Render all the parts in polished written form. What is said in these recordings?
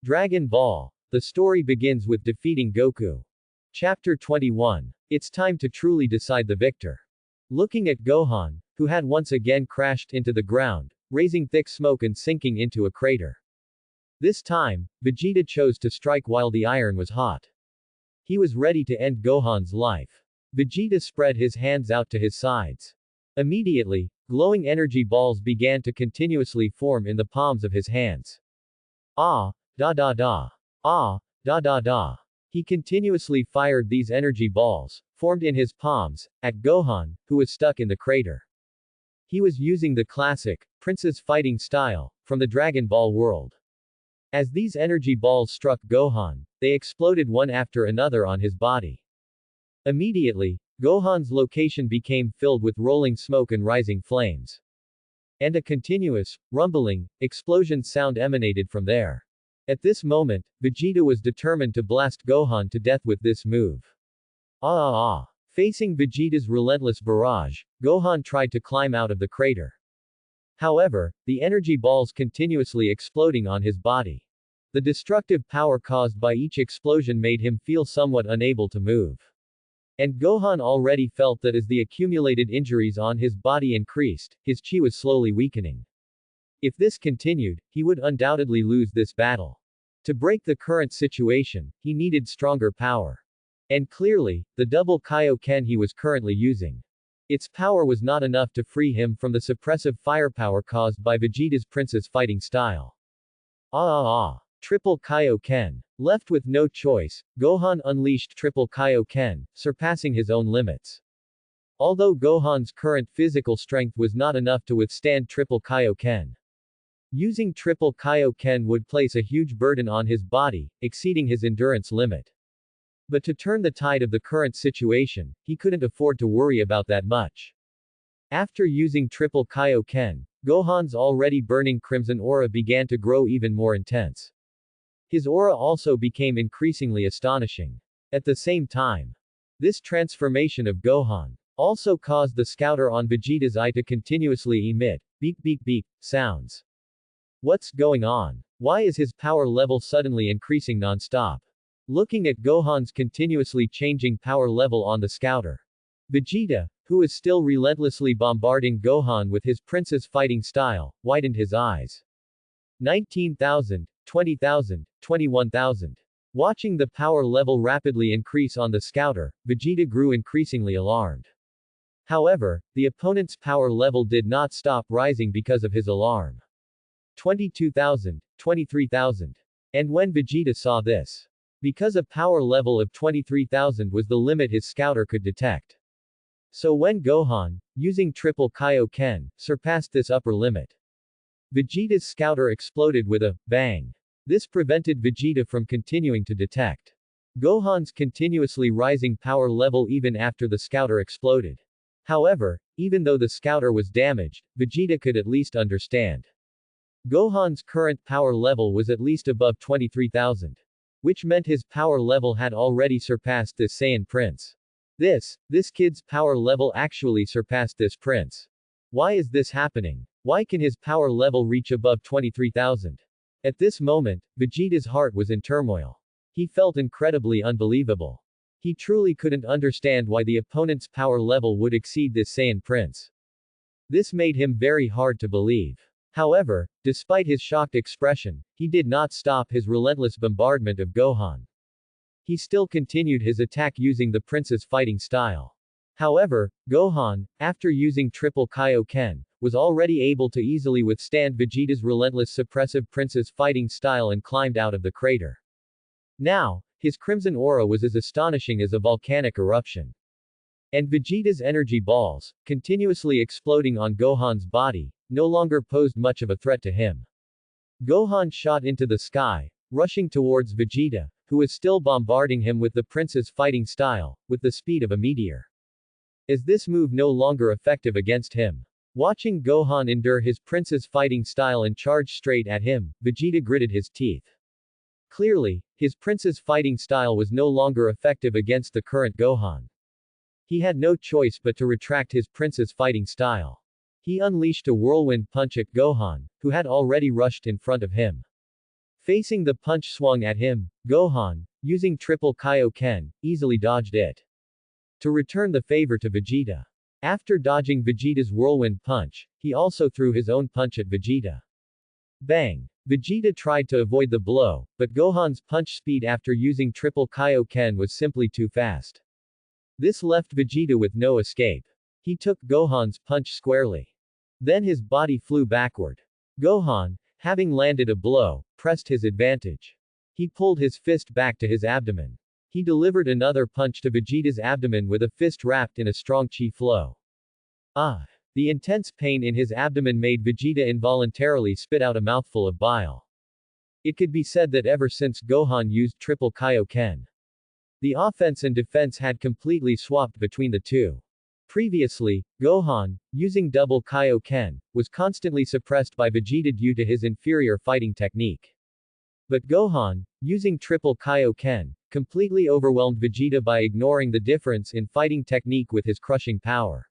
Dragon Ball. The story begins with defeating Goku. Chapter 21. It's time to truly decide the victor. Looking at Gohan, who had once again crashed into the ground, raising thick smoke and sinking into a crater. This time, Vegeta chose to strike while the iron was hot. He was ready to end Gohan's life. Vegeta spread his hands out to his sides. Immediately, glowing energy balls began to continuously form in the palms of his hands. Ah, da da da. Ah, da da da. He continuously fired these energy balls, formed in his palms, at Gohan, who was stuck in the crater. He was using the classic, Prince's fighting style, from the Dragon Ball world. As these energy balls struck Gohan, they exploded one after another on his body. Immediately, Gohan's location became filled with rolling smoke and rising flames. And a continuous, rumbling, explosion sound emanated from there. At this moment, Vegeta was determined to blast Gohan to death with this move. Facing Vegeta's relentless barrage, Gohan tried to climb out of the crater. However, the energy balls continuously exploding on his body. The destructive power caused by each explosion made him feel somewhat unable to move. And Gohan already felt that as the accumulated injuries on his body increased, his chi was slowly weakening. If this continued, he would undoubtedly lose this battle. To break the current situation, he needed stronger power. And clearly, the double Kaioken he was currently using. Its power was not enough to free him from the suppressive firepower caused by Vegeta's Prince's fighting style. Triple Kaioken. Left with no choice, Gohan unleashed Triple Kaioken, surpassing his own limits. Although Gohan's current physical strength was not enough to withstand Triple Kaioken. Using Triple Kaioken would place a huge burden on his body, exceeding his endurance limit. But to turn the tide of the current situation, he couldn't afford to worry about that much. After using Triple Kaioken, Gohan's already burning crimson aura began to grow even more intense. His aura also became increasingly astonishing. At the same time, this transformation of Gohan also caused the scouter on Vegeta's eye to continuously emit beep beep beep sounds. What's going on? Why is his power level suddenly increasing non-stop? Looking at Gohan's continuously changing power level on the scouter, Vegeta, who is still relentlessly bombarding Gohan with his Prince's fighting style, widened his eyes. 19,000, 20,000, 21,000. Watching the power level rapidly increase on the scouter, Vegeta grew increasingly alarmed. However, the opponent's power level did not stop rising because of his alarm. 22,000, 23,000. And when Vegeta saw this, because a power level of 23,000 was the limit his scouter could detect. So when Gohan, using Triple Kaioken, surpassed this upper limit, Vegeta's scouter exploded with a bang. This prevented Vegeta from continuing to detect Gohan's continuously rising power level even after the scouter exploded. However, even though the scouter was damaged, Vegeta could at least understand. Gohan's current power level was at least above 23,000. Which meant his power level had already surpassed this Saiyan Prince. This kid's power level actually surpassed this prince. Why is this happening? Why can his power level reach above 23,000? At this moment, Vegeta's heart was in turmoil. He felt incredibly unbelievable. He truly couldn't understand why the opponent's power level would exceed this Saiyan Prince. This made him very hard to believe. However, despite his shocked expression, he did not stop his relentless bombardment of Gohan. He still continued his attack using the Prince's fighting style. However, Gohan, after using Triple Kaioken, was already able to easily withstand Vegeta's relentless suppressive Prince's fighting style and climbed out of the crater. Now, his crimson aura was as astonishing as a volcanic eruption. And Vegeta's energy balls, continuously exploding on Gohan's body, no longer posed much of a threat to him. Gohan shot into the sky, rushing towards Vegeta, who was still bombarding him with the Prince's fighting style, with the speed of a meteor. Is this move no longer effective against him? Watching Gohan endure his Prince's fighting style and charge straight at him, Vegeta gritted his teeth. Clearly, his Prince's fighting style was no longer effective against the current Gohan. He had no choice but to retract his Prince's fighting style. He unleashed a whirlwind punch at Gohan, who had already rushed in front of him. Facing the punch swung at him, Gohan, using triple Kaioken, easily dodged it. To return the favor to Vegeta. After dodging Vegeta's whirlwind punch, he also threw his own punch at Vegeta. Bang! Vegeta tried to avoid the blow, but Gohan's punch speed after using triple Kaioken was simply too fast. This left Vegeta with no escape. He took Gohan's punch squarely. Then his body flew backward. Gohan, having landed a blow, pressed his advantage. He pulled his fist back to his abdomen. He delivered another punch to Vegeta's abdomen with a fist wrapped in a strong chi flow. Ah! The intense pain in his abdomen made Vegeta involuntarily spit out a mouthful of bile. It could be said that ever since Gohan used triple Kaioken, the offense and defense had completely swapped between the two. Previously, Gohan, using double Kaioken, was constantly suppressed by Vegeta due to his inferior fighting technique. But Gohan, using triple Kaioken, completely overwhelmed Vegeta by ignoring the difference in fighting technique with his crushing power.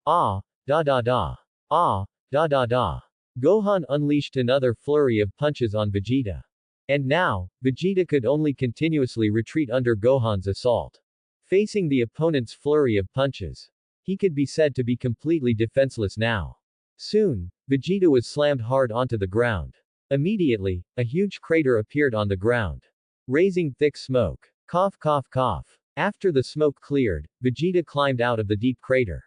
Ah! Da da da. Ah! Da da da. Gohan unleashed another flurry of punches on Vegeta. And now, Vegeta could only continuously retreat under Gohan's assault. Facing the opponent's flurry of punches, he could be said to be completely defenseless now. Soon, Vegeta was slammed hard onto the ground. Immediately, a huge crater appeared on the ground, raising thick smoke. Cough cough cough. After the smoke cleared, Vegeta climbed out of the deep crater.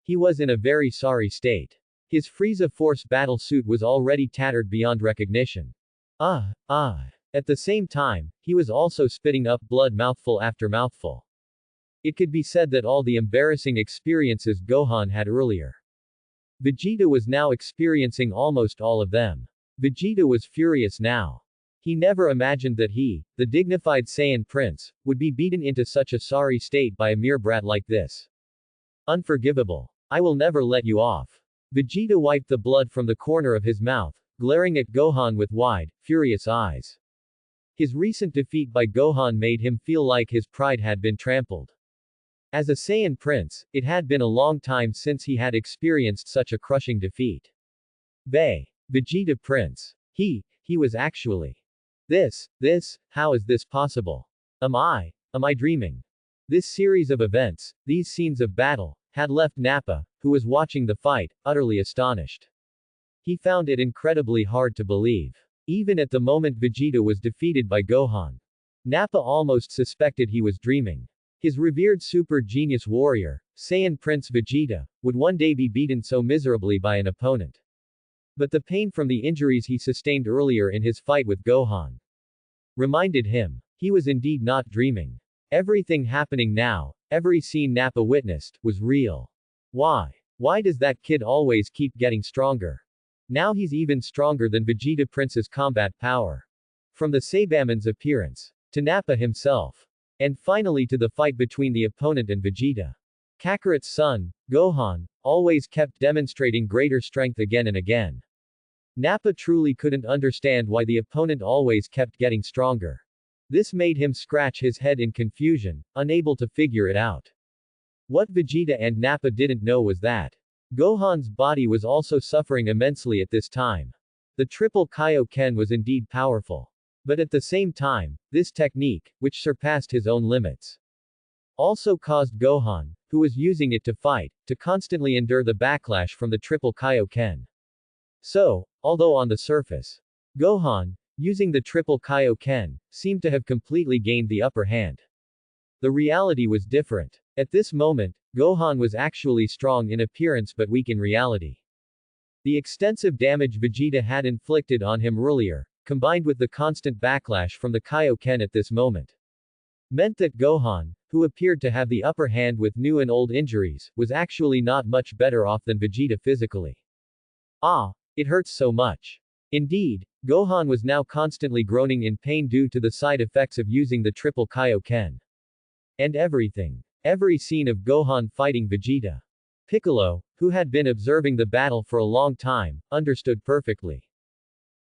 He was in a very sorry state. His Frieza Force battle suit was already tattered beyond recognition. At the same time, he was also spitting up blood mouthful after mouthful. It could be said that all the embarrassing experiences Gohan had earlier, Vegeta was now experiencing almost all of them. Vegeta was furious now. He never imagined that he, the dignified Saiyan Prince, would be beaten into such a sorry state by a mere brat like this. Unforgivable. I will never let you off. Vegeta wiped the blood from the corner of his mouth, glaring at Gohan with wide, furious eyes. His recent defeat by Gohan made him feel like his pride had been trampled. As a Saiyan Prince, it had been a long time since he had experienced such a crushing defeat. Vegeta Prince. He was actually. How is this possible? Am I dreaming? This series of events, these scenes of battle, had left Nappa, who was watching the fight, utterly astonished. He found it incredibly hard to believe. Even at the moment Vegeta was defeated by Gohan, Nappa almost suspected he was dreaming. His revered super genius warrior, Saiyan Prince Vegeta, would one day be beaten so miserably by an opponent. But the pain from the injuries he sustained earlier in his fight with Gohan reminded him he was indeed not dreaming. Everything happening now, every scene Nappa witnessed, was real. Why does that kid always keep getting stronger? Now he's even stronger than Vegeta Prince's combat power. From the Saibaman's appearance, to Nappa himself, and finally to the fight between the opponent and Vegeta. Kakarot's son, Gohan, always kept demonstrating greater strength again and again. Nappa truly couldn't understand why the opponent always kept getting stronger. This made him scratch his head in confusion, unable to figure it out. What Vegeta and Nappa didn't know was that Gohan's body was also suffering immensely at this time. The triple Kaioken was indeed powerful. But at the same time, this technique, which surpassed his own limits, also caused Gohan, who was using it to fight, to constantly endure the backlash from the triple Kaioken. So, although on the surface, Gohan, using the triple Kaioken, seemed to have completely gained the upper hand, the reality was different. At this moment, Gohan was actually strong in appearance but weak in reality. The extensive damage Vegeta had inflicted on him earlier, combined with the constant backlash from the Kaioken at this moment, meant that Gohan, who appeared to have the upper hand with new and old injuries, was actually not much better off than Vegeta physically. It hurts so much. Indeed, Gohan was now constantly groaning in pain due to the side effects of using the triple Kaioken. And every scene of Gohan fighting Vegeta, Piccolo, who had been observing the battle for a long time, understood perfectly.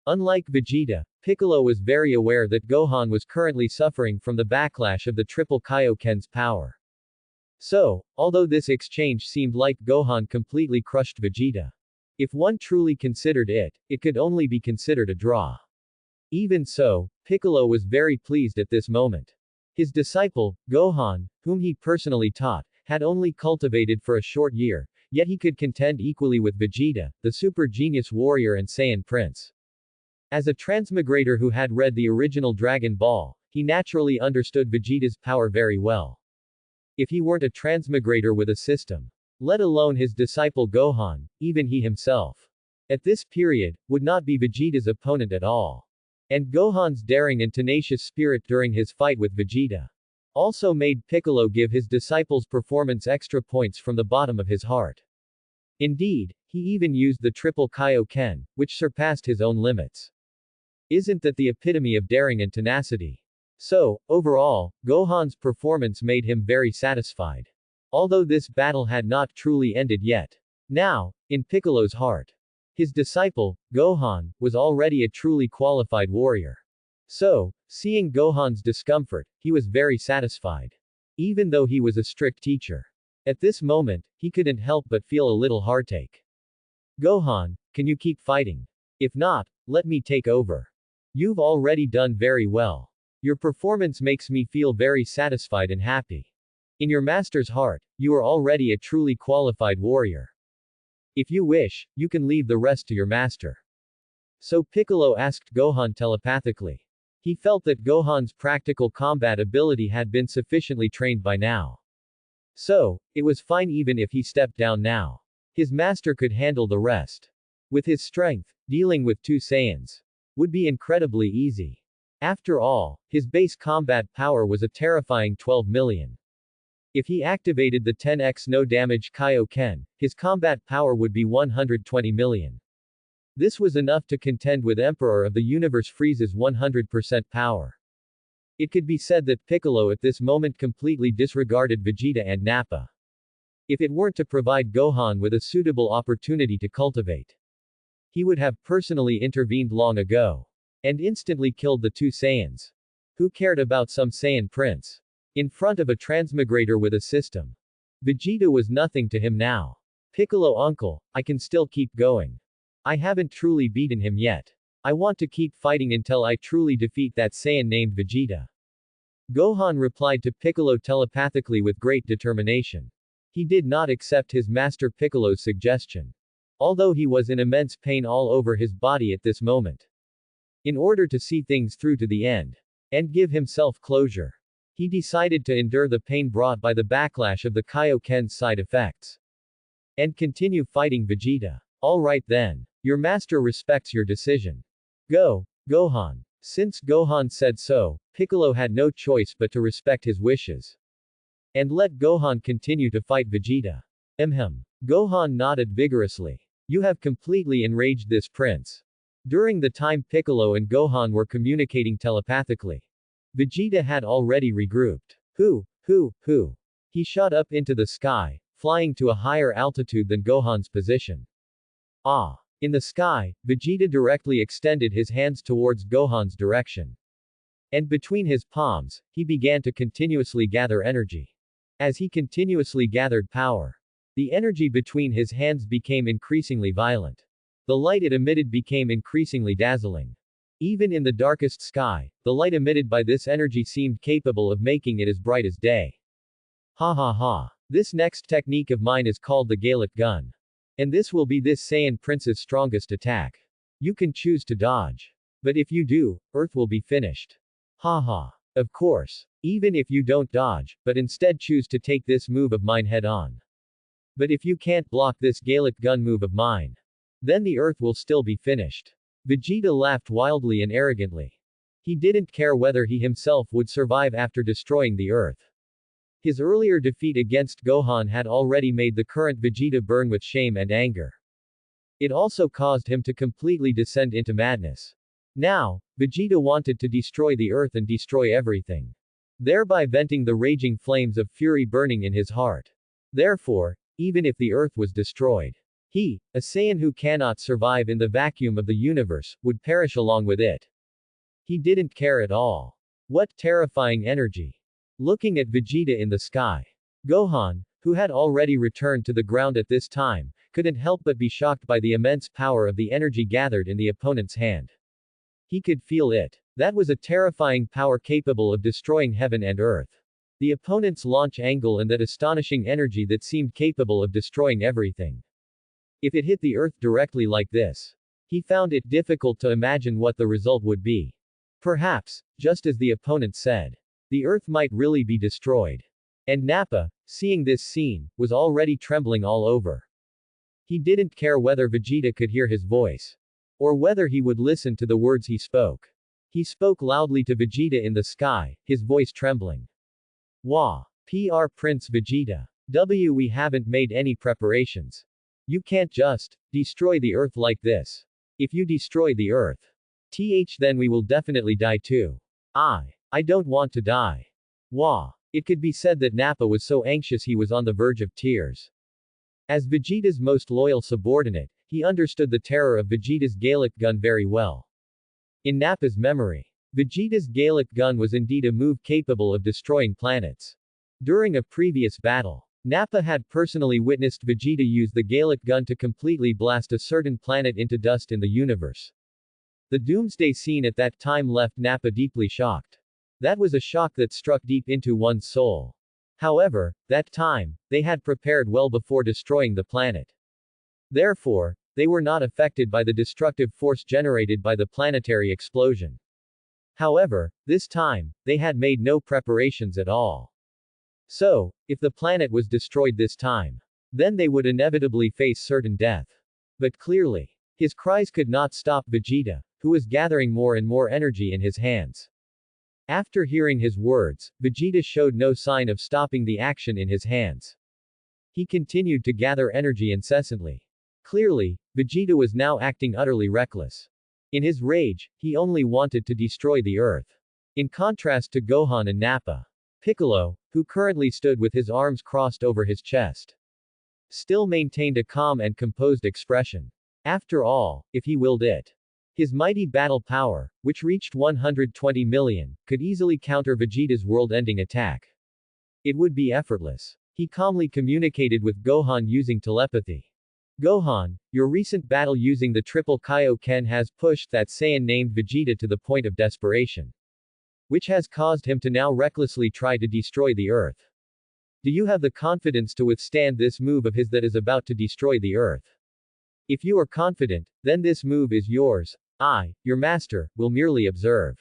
Unlike Vegeta, Piccolo was very aware that Gohan was currently suffering from the backlash of the triple Kaioken's power. So, although this exchange seemed like Gohan completely crushed Vegeta, if one truly considered it, it could only be considered a draw. Even so, Piccolo was very pleased at this moment. His disciple, Gohan, whom he personally taught, had only cultivated for a short year, yet he could contend equally with Vegeta, the super genius warrior and Saiyan prince. As a transmigrator who had read the original Dragon Ball, he naturally understood Vegeta's power very well. If he weren't a transmigrator with a system, let alone his disciple Gohan, even he himself, at this period, would not be Vegeta's opponent at all. And Gohan's daring and tenacious spirit during his fight with Vegeta also made Piccolo give his disciple's performance extra points from the bottom of his heart. Indeed, he even used the triple Kaioken, which surpassed his own limits. Isn't that the epitome of daring and tenacity? So, overall, Gohan's performance made him very satisfied. Although this battle had not truly ended yet. Now, in Piccolo's heart, his disciple, Gohan, was already a truly qualified warrior. So, seeing Gohan's discomfort, he was very satisfied. Even though he was a strict teacher. At this moment, he couldn't help but feel a little heartache. Gohan, can you keep fighting? If not, let me take over. You've already done very well. Your performance makes me feel very satisfied and happy. In your master's heart, you are already a truly qualified warrior. If you wish, you can leave the rest to your master. So Piccolo asked Gohan telepathically. He felt that Gohan's practical combat ability had been sufficiently trained by now. So, it was fine even if he stepped down now. His master could handle the rest. With his strength, dealing with two Saiyans would be incredibly easy. After all, his base combat power was a terrifying 12 million. If he activated the 10x no damage Kaioken, his combat power would be 120 million. This was enough to contend with Emperor of the Universe Frieza's 100% power. It could be said that Piccolo at this moment completely disregarded Vegeta and Nappa. If it weren't to provide Gohan with a suitable opportunity to cultivate, he would have personally intervened long ago. And instantly killed the two Saiyans. Who cared about some Saiyan prince? In front of a transmigrator with a system. Vegeta was nothing to him now. Piccolo uncle, I can still keep going. I haven't truly beaten him yet. I want to keep fighting until I truly defeat that Saiyan named Vegeta. Gohan replied to Piccolo telepathically with great determination. He did not accept his master Piccolo's suggestion. Although he was in immense pain all over his body at this moment. In order to see things through to the end, and give himself closure, he decided to endure the pain brought by the backlash of the Kaioken's side effects. And continue fighting Vegeta. Alright then. Your master respects your decision. Go, Gohan. Since Gohan said so, Piccolo had no choice but to respect his wishes. And let Gohan continue to fight Vegeta. Gohan nodded vigorously. You have completely enraged this prince. During the time Piccolo and Gohan were communicating telepathically, Vegeta had already regrouped. He shot up into the sky, flying to a higher altitude than Gohan's position. In the sky, Vegeta directly extended his hands towards Gohan's direction. And between his palms, he began to continuously gather energy. As he continuously gathered power, the energy between his hands became increasingly violent. The light it emitted became increasingly dazzling. Even in the darkest sky, the light emitted by this energy seemed capable of making it as bright as day. This next technique of mine is called the Gallic Gun. And this will be this Saiyan Prince's strongest attack. You can choose to dodge. But if you do, Earth will be finished. Of course. Even if you don't dodge, but instead choose to take this move of mine head on. But if you can't block this Gallic Gun move of mine, then the Earth will still be finished. Vegeta laughed wildly and arrogantly. He didn't care whether he himself would survive after destroying the Earth. His earlier defeat against Gohan had already made the current Vegeta burn with shame and anger. It also caused him to completely descend into madness. Now, Vegeta wanted to destroy the Earth and destroy everything. Thereby venting the raging flames of fury burning in his heart. Therefore, even if the Earth was destroyed, he, a Saiyan who cannot survive in the vacuum of the universe, would perish along with it. He didn't care at all. What terrifying energy. Looking at Vegeta in the sky. Gohan, who had already returned to the ground at this time, couldn't help but be shocked by the immense power of the energy gathered in the opponent's hand. He could feel it. That was a terrifying power capable of destroying heaven and earth. The opponent's launch angle and that astonishing energy that seemed capable of destroying everything. If it hit the earth directly like this, he found it difficult to imagine what the result would be. Perhaps, just as the opponent said, the earth might really be destroyed. And Nappa, seeing this scene, was already trembling all over. He didn't care whether Vegeta could hear his voice, or whether he would listen to the words he spoke. He spoke loudly to Vegeta in the sky, his voice trembling. Wah! Pr Prince Vegeta. We haven't made any preparations. You can't just destroy the earth like this. If you destroy the earth, then we will definitely die too. I don't want to die. Wah! It could be said that Nappa was so anxious he was on the verge of tears. As Vegeta's most loyal subordinate, he understood the terror of Vegeta's Gallic gun very well. In Nappa's memory, Vegeta's Gallic gun was indeed a move capable of destroying planets. During a previous battle, Nappa had personally witnessed Vegeta use the Gallic gun to completely blast a certain planet into dust in the universe. The doomsday scene at that time left Nappa deeply shocked. That was a shock that struck deep into one's soul. However, that time, they had prepared well before destroying the planet. Therefore, they were not affected by the destructive force generated by the planetary explosion. However, this time, they had made no preparations at all. So, if the planet was destroyed this time, then they would inevitably face certain death. But clearly, his cries could not stop Vegeta, who was gathering more and more energy in his hands. After hearing his words, Vegeta showed no sign of stopping the action in his hands. He continued to gather energy incessantly. Clearly, Vegeta was now acting utterly reckless. In his rage, he only wanted to destroy the earth. In contrast to Gohan and Nappa, Piccolo, who currently stood with his arms crossed over his chest, still maintained a calm and composed expression. After all, if he willed it, his mighty battle power, which reached 120 million, could easily counter Vegeta's world-ending attack. It would be effortless. He calmly communicated with Gohan using telepathy. Gohan, your recent battle using the triple Kaioken has pushed that Saiyan named Vegeta to the point of desperation, which has caused him to now recklessly try to destroy the earth. Do you have the confidence to withstand this move of his that is about to destroy the earth? If you are confident, then this move is yours. I, your master, will merely observe.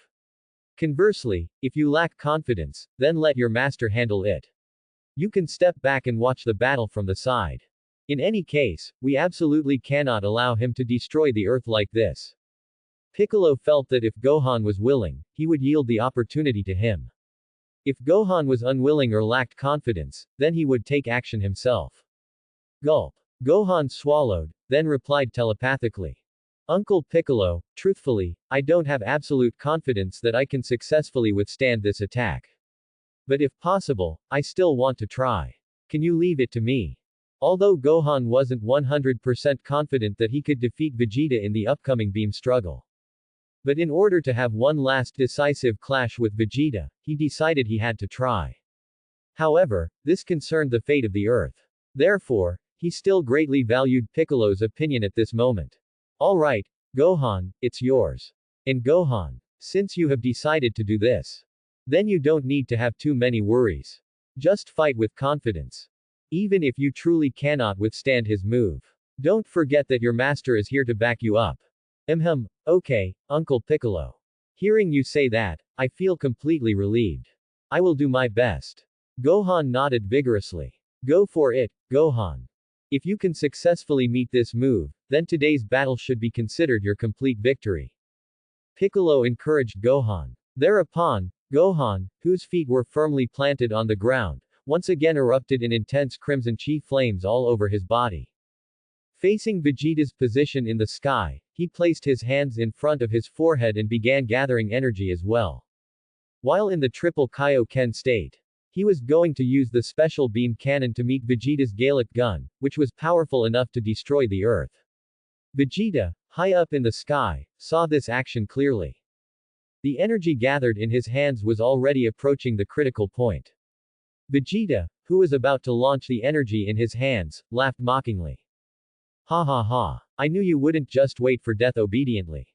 Conversely, if you lack confidence, then let your master handle it. You can step back and watch the battle from the side. In any case, we absolutely cannot allow him to destroy the earth like this. Piccolo felt that if Gohan was willing, he would yield the opportunity to him. If Gohan was unwilling or lacked confidence, then he would take action himself. Gulp. Gohan swallowed, then replied telepathically. Uncle Piccolo, truthfully, I don't have absolute confidence that I can successfully withstand this attack. But if possible, I still want to try. Can you leave it to me? Although Gohan wasn't 100% confident that he could defeat Vegeta in the upcoming beam struggle. But in order to have one last decisive clash with Vegeta, he decided he had to try. However, this concerned the fate of the Earth. Therefore, he still greatly valued Piccolo's opinion at this moment. Alright, Gohan, it's yours. And Gohan, since you have decided to do this, then you don't need to have too many worries. Just fight with confidence. Even if you truly cannot withstand his move. Don't forget that your master is here to back you up. Okay, Uncle Piccolo. Hearing you say that, I feel completely relieved. I will do my best. Gohan nodded vigorously. Go for it, Gohan. If you can successfully meet this move, then today's battle should be considered your complete victory. Piccolo encouraged Gohan. Thereupon, Gohan, whose feet were firmly planted on the ground, once again erupted in intense crimson chi flames all over his body. Facing Vegeta's position in the sky, he placed his hands in front of his forehead and began gathering energy as well. While in the triple Kaioken state, he was going to use the special beam cannon to meet Vegeta's Gallic gun, which was powerful enough to destroy the Earth. Vegeta, high up in the sky, saw this action clearly. The energy gathered in his hands was already approaching the critical point. Vegeta, who was about to launch the energy in his hands, laughed mockingly. Ha ha ha. I knew you wouldn't just wait for death obediently.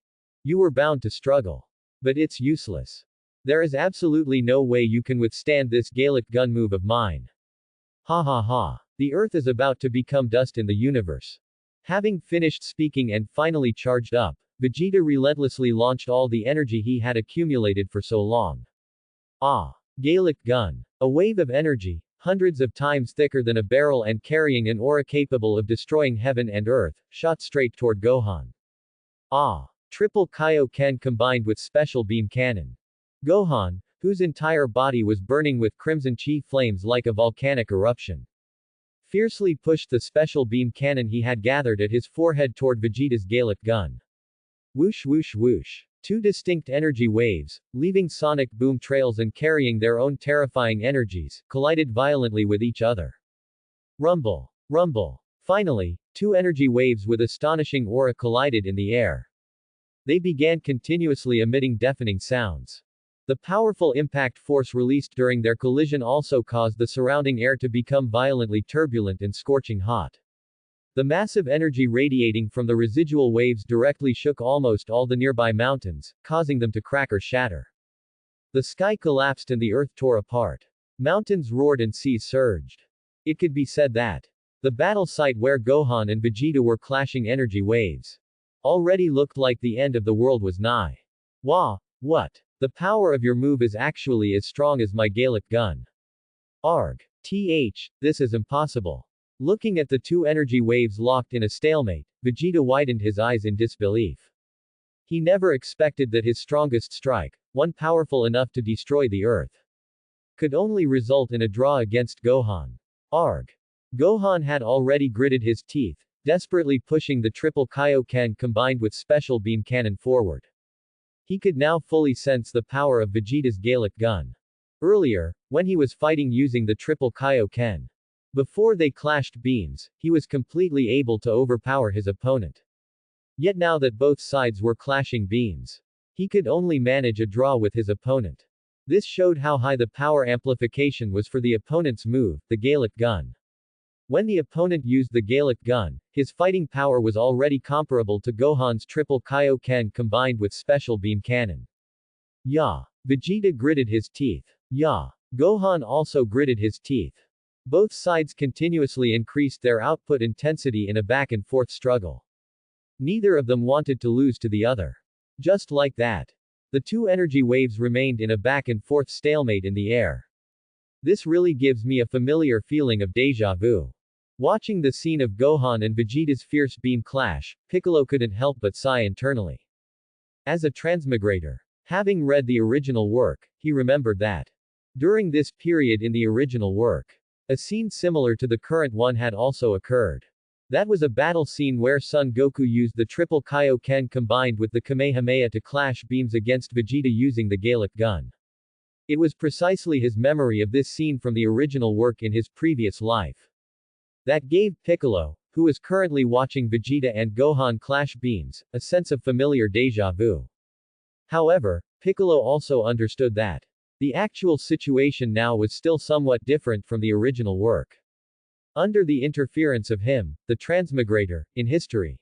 You were bound to struggle. But it's useless. There is absolutely no way you can withstand this Gallic gun move of mine. Ha ha ha. The Earth is about to become dust in the universe. Having finished speaking and finally charged up, Vegeta relentlessly launched all the energy he had accumulated for so long. Ah! Gallic gun. A wave of energy, hundreds of times thicker than a barrel and carrying an aura capable of destroying heaven and earth, shot straight toward Gohan. Ah! Triple Kaioken combined with special beam cannon. Gohan, whose entire body was burning with crimson chi flames like a volcanic eruption, fiercely pushed the special beam cannon he had gathered at his forehead toward Vegeta's Gallic gun. Whoosh whoosh whoosh. Two distinct energy waves, leaving sonic boom trails and carrying their own terrifying energies, collided violently with each other. Rumble. Rumble. Finally, two energy waves with astonishing aura collided in the air. They began continuously emitting deafening sounds. The powerful impact force released during their collision also caused the surrounding air to become violently turbulent and scorching hot. The massive energy radiating from the residual waves directly shook almost all the nearby mountains, causing them to crack or shatter. The sky collapsed and the earth tore apart. Mountains roared and seas surged. It could be said that the battle site where Gohan and Vegeta were clashing energy waves already looked like the end of the world was nigh. Wah! What? The power of your move is actually as strong as my Gallic gun. Arg. This is impossible. Looking at the two energy waves locked in a stalemate, Vegeta widened his eyes in disbelief. He never expected that his strongest strike, one powerful enough to destroy the earth, could only result in a draw against Gohan. Arg. Gohan had already gritted his teeth, desperately pushing the triple Kaioken combined with special beam cannon forward. He could now fully sense the power of Vegeta's Gallic gun. Earlier, when he was fighting using the triple Kaioken, before they clashed beams, he was completely able to overpower his opponent. Yet now that both sides were clashing beams, he could only manage a draw with his opponent. This showed how high the power amplification was for the opponent's move, the Gallic gun. When the opponent used the Gallic gun, his fighting power was already comparable to Gohan's triple Kaioken combined with special beam cannon. Yeah. Vegeta gritted his teeth. Yeah. Gohan also gritted his teeth. Both sides continuously increased their output intensity in a back-and-forth struggle. Neither of them wanted to lose to the other. Just like that, the two energy waves remained in a back-and-forth stalemate in the air. This really gives me a familiar feeling of déjà vu. Watching the scene of Gohan and Vegeta's fierce beam clash, Piccolo couldn't help but sigh internally. As a transmigrator, having read the original work, he remembered that during this period in the original work, a scene similar to the current one had also occurred. That was a battle scene where Son Goku used the triple Kaioken combined with the Kamehameha to clash beams against Vegeta using the Gallic gun. It was precisely his memory of this scene from the original work in his previous life that gave Piccolo, who is currently watching Vegeta and Gohan clash beams, a sense of familiar déjà vu. However, Piccolo also understood that the actual situation now was still somewhat different from the original work. Under the interference of him, the transmigrator, in history,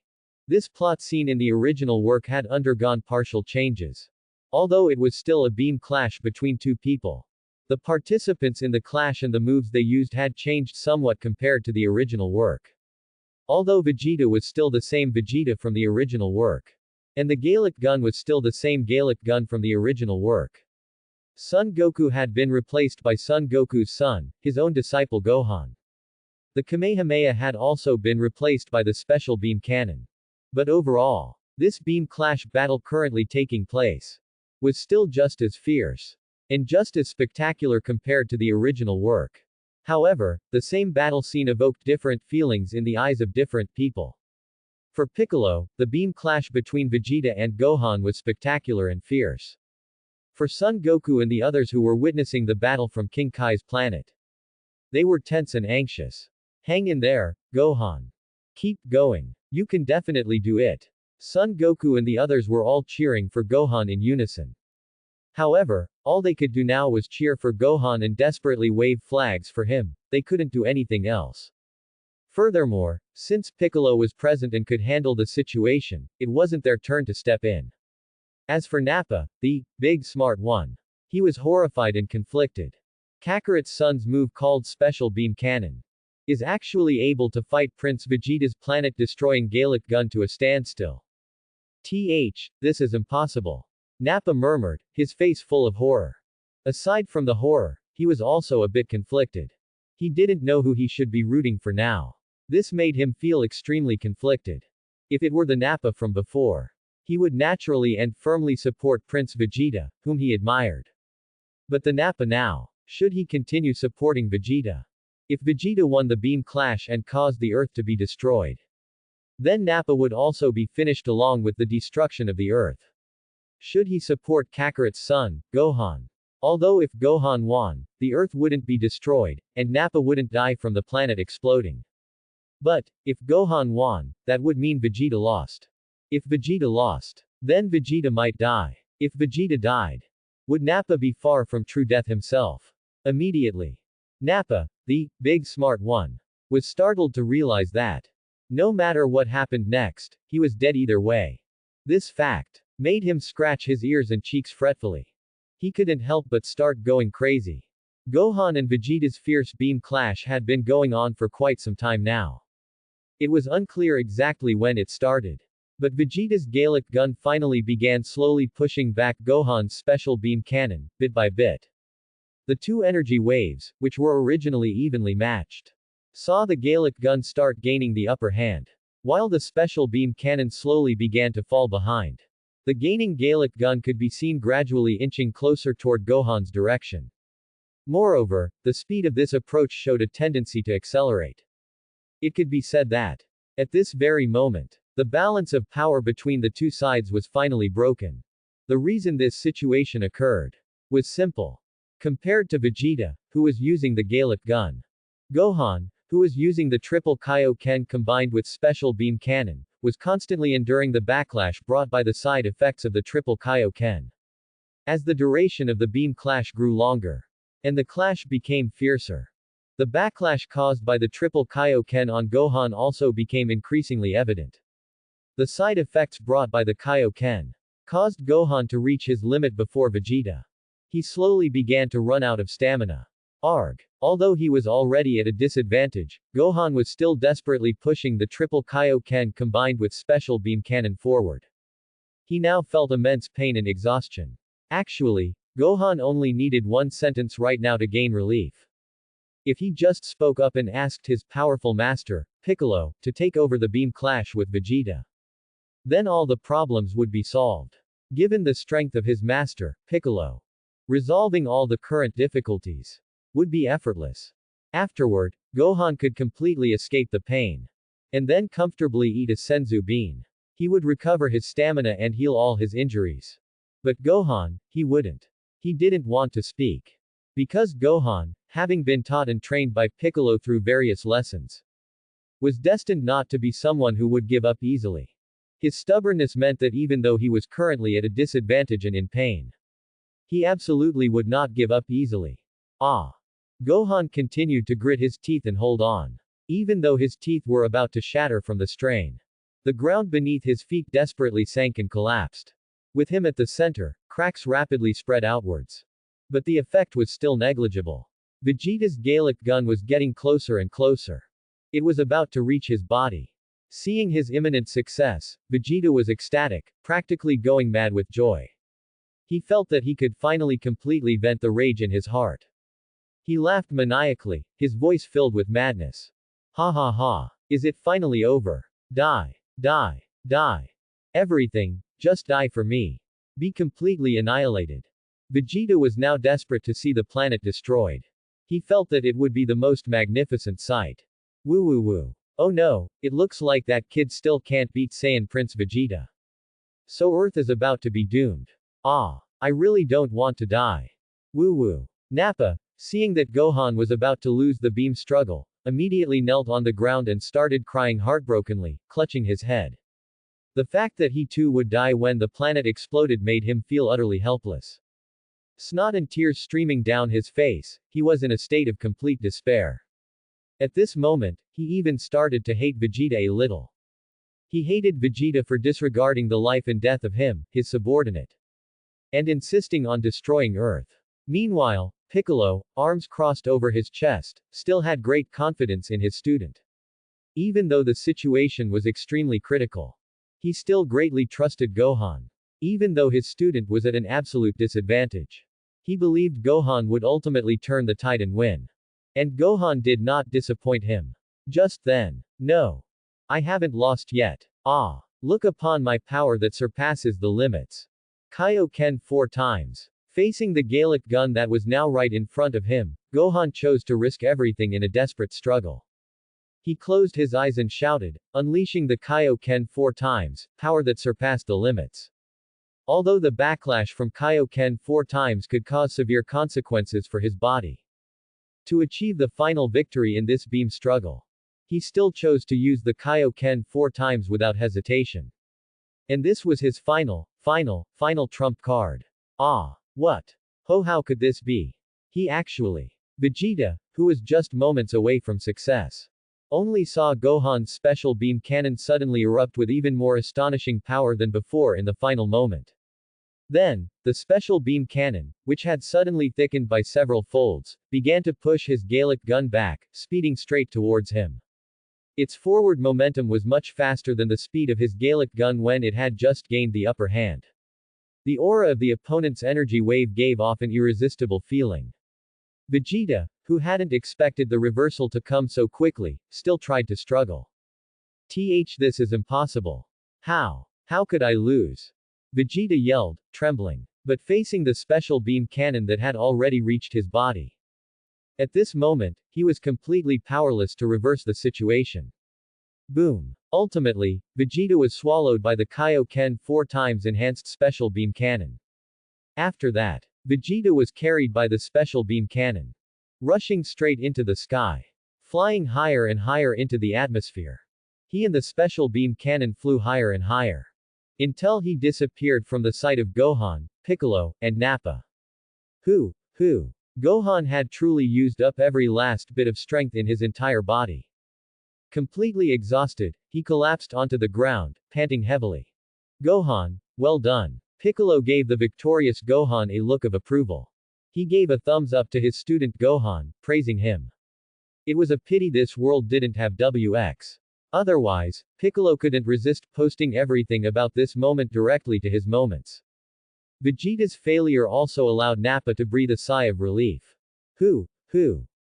this plot scene in the original work had undergone partial changes. Although it was still a beam clash between two people, the participants in the clash and the moves they used had changed somewhat compared to the original work. Although Vegeta was still the same Vegeta from the original work, and the Gallic gun was still the same Gallic gun from the original work, Son Goku had been replaced by Son Goku's son, his own disciple Gohan. The Kamehameha had also been replaced by the special beam cannon. But overall, this beam clash battle currently taking place was still just as fierce and just as spectacular compared to the original work. However, the same battle scene evoked different feelings in the eyes of different people. For Piccolo, the beam clash between Vegeta and Gohan was spectacular and fierce. For Son Goku and the others who were witnessing the battle from King Kai's planet, they were tense and anxious. Hang in there, Gohan. Keep going. You can definitely do it. Son Goku and the others were all cheering for Gohan in unison. However, all they could do now was cheer for Gohan and desperately wave flags for him. They couldn't do anything else. Furthermore, since Piccolo was present and could handle the situation, it wasn't their turn to step in. As for Nappa, the big smart one, he was horrified and conflicted. Kakarot's son's move called Special Beam Cannon is actually able to fight Prince Vegeta's planet-destroying Gallic gun to a standstill. This is impossible. Nappa murmured, his face full of horror. Aside from the horror, he was also a bit conflicted. He didn't know who he should be rooting for now. This made him feel extremely conflicted. If it were the Nappa from before, he would naturally and firmly support Prince Vegeta, whom he admired. But the Nappa now, should he continue supporting Vegeta? If Vegeta won the beam clash and caused the Earth to be destroyed, then Nappa would also be finished along with the destruction of the Earth. Should he support Kakarot's son, Gohan? Although if Gohan won, the Earth wouldn't be destroyed, and Nappa wouldn't die from the planet exploding. But, if Gohan won, that would mean Vegeta lost. If Vegeta lost, then Vegeta might die. If Vegeta died, would Nappa be far from true death himself? Immediately, Nappa, the big smart one, was startled to realize that no matter what happened next, he was dead either way. This fact made him scratch his ears and cheeks fretfully. He couldn't help but start going crazy. Gohan and Vegeta's fierce beam clash had been going on for quite some time now. It was unclear exactly when it started. But Vegeta's Gallic gun finally began slowly pushing back Gohan's special beam cannon, bit by bit. The two energy waves, which were originally evenly matched, saw the Gallic gun start gaining the upper hand, while the special beam cannon slowly began to fall behind. The gaining Gallic gun could be seen gradually inching closer toward Gohan's direction. Moreover, the speed of this approach showed a tendency to accelerate. It could be said that, at this very moment, the balance of power between the two sides was finally broken. The reason this situation occurred was simple. Compared to Vegeta, who was using the Gallic gun, Gohan, who was using the triple Kaioken combined with special beam cannon, was constantly enduring the backlash brought by the side effects of the triple Kaioken. As the duration of the beam clash grew longer, and the clash became fiercer, the backlash caused by the triple Kaioken on Gohan also became increasingly evident. The side effects brought by the Kaioken caused Gohan to reach his limit before Vegeta. He slowly began to run out of stamina. Arg. Although he was already at a disadvantage, Gohan was still desperately pushing the triple Kaioken combined with special beam cannon forward. He now felt immense pain and exhaustion. Actually, Gohan only needed one sentence right now to gain relief. If he just spoke up and asked his powerful master, Piccolo, to take over the beam clash with Vegeta, then all the problems would be solved. Given the strength of his master, Piccolo, resolving all the current difficulties would be effortless. Afterward, Gohan could completely escape the pain, and then comfortably eat a senzu bean. He would recover his stamina and heal all his injuries. But Gohan, he wouldn't. He didn't want to speak. Because Gohan, having been taught and trained by Piccolo through various lessons, was destined not to be someone who would give up easily. His stubbornness meant that even though he was currently at a disadvantage and in pain, he absolutely would not give up easily. Gohan continued to grit his teeth and hold on. Even though his teeth were about to shatter from the strain, the ground beneath his feet desperately sank and collapsed. With him at the center, cracks rapidly spread outwards. But the effect was still negligible. Vegeta's Gallic gun was getting closer and closer. It was about to reach his body. Seeing his imminent success, Vegeta was ecstatic, practically going mad with joy. He felt that he could finally completely vent the rage in his heart. He laughed maniacally, his voice filled with madness. Ha ha ha. Is it finally over? Die. Die. Die. Everything, just die for me. Be completely annihilated. Vegeta was now desperate to see the planet destroyed. He felt that it would be the most magnificent sight. Woo woo woo. Oh no, it looks like that kid still can't beat Saiyan Prince Vegeta. So Earth is about to be doomed. I really don't want to die. Woo woo. Nappa, seeing that Gohan was about to lose the beam struggle, immediately knelt on the ground and started crying heartbrokenly, clutching his head. The fact that he too would die when the planet exploded made him feel utterly helpless. Snot and tears streaming down his face, he was in a state of complete despair. At this moment, he even started to hate Vegeta a little. He hated Vegeta for disregarding the life and death of him, his subordinate, and insisting on destroying Earth. Meanwhile, Piccolo, arms crossed over his chest, still had great confidence in his student. Even though the situation was extremely critical, he still greatly trusted Gohan. Even though his student was at an absolute disadvantage, he believed Gohan would ultimately turn the tide and win. And Gohan did not disappoint him. Just then. No. I haven't lost yet. Ah. Look upon my power that surpasses the limits. Kaioken 4 times. Facing the Gallic gun that was now right in front of him, Gohan chose to risk everything in a desperate struggle. He closed his eyes and shouted, unleashing the Kaioken 4 times, power that surpassed the limits. Although the backlash from Kaioken 4 times could cause severe consequences for his body. To achieve the final victory in this beam struggle, he still chose to use the Kaioken 4 times without hesitation. And this was his final trump card. Ah. What? How could this be? He actually. Vegeta, who was just moments away from success, only saw Gohan's special beam cannon suddenly erupt with even more astonishing power than before in the final moment. Then, the special beam cannon, which had suddenly thickened by several folds, began to push his Gallic gun back, speeding straight towards him. Its forward momentum was much faster than the speed of his Gallic gun when it had just gained the upper hand. The aura of the opponent's energy wave gave off an irresistible feeling. Vegeta, who hadn't expected the reversal to come so quickly, still tried to struggle. This is impossible. How? How could I lose? Vegeta yelled, trembling, but facing the special beam cannon that had already reached his body. At this moment, he was completely powerless to reverse the situation. Boom. Ultimately, Vegeta was swallowed by the Kaioken 4 times enhanced special beam cannon. After that, Vegeta was carried by the special beam cannon, rushing straight into the sky, flying higher and higher into the atmosphere. He and the special beam cannon flew higher and higher, until he disappeared from the sight of Gohan, Piccolo, and Nappa. Who? Gohan had truly used up every last bit of strength in his entire body. Completely exhausted, he collapsed onto the ground, panting heavily. Gohan, well done. Piccolo gave the victorious Gohan a look of approval. He gave a thumbs up to his student Gohan, praising him. It was a pity this world didn't have WX. Otherwise, Piccolo couldn't resist posting everything about this moment directly to his moments. Vegeta's failure also allowed Nappa to breathe a sigh of relief.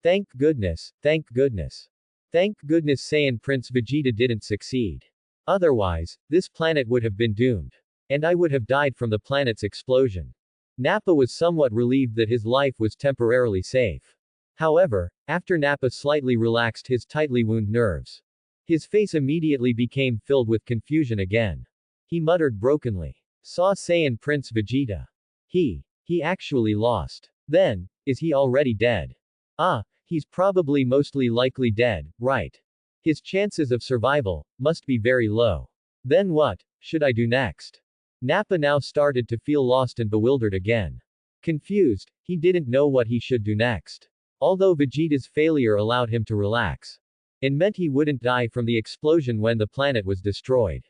Thank goodness, thank goodness. Thank goodness Saiyan Prince Vegeta didn't succeed. Otherwise, this planet would have been doomed. And I would have died from the planet's explosion. Nappa was somewhat relieved that his life was temporarily safe. However, after Nappa slightly relaxed his tightly wound nerves, his face immediately became filled with confusion again. He muttered brokenly. Saw Saiyan Prince Vegeta. He actually lost. Then, is he already dead? He's probably mostly likely dead, right? His chances of survival must be very low. Then what should I do next? Nappa now started to feel lost and bewildered again. Confused, he didn't know what he should do next. Although Vegeta's failure allowed him to relax, and meant he wouldn't die from the explosion when the planet was destroyed.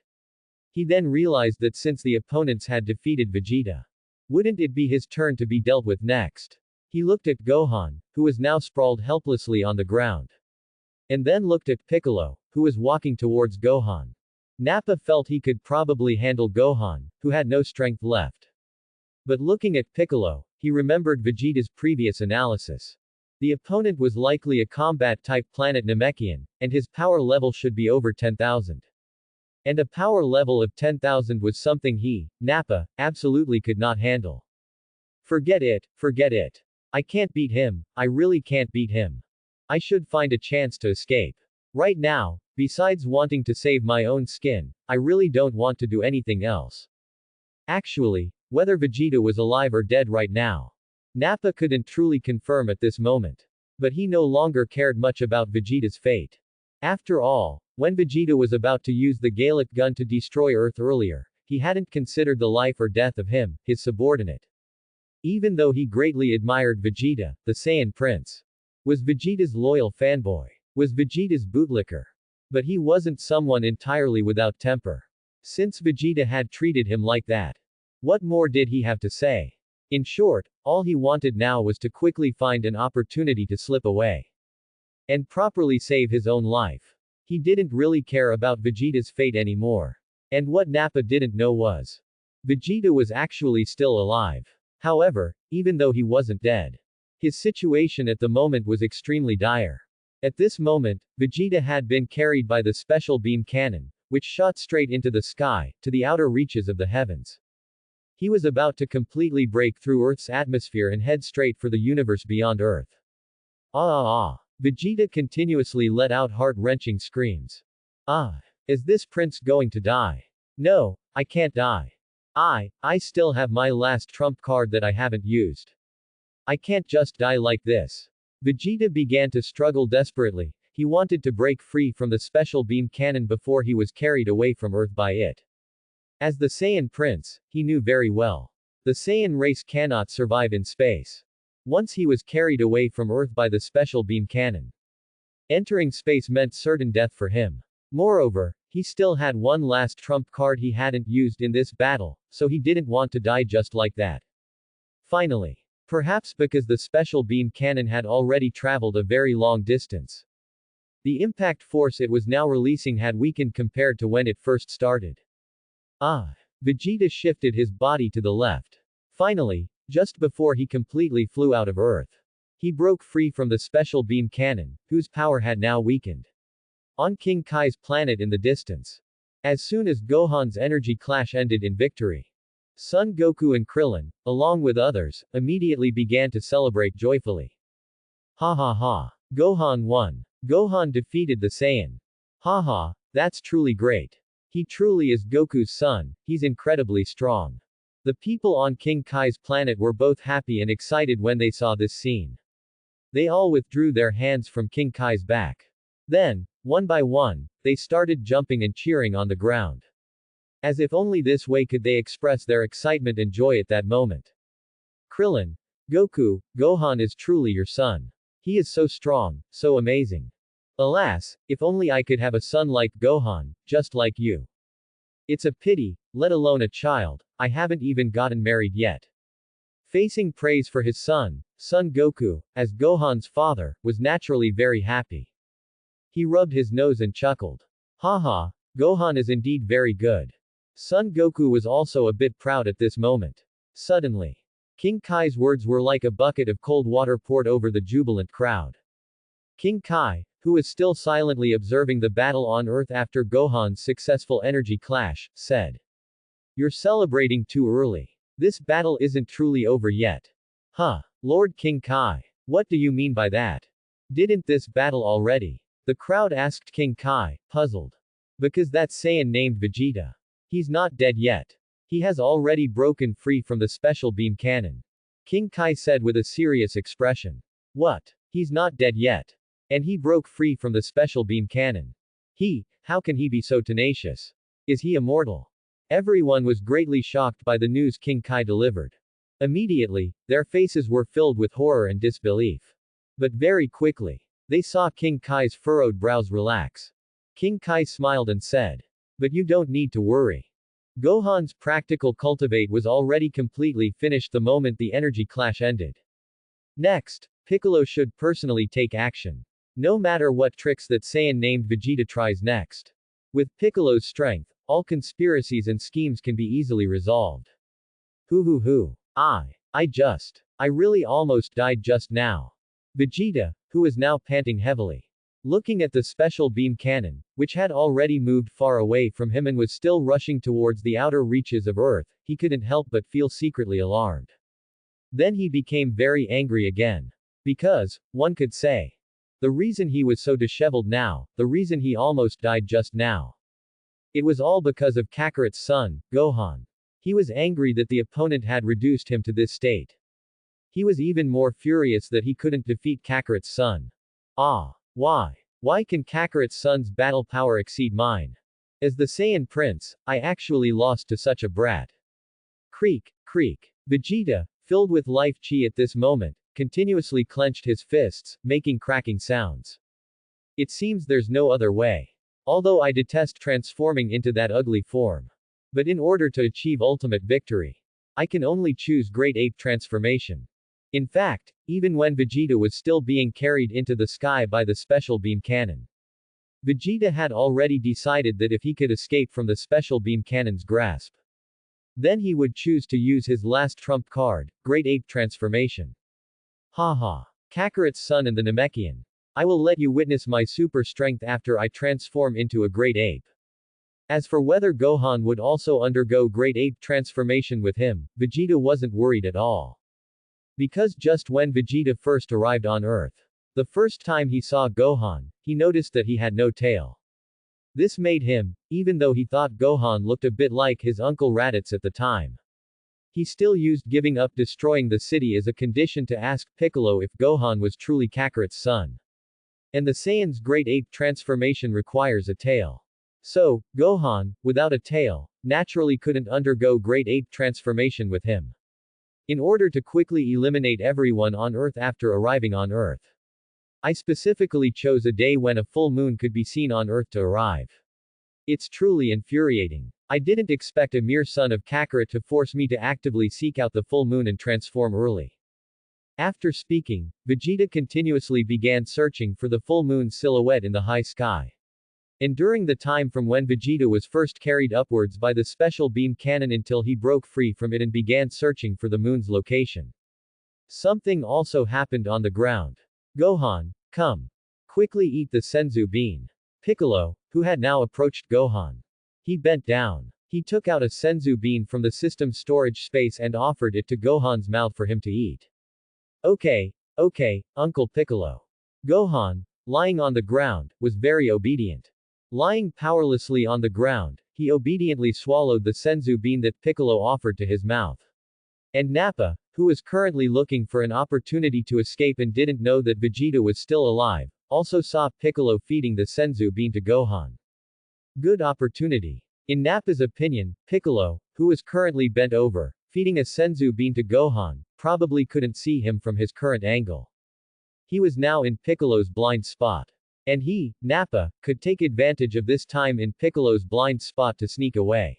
He then realized that since the opponents had defeated Vegeta, wouldn't it be his turn to be dealt with next? He looked at Gohan, who was now sprawled helplessly on the ground. And then looked at Piccolo, who was walking towards Gohan. Nappa felt he could probably handle Gohan, who had no strength left. But looking at Piccolo, he remembered Vegeta's previous analysis. The opponent was likely a combat-type planet Namekian, and his power level should be over 10,000. And a power level of 10,000 was something he, Nappa, absolutely could not handle. Forget it. I can't beat him, I really can't beat him. I should find a chance to escape. Right now, besides wanting to save my own skin, I really don't want to do anything else. Actually, whether Vegeta was alive or dead right now, Nappa couldn't truly confirm at this moment. But he no longer cared much about Vegeta's fate. After all, when Vegeta was about to use the Gallic gun to destroy Earth earlier, he hadn't considered the life or death of him, his subordinate. Even though he greatly admired Vegeta, the Saiyan Prince was Vegeta's loyal fanboy, was Vegeta's bootlicker. But he wasn't someone entirely without temper. Since Vegeta had treated him like that, what more did he have to say? In short, all he wanted now was to quickly find an opportunity to slip away and properly save his own life. He didn't really care about Vegeta's fate anymore. And what Nappa didn't know was, Vegeta was actually still alive. However, even though he wasn't dead, his situation at the moment was extremely dire. At this moment, Vegeta had been carried by the special beam cannon, which shot straight into the sky, to the outer reaches of the heavens. He was about to completely break through Earth's atmosphere and head straight for the universe beyond Earth. Vegeta continuously let out heart-wrenching screams. Is this prince going to die? No, I can't die. I still have my last trump card that I haven't used. I can't just die like this. Vegeta began to struggle desperately. He wanted to break free from the special beam cannon before he was carried away from Earth by it. As the Saiyan Prince, he knew very well. The Saiyan race cannot survive in space. Once he was carried away from Earth by the special beam cannon, entering space meant certain death for him. Moreover, he still had one last trump card he hadn't used in this battle, so he didn't want to die just like that. Finally, perhaps because the special beam cannon had already traveled a very long distance, the impact force it was now releasing had weakened compared to when it first started. Vegeta shifted his body to the left. Finally, just before he completely flew out of Earth, he broke free from the special beam cannon, whose power had now weakened. On King Kai's planet in the distance, as soon as Gohan's energy clash ended in victory, Son Goku and Krillin, along with others, immediately began to celebrate joyfully. Ha ha ha. Gohan won. Gohan defeated the Saiyan. Haha, that's truly great. He truly is Goku's son, he's incredibly strong. The people on King Kai's planet were both happy and excited when they saw this scene. They all withdrew their hands from King Kai's back. Then, one by one, they started jumping and cheering on the ground. As if only this way could they express their excitement and joy at that moment. Krillin, Goku, Gohan is truly your son. He is so strong, so amazing. Alas, if only I could have a son like Gohan, just like you. It's a pity, let alone a child, I haven't even gotten married yet. Facing praise for his son Goku, as Gohan's father, was naturally very happy. He rubbed his nose and chuckled. Haha, Gohan is indeed very good. Son Goku was also a bit proud at this moment. Suddenly, King Kai's words were like a bucket of cold water poured over the jubilant crowd. King Kai, who was still silently observing the battle on Earth after Gohan's successful energy clash, said, "You're celebrating too early. This battle isn't truly over yet." Lord King Kai. What do you mean by that? Didn't this battle already? The crowd asked King Kai, puzzled. Because that Saiyan named Vegeta. He's not dead yet. He has already broken free from the special beam cannon. King Kai said with a serious expression. What? He's not dead yet. And he broke free from the special beam cannon. How can he be so tenacious? Is he immortal? Everyone was greatly shocked by the news King Kai delivered. Immediately, their faces were filled with horror and disbelief. But very quickly, they saw King Kai's furrowed brows relax. King Kai smiled and said, "But you don't need to worry. Gohan's practical cultivate was already completely finished the moment the energy clash ended. Next, Piccolo should personally take action. No matter what tricks that Saiyan named Vegeta tries next. With Piccolo's strength, all conspiracies and schemes can be easily resolved." I really almost died just now. Vegeta, who was now panting heavily, looking at the special beam cannon, which had already moved far away from him and was still rushing towards the outer reaches of Earth, he couldn't help but feel secretly alarmed. Then he became very angry again. Because, one could say, the reason he was so disheveled now, the reason he almost died just now, it was all because of Kakarot's son, Gohan. He was angry that the opponent had reduced him to this state. He was even more furious that he couldn't defeat Kakarot's son. Why can Kakarot's son's battle power exceed mine? As the Saiyan Prince, I actually lost to such a brat. Creak, creak. Vegeta, filled with life chi at this moment, continuously clenched his fists, making cracking sounds. It seems there's no other way. Although I detest transforming into that ugly form. But in order to achieve ultimate victory, I can only choose Great Ape transformation. In fact, even when Vegeta was still being carried into the sky by the special beam cannon, Vegeta had already decided that if he could escape from the special beam cannon's grasp, then he would choose to use his last trump card, Great Ape transformation. Haha. Kakarot's son and the Namekian. I will let you witness my super strength after I transform into a great ape. As for whether Gohan would also undergo Great Ape transformation with him, Vegeta wasn't worried at all. Because just when Vegeta first arrived on Earth, the first time he saw Gohan, he noticed that he had no tail. This made him, even though he thought Gohan looked a bit like his uncle Raditz at the time, he still used giving up destroying the city as a condition to ask Piccolo if Gohan was truly Kakarot's son. And the Saiyan's Great Ape transformation requires a tail. So, Gohan, without a tail, naturally couldn't undergo Great Ape transformation with him. In order to quickly eliminate everyone on Earth after arriving on Earth, I specifically chose a day when a full moon could be seen on Earth to arrive. It's truly infuriating. I didn't expect a mere son of Kakarot to force me to actively seek out the full moon and transform early. After speaking, Vegeta continuously began searching for the full moon's silhouette in the high sky. And during the time from when Vegeta was first carried upwards by the special beam cannon until he broke free from it and began searching for the moon's location, something also happened on the ground. Gohan, come. Quickly eat the senzu bean. Piccolo, who had now approached Gohan. He bent down. He took out a senzu bean from the system's storage space and offered it to Gohan's mouth for him to eat. Okay, Uncle Piccolo. Gohan, lying on the ground, was very obedient. Lying powerlessly on the ground, he obediently swallowed the senzu bean that Piccolo offered to his mouth. And Nappa, who was currently looking for an opportunity to escape and didn't know that Vegeta was still alive, also saw Piccolo feeding the senzu bean to Gohan. Good opportunity. In Nappa's opinion, Piccolo, who was currently bent over, feeding a senzu bean to Gohan, probably couldn't see him from his current angle. He was now in Piccolo's blind spot. And he, Nappa, could take advantage of this time in Piccolo's blind spot to sneak away.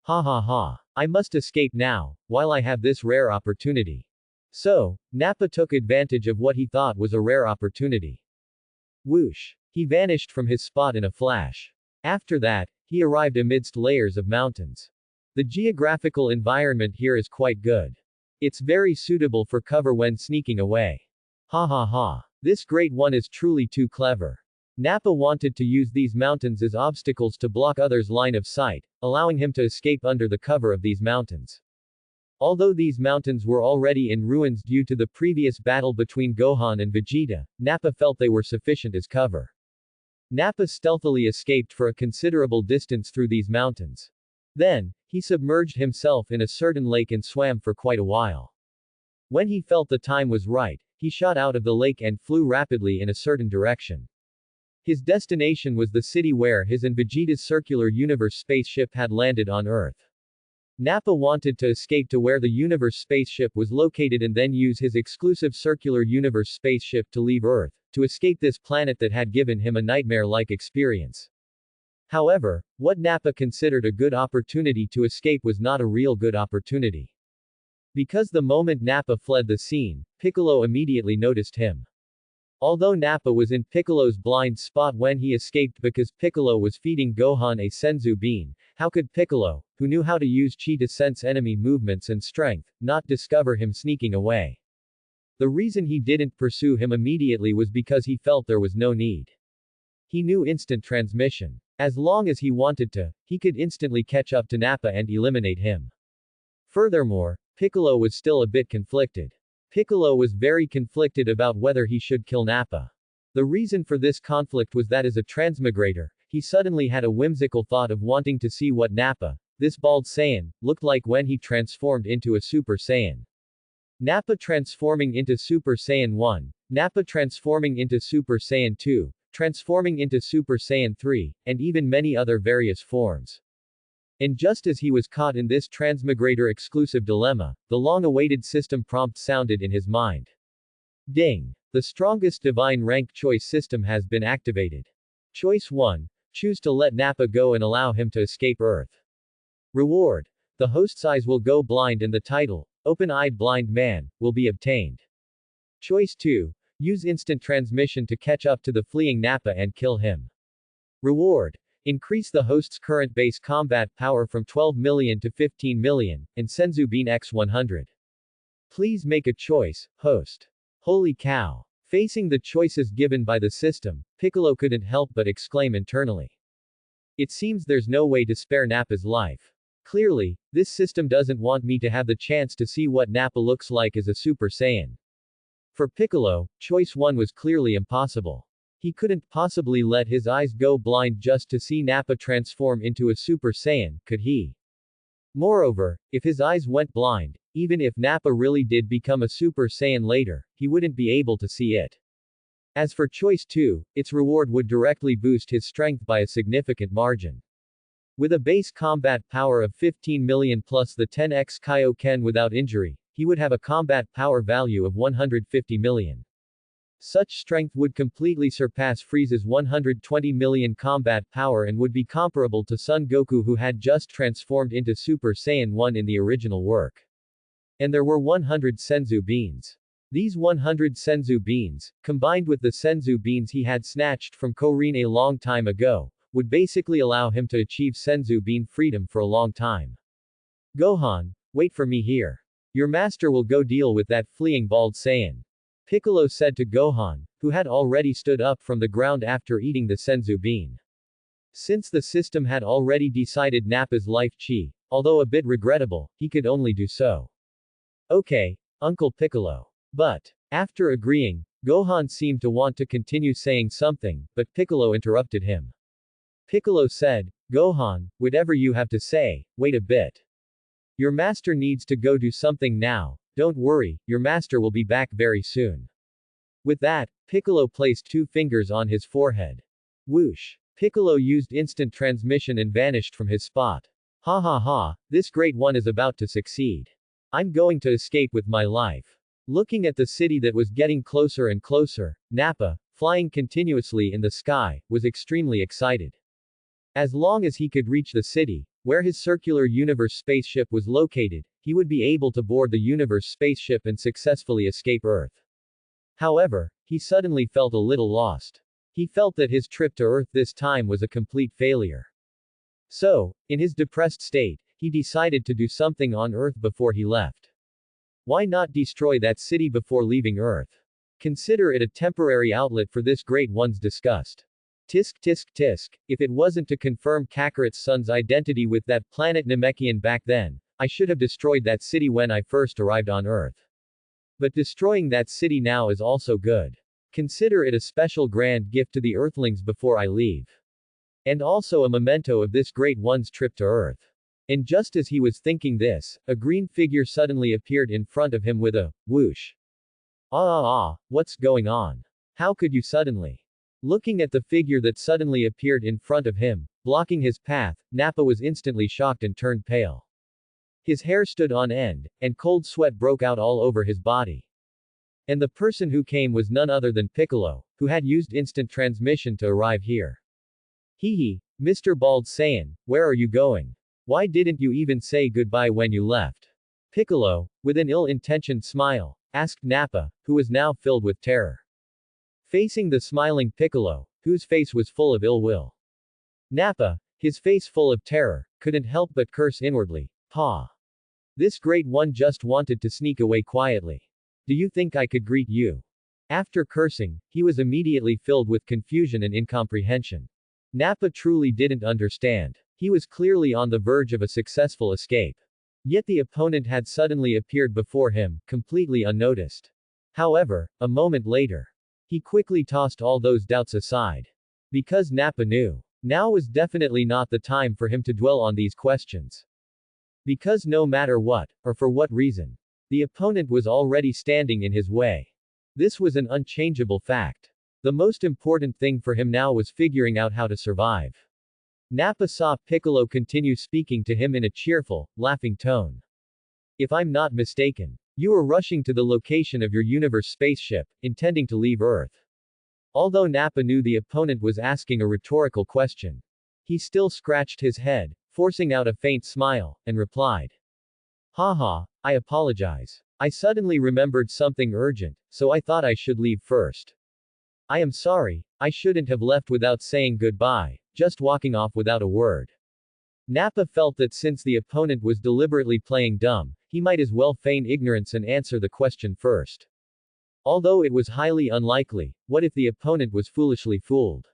Ha ha ha. I must escape now, while I have this rare opportunity. So, Nappa took advantage of what he thought was a rare opportunity. Whoosh. He vanished from his spot in a flash. After that, he arrived amidst layers of mountains. The geographical environment here is quite good. It's very suitable for cover when sneaking away. Ha ha ha. This great one is truly too clever. Nappa wanted to use these mountains as obstacles to block others' line of sight, allowing him to escape under the cover of these mountains. Although these mountains were already in ruins due to the previous battle between Gohan and Vegeta, Nappa felt they were sufficient as cover. Nappa stealthily escaped for a considerable distance through these mountains. Then, he submerged himself in a certain lake and swam for quite a while. When he felt the time was right, he shot out of the lake and flew rapidly in a certain direction. His destination was the city where his and Vegeta's circular universe spaceship had landed on Earth. Nappa wanted to escape to where the universe spaceship was located and then use his exclusive circular universe spaceship to leave Earth, to escape this planet that had given him a nightmare-like experience. However, what Nappa considered a good opportunity to escape was not a real good opportunity. Because the moment Nappa fled the scene, Piccolo immediately noticed him. Although Nappa was in Piccolo's blind spot when he escaped because Piccolo was feeding Gohan a senzu bean, how could Piccolo, who knew how to use chi to sense enemy movements and strength, not discover him sneaking away? The reason he didn't pursue him immediately was because he felt there was no need. He knew instant transmission. As long as he wanted to, he could instantly catch up to Nappa and eliminate him. Furthermore, Piccolo was still a bit conflicted. Piccolo was very conflicted about whether he should kill Nappa. The reason for this conflict was that as a transmigrator, he suddenly had a whimsical thought of wanting to see what Nappa, this bald Saiyan, looked like when he transformed into a Super Saiyan. Nappa transforming into Super Saiyan 1, Nappa transforming into Super Saiyan 2, transforming into Super Saiyan 3, and even many other various forms. And just as he was caught in this transmigrator exclusive dilemma, the long-awaited system prompt sounded in his mind. Ding! The strongest divine rank choice system has been activated. Choice 1. Choose to let Nappa go and allow him to escape Earth. Reward. The host's eyes will go blind and the title, Open-Eyed Blind Man, will be obtained. Choice 2. Use instant transmission to catch up to the fleeing Nappa and kill him. Reward. Increase the host's current base combat power from 12 million to 15 million, and Senzu Bean X 100. Please make a choice, host. Holy cow. Facing the choices given by the system, Piccolo couldn't help but exclaim internally. It seems there's no way to spare Nappa's life. Clearly, this system doesn't want me to have the chance to see what Nappa looks like as a Super Saiyan. For Piccolo, choice 1 was clearly impossible. He couldn't possibly let his eyes go blind just to see Nappa transform into a Super Saiyan, could he? Moreover, if his eyes went blind, even if Nappa really did become a Super Saiyan later, he wouldn't be able to see it. As for choice 2, its reward would directly boost his strength by a significant margin. With a base combat power of 15 million plus the 10x Kaioken without injury, he would have a combat power value of 150 million. Such strength would completely surpass Frieza's 120 million combat power and would be comparable to Son Goku, who had just transformed into Super Saiyan 1 in the original work. And there were 100 Senzu beans. These 100 Senzu beans, combined with the Senzu beans he had snatched from Korin a long time ago, would basically allow him to achieve Senzu bean freedom for a long time. Gohan, wait for me here. Your master will go deal with that fleeing bald Saiyan. Piccolo said to Gohan, who had already stood up from the ground after eating the Senzu bean. Since the system had already decided Nappa's life chi, although a bit regrettable, he could only do so. Okay, Uncle Piccolo. But, after agreeing, Gohan seemed to want to continue saying something, but Piccolo interrupted him. Piccolo said, Gohan, whatever you have to say, wait a bit. Your master needs to go do something now. Don't worry, your master will be back very soon. With that, Piccolo placed 2 fingers on his forehead. Whoosh! Piccolo used instant transmission and vanished from his spot. Ha ha ha, this great one is about to succeed. I'm going to escape with my life. Looking at the city that was getting closer and closer, Nappa, flying continuously in the sky, was extremely excited. As long as he could reach the city, where his circular universe spaceship was located, he would be able to board the universe spaceship and successfully escape Earth. However, he suddenly felt a little lost. He felt that his trip to Earth this time was a complete failure. So, in his depressed state, he decided to do something on Earth before he left. Why not destroy that city before leaving Earth? Consider it a temporary outlet for this great one's disgust. Tisk tisk tisk, if it wasn't to confirm Kakarot's son's identity with that planet Namekian back then, I should have destroyed that city when I first arrived on Earth. But destroying that city now is also good. Consider it a special grand gift to the Earthlings before I leave. And also a memento of this great one's trip to Earth. And just as he was thinking this, a green figure suddenly appeared in front of him with a whoosh. What's going on? How could you suddenly? Looking at the figure that suddenly appeared in front of him, blocking his path, Nappa was instantly shocked and turned pale. His hair stood on end, and cold sweat broke out all over his body. And the person who came was none other than Piccolo, who had used instant transmission to arrive here. Hehe, Mr. Bald Saiyan, where are you going? Why didn't you even say goodbye when you left? Piccolo, with an ill-intentioned smile, asked Nappa, who was now filled with terror. Facing the smiling Piccolo, whose face was full of ill will. Nappa, his face full of terror, couldn't help but curse inwardly. Pa! This great one just wanted to sneak away quietly. Do you think I could greet you? After cursing, he was immediately filled with confusion and incomprehension. Nappa truly didn't understand. He was clearly on the verge of a successful escape. Yet the opponent had suddenly appeared before him, completely unnoticed. However, a moment later, he quickly tossed all those doubts aside. Because Nappa knew. Now was definitely not the time for him to dwell on these questions. Because no matter what, or for what reason, the opponent was already standing in his way. This was an unchangeable fact. The most important thing for him now was figuring out how to survive. Nappa saw Piccolo continue speaking to him in a cheerful, laughing tone. If I'm not mistaken, you are rushing to the location of your universe spaceship, intending to leave Earth. Although Nappa knew the opponent was asking a rhetorical question, he still scratched his head, forcing out a faint smile, and replied. Haha, I apologize. I suddenly remembered something urgent, so I thought I should leave first. I am sorry, I shouldn't have left without saying goodbye, just walking off without a word. Nappa felt that since the opponent was deliberately playing dumb, he might as well feign ignorance and answer the question first. Although it was highly unlikely, what if the opponent was foolishly fooled?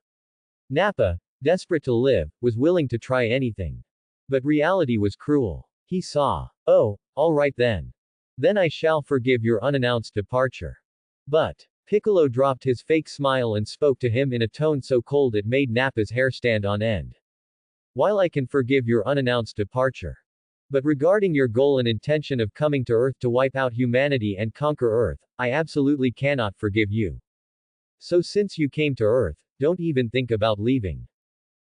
Nappa, desperate to live, was willing to try anything. But reality was cruel. He saw. Oh, all right then. Then I shall forgive your unannounced departure. But, Piccolo dropped his fake smile and spoke to him in a tone so cold it made Nappa's hair stand on end. While I can forgive your unannounced departure. But regarding your goal and intention of coming to Earth to wipe out humanity and conquer Earth, I absolutely cannot forgive you. So since you came to Earth, don't even think about leaving.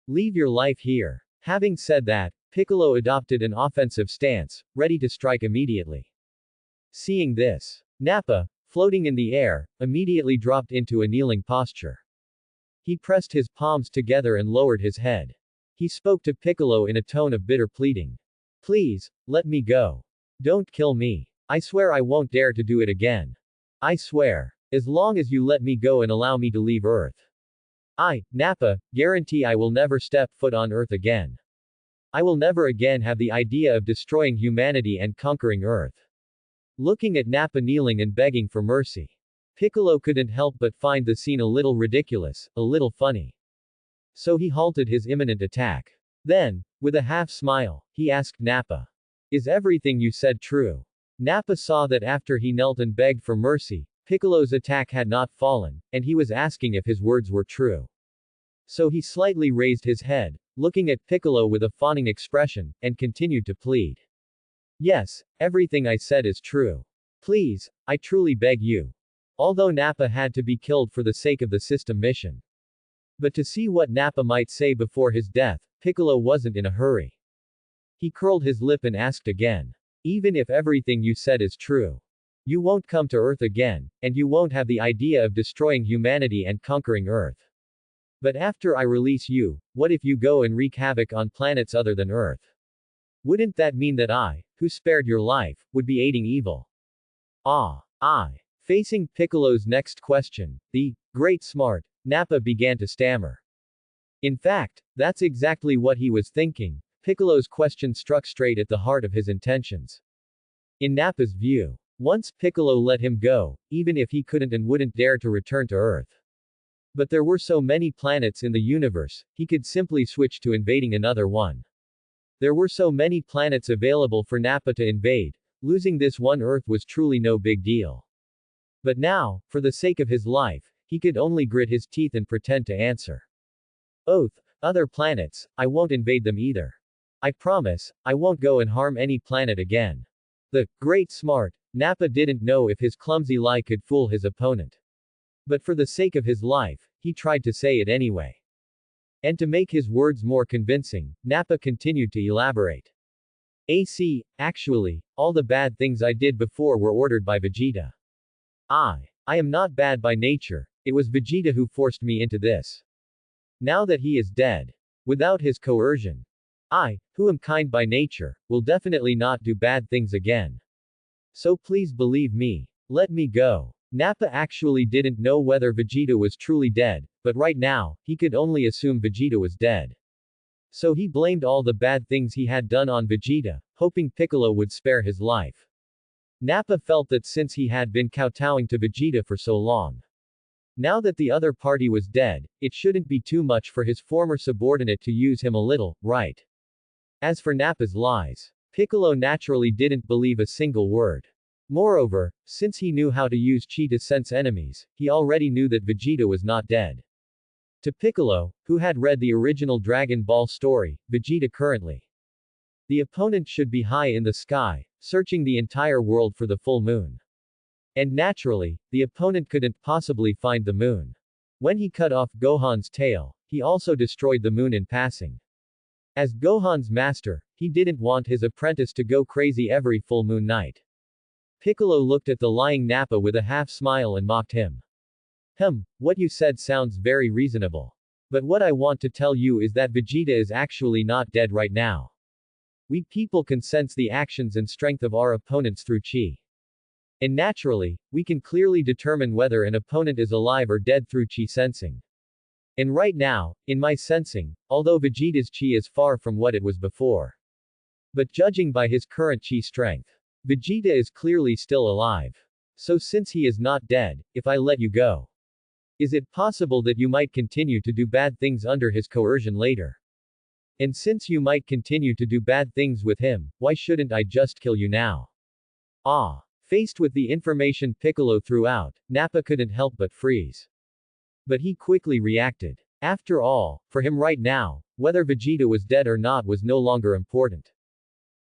Leave your life here. Having said that, Piccolo adopted an offensive stance, ready to strike immediately. Seeing this, Nappa, floating in the air, immediately dropped into a kneeling posture. He pressed his palms together and lowered his head. He spoke to Piccolo in a tone of bitter pleading. Please, let me go. Don't kill me. I swear I won't dare to do it again. I swear. As long as you let me go and allow me to leave Earth. I, Nappa, guarantee I will never step foot on Earth again. I will never again have the idea of destroying humanity and conquering Earth. Looking at Nappa kneeling and begging for mercy. Piccolo couldn't help but find the scene a little ridiculous, a little funny. So he halted his imminent attack. Then, with a half-smile, he asked Nappa. Is everything you said true? Nappa saw that after he knelt and begged for mercy, Piccolo's attack had not fallen, and he was asking if his words were true. So he slightly raised his head, looking at Piccolo with a fawning expression, and continued to plead. Yes, everything I said is true. Please, I truly beg you. Although Nappa had to be killed for the sake of the system mission. But to see what Nappa might say before his death, Piccolo wasn't in a hurry. He curled his lip and asked again. Even if everything you said is true. You won't come to Earth again, and you won't have the idea of destroying humanity and conquering Earth. But after I release you, what if you go and wreak havoc on planets other than Earth? Wouldn't that mean that I, who spared your life, would be aiding evil? Facing Piccolo's next question, the great smart, Nappa began to stammer. In fact, that's exactly what he was thinking. Piccolo's question struck straight at the heart of his intentions. In Nappa's view, once Piccolo let him go, even if he couldn't and wouldn't dare to return to Earth. But there were so many planets in the universe, he could simply switch to invading another one. There were so many planets available for Nappa to invade, losing this one Earth was truly no big deal. But now, for the sake of his life, he could only grit his teeth and pretend to answer. Oath, other planets, I won't invade them either. I promise, I won't go and harm any planet again. The great smart, Nappa didn't know if his clumsy lie could fool his opponent. But for the sake of his life, he tried to say it anyway. And to make his words more convincing, Nappa continued to elaborate. Actually, all the bad things I did before were ordered by Vegeta. I am not bad by nature, it was Vegeta who forced me into this. Now that he is dead, without his coercion, I, who am kind by nature, will definitely not do bad things again. So please believe me. Let me go. Nappa actually didn't know whether Vegeta was truly dead, but right now, he could only assume Vegeta was dead. So he blamed all the bad things he had done on Vegeta, hoping Piccolo would spare his life. Nappa felt that since he had been kowtowing to Vegeta for so long, now that the other party was dead, it shouldn't be too much for his former subordinate to use him a little, right? As for Nappa's lies, Piccolo naturally didn't believe a single word. Moreover, since he knew how to use chi to sense enemies, he already knew that Vegeta was not dead. To Piccolo, who had read the original Dragon Ball story, Vegeta currently. The opponent should be high in the sky, searching the entire world for the full moon. And naturally, the opponent couldn't possibly find the moon. When he cut off Gohan's tail, he also destroyed the moon in passing. As Gohan's master, he didn't want his apprentice to go crazy every full moon night. Piccolo looked at the lying Nappa with a half smile and mocked him. What you said sounds very reasonable. But what I want to tell you is that Vegeta is actually not dead right now. We people can sense the actions and strength of our opponents through chi. And naturally, we can clearly determine whether an opponent is alive or dead through chi sensing. And right now, in my sensing, although Vegeta's chi is far from what it was before. But judging by his current chi strength, Vegeta is clearly still alive. So since he is not dead, if I let you go, is it possible that you might continue to do bad things under his coercion later? And since you might continue to do bad things with him, why shouldn't I just kill you now? Faced with the information Piccolo threw out, Nappa couldn't help but freeze. But he quickly reacted. After all, for him right now, whether Vegeta was dead or not was no longer important.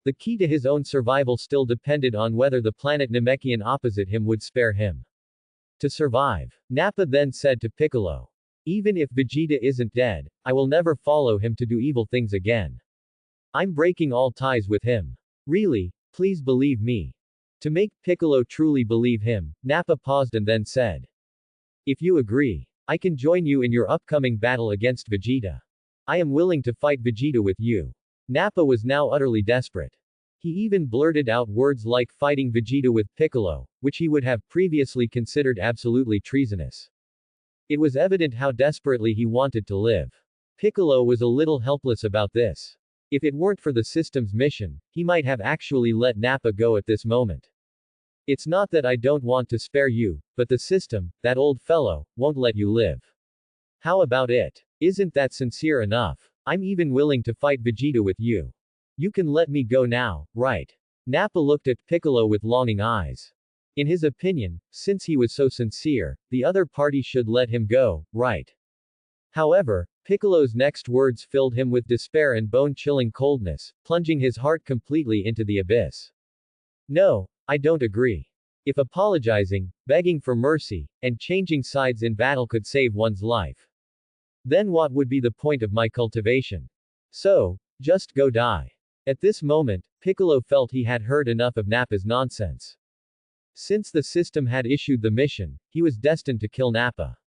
The key to his own survival still depended on whether the planet Namekian opposite him would spare him to survive. Nappa then said to Piccolo, "Even if Vegeta isn't dead, I will never follow him to do evil things again. I'm breaking all ties with him. Really, please believe me." To make Piccolo truly believe him, Nappa paused and then said, "If you agree, I can join you in your upcoming battle against Vegeta. I am willing to fight Vegeta with you." Nappa was now utterly desperate. He even blurted out words like fighting Vegeta with Piccolo, which he would have previously considered absolutely treasonous. It was evident how desperately he wanted to live. Piccolo was a little helpless about this. If it weren't for the system's mission, he might have actually let Nappa go at this moment. It's not that I don't want to spare you, but the system, that old fellow, won't let you live. How about it? Isn't that sincere enough? I'm even willing to fight Vegeta with you. You can let me go now, right? Nappa looked at Piccolo with longing eyes. In his opinion, since he was so sincere, the other party should let him go, right? However, Piccolo's next words filled him with despair and bone-chilling coldness, plunging his heart completely into the abyss. No, I don't agree. If apologizing, begging for mercy, and changing sides in battle could save one's life, then what would be the point of my cultivation? So, just go die. At this moment, Piccolo felt he had heard enough of Nappa's nonsense. Since the system had issued the mission, he was destined to kill Nappa.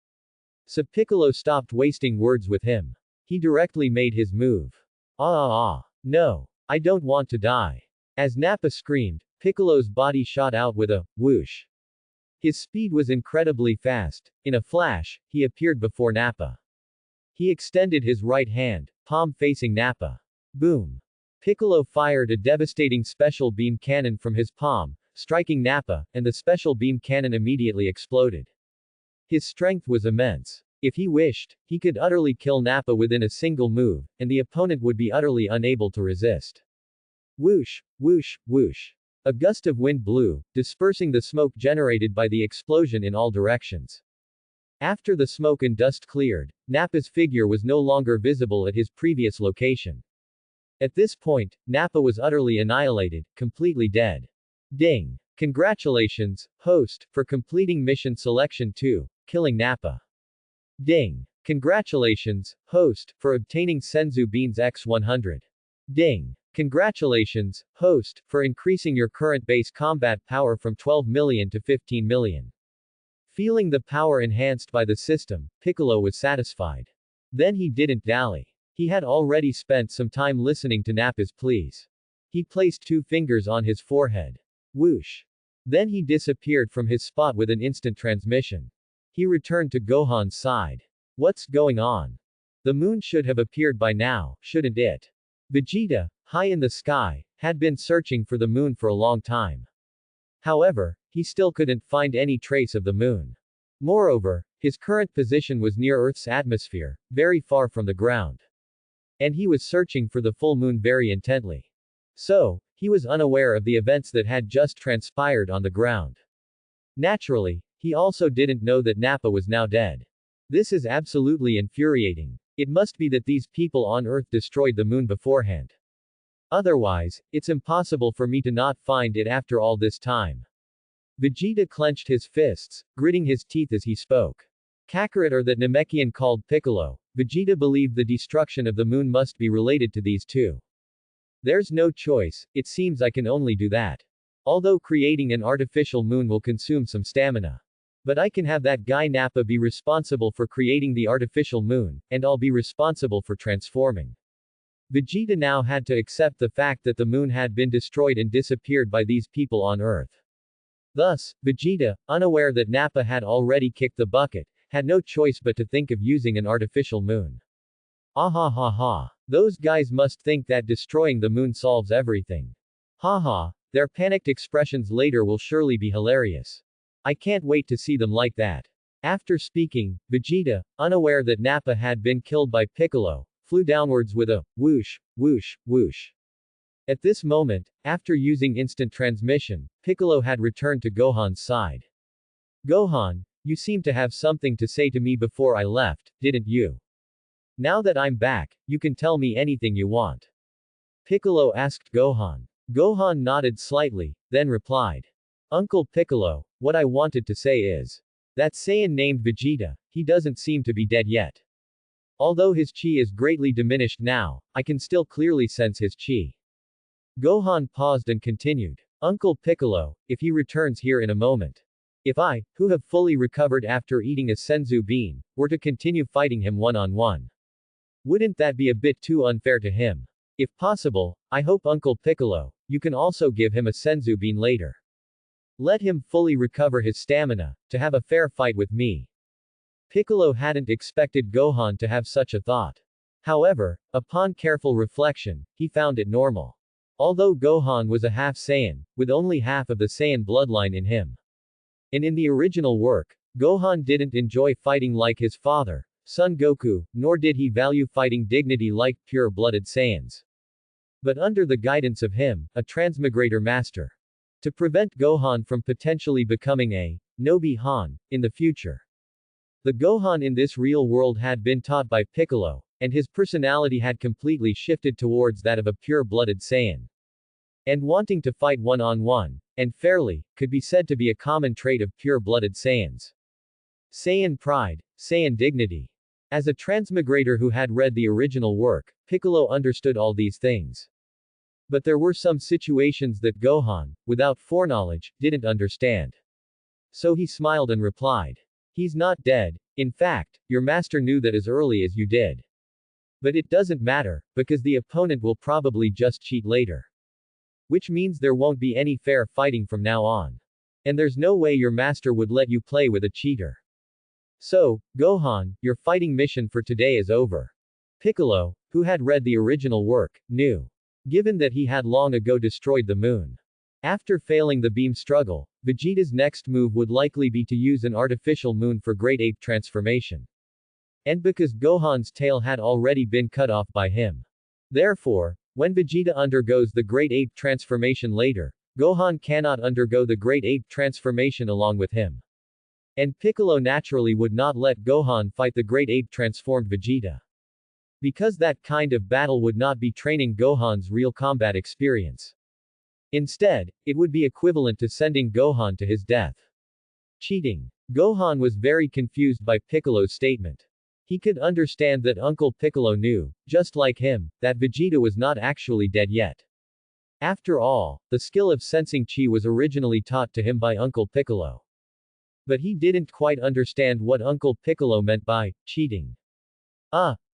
So Piccolo stopped wasting words with him. He directly made his move. No. I don't want to die. As Nappa screamed, Piccolo's body shot out with a whoosh. His speed was incredibly fast. In a flash, he appeared before Nappa. He extended his right hand, palm facing Nappa. Boom. Piccolo fired a devastating special beam cannon from his palm, striking Nappa, and the special beam cannon immediately exploded. His strength was immense. If he wished, he could utterly kill Nappa within a single move, and the opponent would be utterly unable to resist. Whoosh, whoosh, whoosh. A gust of wind blew, dispersing the smoke generated by the explosion in all directions. After the smoke and dust cleared, Nappa's figure was no longer visible at his previous location. At this point, Nappa was utterly annihilated, completely dead. Ding! Congratulations, host, for completing mission selection 2, killing Nappa. Ding! Congratulations, host, for obtaining Senzu Beans X100. Ding! Congratulations, host, for increasing your current base combat power from 12 million to 15 million. Feeling the power enhanced by the system, Piccolo was satisfied. Then he didn't dally. He had already spent some time listening to Nappa's pleas. He placed 2 fingers on his forehead. Whoosh. Then he disappeared from his spot with an instant transmission. He returned to Gohan's side. What's going on? The moon should have appeared by now, shouldn't it? Vegeta, high in the sky, had been searching for the moon for a long time. However, he still couldn't find any trace of the moon. Moreover, his current position was near Earth's atmosphere, very far from the ground. And he was searching for the full moon very intently. So, he was unaware of the events that had just transpired on the ground. Naturally, he also didn't know that Nappa was now dead. This is absolutely infuriating. It must be that these people on Earth destroyed the moon beforehand. Otherwise, it's impossible for me to not find it after all this time. Vegeta clenched his fists, gritting his teeth as he spoke. Kakarot, or that Namekian called Piccolo, Vegeta believed the destruction of the moon must be related to these two. There's no choice, it seems I can only do that. Although creating an artificial moon will consume some stamina. But I can have that guy Nappa be responsible for creating the artificial moon, and I'll be responsible for transforming. Vegeta now had to accept the fact that the moon had been destroyed and disappeared by these people on Earth. Thus, Vegeta, unaware that Nappa had already kicked the bucket, had no choice but to think of using an artificial moon. Ah ha ha ha. Those guys must think that destroying the moon solves everything. Ha ha, their panicked expressions later will surely be hilarious. I can't wait to see them like that. After speaking, Vegeta, unaware that Nappa had been killed by Piccolo, flew downwards with a whoosh, whoosh, whoosh. At this moment, after using instant transmission, Piccolo had returned to Gohan's side. Gohan, you seemed to have something to say to me before I left, didn't you? Now that I'm back, you can tell me anything you want. Piccolo asked Gohan. Gohan nodded slightly, then replied. Uncle Piccolo, what I wanted to say is that Saiyan named Vegeta, he doesn't seem to be dead yet. Although his chi is greatly diminished now, I can still clearly sense his chi. Gohan paused and continued. Uncle Piccolo, if he returns here in a moment. If I, who have fully recovered after eating a senzu bean, were to continue fighting him one-on-one. Wouldn't that be a bit too unfair to him? If possible, I hope Uncle Piccolo, you can also give him a senzu bean later. Let him fully recover his stamina, to have a fair fight with me. Piccolo hadn't expected Gohan to have such a thought. However, upon careful reflection, he found it normal. Although Gohan was a half Saiyan, with only half of the Saiyan bloodline in him. And in the original work, Gohan didn't enjoy fighting like his father, Son Goku, nor did he value fighting dignity like pure-blooded Saiyans. But under the guidance of him, a transmigrator master. To prevent Gohan from potentially becoming a Nobi Han in the future. The Gohan in this real world had been taught by Piccolo, and his personality had completely shifted towards that of a pure-blooded Saiyan. And wanting to fight one-on-one, and fairly, could be said to be a common trait of pure-blooded Saiyans. Saiyan pride, Saiyan dignity. As a transmigrator who had read the original work, Piccolo understood all these things. But there were some situations that Gohan, without foreknowledge, didn't understand. So he smiled and replied. He's not dead. In fact, your master knew that as early as you did. But it doesn't matter, because the opponent will probably just cheat later. Which means there won't be any fair fighting from now on. And there's no way your master would let you play with a cheater. So, Gohan, your fighting mission for today is over. Piccolo, who had read the original work, knew. Given that he had long ago destroyed the moon. After failing the beam struggle, Vegeta's next move would likely be to use an artificial moon for Great Ape transformation. And because Gohan's tail had already been cut off by him. Therefore, when Vegeta undergoes the Great Ape transformation later, Gohan cannot undergo the Great Ape transformation along with him. And Piccolo naturally would not let Gohan fight the Great Ape transformed Vegeta. Because that kind of battle would not be training Gohan's real combat experience. Instead, it would be equivalent to sending Gohan to his death. Cheating. Gohan was very confused by Piccolo's statement. He could understand that Uncle Piccolo knew, just like him, that Vegeta was not actually dead yet. After all, the skill of sensing chi was originally taught to him by Uncle Piccolo. But he didn't quite understand what Uncle Piccolo meant by cheating.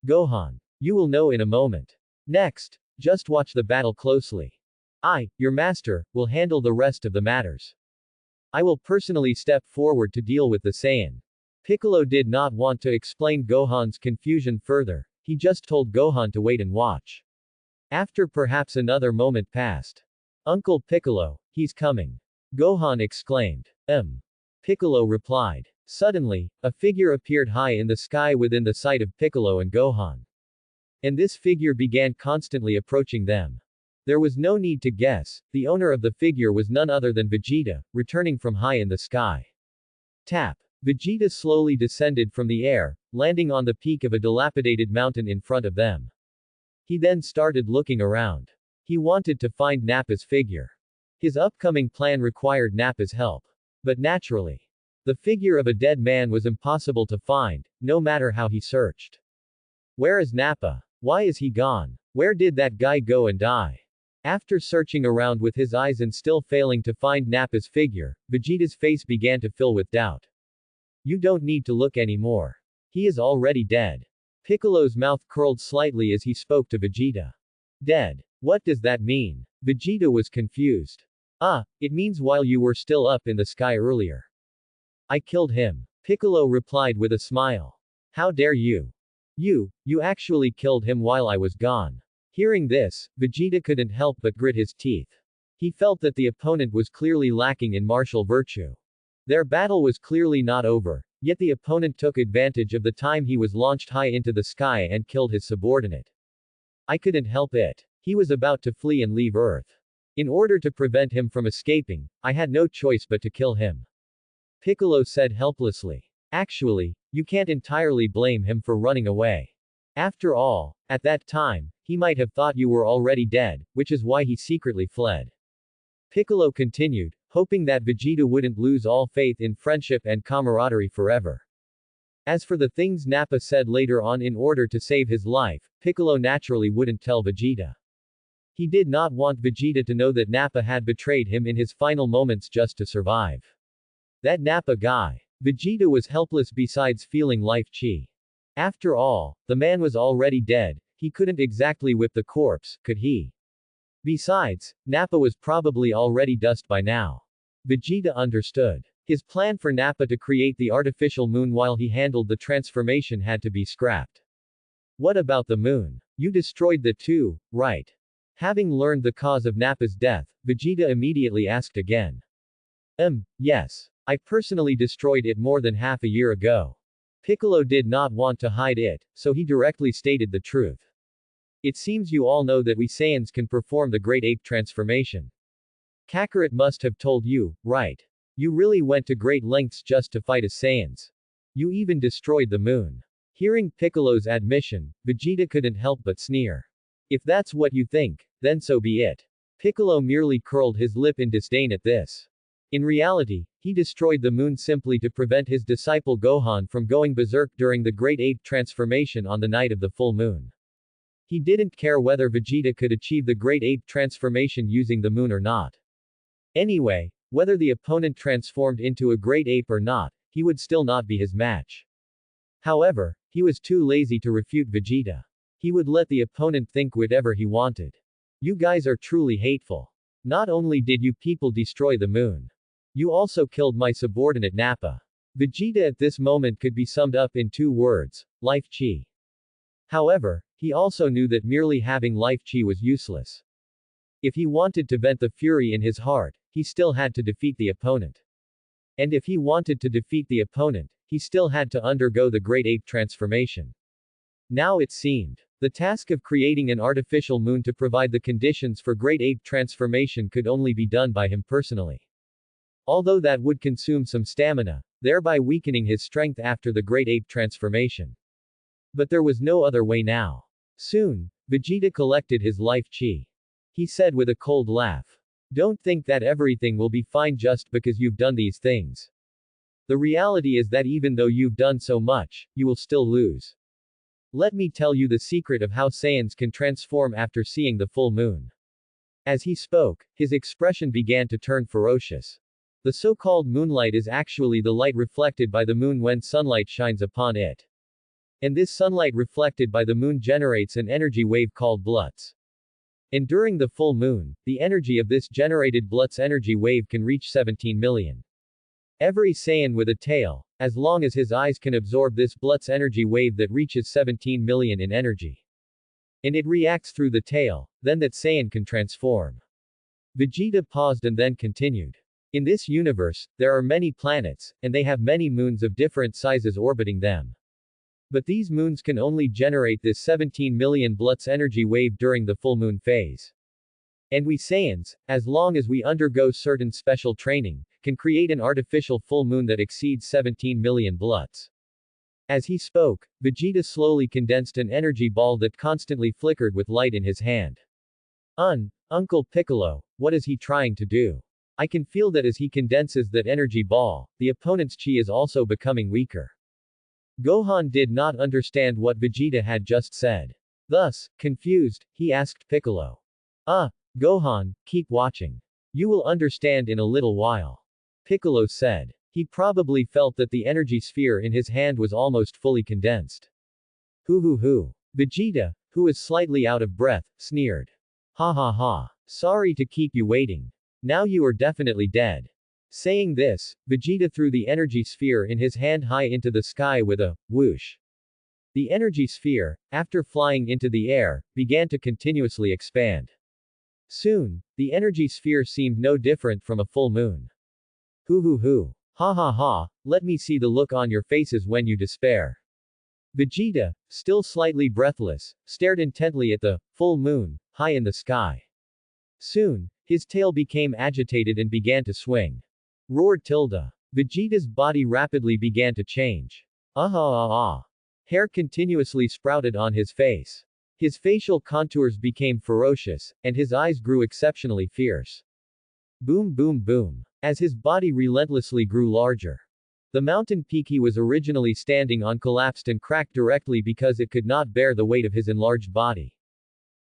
Gohan. You will know in a moment. Next, just watch the battle closely. I, your master, will handle the rest of the matters. I will personally step forward to deal with the Saiyan. Piccolo did not want to explain Gohan's confusion further, he just told Gohan to wait and watch. After perhaps another moment passed. Uncle Piccolo, he's coming. Gohan exclaimed. Piccolo replied. Suddenly, a figure appeared high in the sky within the sight of Piccolo and Gohan. And this figure began constantly approaching them. There was no need to guess, the owner of the figure was none other than Vegeta, returning from high in the sky. Tap. Vegeta slowly descended from the air, landing on the peak of a dilapidated mountain in front of them. He then started looking around. He wanted to find Nappa's figure. His upcoming plan required Nappa's help. But naturally, the figure of a dead man was impossible to find, no matter how he searched. Where is Nappa? Why is he gone? Where did that guy go and die? After searching around with his eyes and still failing to find Nappa's figure, Vegeta's face began to fill with doubt. You don't need to look anymore. He is already dead. Piccolo's mouth curled slightly as he spoke to Vegeta. Dead. What does that mean? Vegeta was confused. Ah, it means while you were still up in the sky earlier. I killed him. Piccolo replied with a smile. How dare you? You actually killed him while I was gone. Hearing this, Vegeta couldn't help but grit his teeth. He felt that the opponent was clearly lacking in martial virtue. Their battle was clearly not over, yet the opponent took advantage of the time he was launched high into the sky and killed his subordinate. I couldn't help it. He was about to flee and leave Earth. In order to prevent him from escaping, I had no choice but to kill him. Piccolo said helplessly. Actually, you can't entirely blame him for running away. After all, at that time, he might have thought you were already dead, which is why he secretly fled. Piccolo continued, hoping that Vegeta wouldn't lose all faith in friendship and camaraderie forever. As for the things Nappa said later on in order to save his life, Piccolo naturally wouldn't tell Vegeta. He did not want Vegeta to know that Nappa had betrayed him in his final moments just to survive. That Nappa guy. Vegeta was helpless besides feeling life chi. After all, the man was already dead, he couldn't exactly whip the corpse, could he? Besides, Nappa was probably already dust by now. Vegeta understood. His plan for Nappa to create the artificial moon while he handled the transformation had to be scrapped. What about the moon? You destroyed the two, right? Having learned the cause of Nappa's death, Vegeta immediately asked again. Yes. I personally destroyed it more than half a year ago. Piccolo did not want to hide it, so he directly stated the truth. It seems you all know that we Saiyans can perform the Great Ape transformation. Kakarot must have told you, right? You really went to great lengths just to fight as Saiyans. You even destroyed the moon. Hearing Piccolo's admission, Vegeta couldn't help but sneer. If that's what you think, then so be it. Piccolo merely curled his lip in disdain at this. In reality, he destroyed the moon simply to prevent his disciple Gohan from going berserk during the Great Ape transformation on the night of the full moon. He didn't care whether Vegeta could achieve the Great Ape transformation using the moon or not. Anyway, whether the opponent transformed into a Great Ape or not, he would still not be his match. However, he was too lazy to refute Vegeta. He would let the opponent think whatever he wanted. You guys are truly hateful. Not only did you people destroy the moon, you also killed my subordinate Nappa. Vegeta at this moment could be summed up in two words, life chi. However, he also knew that merely having life chi was useless. If he wanted to vent the fury in his heart, he still had to defeat the opponent. And if he wanted to defeat the opponent, he still had to undergo the Great Ape transformation. Now it seemed. The task of creating an artificial moon to provide the conditions for Great Ape transformation could only be done by him personally. Although that would consume some stamina, thereby weakening his strength after the Great Ape transformation. But there was no other way now. Soon, Vegeta collected his life chi. He said with a cold laugh. Don't think that everything will be fine just because you've done these things. The reality is that even though you've done so much, you will still lose. Let me tell you the secret of how Saiyans can transform after seeing the full moon. As he spoke, his expression began to turn ferocious. The so-called moonlight is actually the light reflected by the moon when sunlight shines upon it. And this sunlight reflected by the moon generates an energy wave called Blutz. And during the full moon, the energy of this generated Blutz energy wave can reach 17 million. Every Saiyan with a tail, as long as his eyes can absorb this Blutz energy wave that reaches 17 million in energy. And it reacts through the tail, then that Saiyan can transform. Vegeta paused and then continued. In this universe, there are many planets, and they have many moons of different sizes orbiting them. But these moons can only generate this 17 million Blutz energy wave during the full moon phase. And we Saiyans, as long as we undergo certain special training, can create an artificial full moon that exceeds 17 million Blutz. As he spoke, Vegeta slowly condensed an energy ball that constantly flickered with light in his hand. Uncle Piccolo, what is he trying to do? I can feel that as he condenses that energy ball, the opponent's chi is also becoming weaker. Gohan did not understand what Vegeta had just said. Thus, confused, he asked Piccolo. Gohan, keep watching. You will understand in a little while. Piccolo said. He probably felt that the energy sphere in his hand was almost fully condensed. Hoo hoo hoo. Vegeta, who was slightly out of breath, sneered. Ha ha ha. Sorry to keep you waiting. Now you are definitely dead. Saying this, Vegeta threw the energy sphere in his hand high into the sky with a whoosh. The energy sphere, after flying into the air, began to continuously expand. Soon, the energy sphere seemed no different from a full moon. Hoo hoo hoo. Ha ha ha, let me see the look on your faces when you despair. Vegeta, still slightly breathless, stared intently at the full moon, high in the sky. Soon, his tail became agitated and began to swing. Roared Tilda. Vegeta's body rapidly began to change. Hair continuously sprouted on his face. His facial contours became ferocious, and his eyes grew exceptionally fierce. Boom boom boom. As his body relentlessly grew larger. The mountain peak he was originally standing on collapsed and cracked directly because it could not bear the weight of his enlarged body.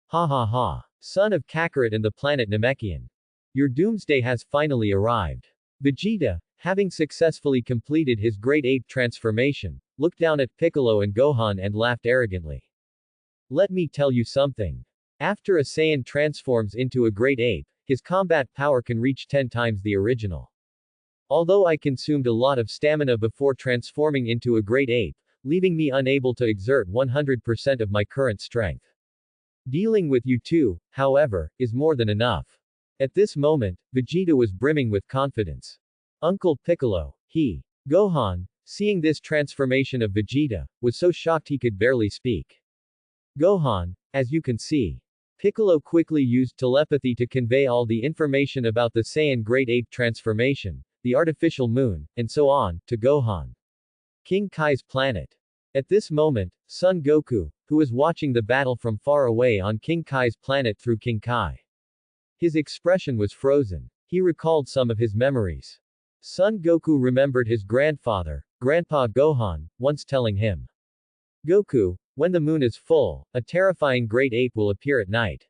Ha ha ha. Son of Kakarot and the planet Namekian. Your doomsday has finally arrived. Vegeta, having successfully completed his great ape transformation, looked down at Piccolo and Gohan and laughed arrogantly. Let me tell you something. After a Saiyan transforms into a great ape, his combat power can reach 10 times the original. Although I consumed a lot of stamina before transforming into a great ape, leaving me unable to exert 100% of my current strength. Dealing with you two, however, is more than enough. At this moment, Vegeta was brimming with confidence. Uncle Piccolo, Gohan, seeing this transformation of Vegeta, was so shocked he could barely speak. Gohan, as you can see. Piccolo quickly used telepathy to convey all the information about the Saiyan Great Ape transformation, the artificial moon, and so on, to Gohan. King Kai's planet. At this moment, Son Goku, who was watching the battle from far away on King Kai's planet through King Kai. His expression was frozen. He recalled some of his memories. Son Goku remembered his grandfather, Grandpa Gohan, once telling him, Goku, when the moon is full, a terrifying great ape will appear at night.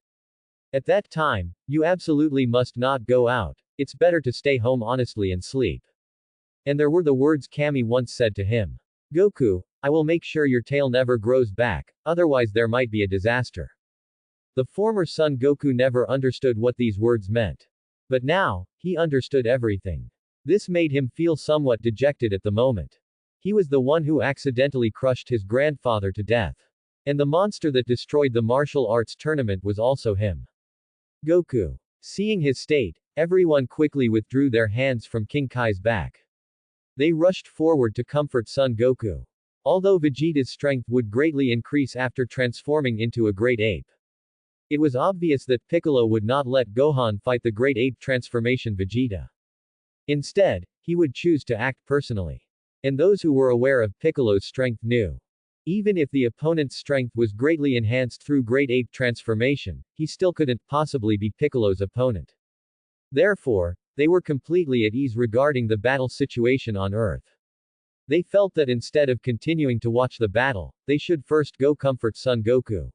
At that time, you absolutely must not go out, it's better to stay home honestly and sleep. And there were the words Kami once said to him. Goku, I will make sure your tail never grows back, otherwise there might be a disaster. The former Son Goku never understood what these words meant. But now, he understood everything. This made him feel somewhat dejected at the moment. He was the one who accidentally crushed his grandfather to death. And the monster that destroyed the martial arts tournament was also him. Goku. Seeing his state, everyone quickly withdrew their hands from King Kai's back. They rushed forward to comfort Son Goku. Although Vegeta's strength would greatly increase after transforming into a great ape. It was obvious that Piccolo would not let Gohan fight the great ape transformation Vegeta. Instead, he would choose to act personally. And those who were aware of Piccolo's strength knew. Even if the opponent's strength was greatly enhanced through great ape transformation, he still couldn't possibly be Piccolo's opponent. Therefore, they were completely at ease regarding the battle situation on Earth. They felt that instead of continuing to watch the battle, they should first go comfort Son Goku.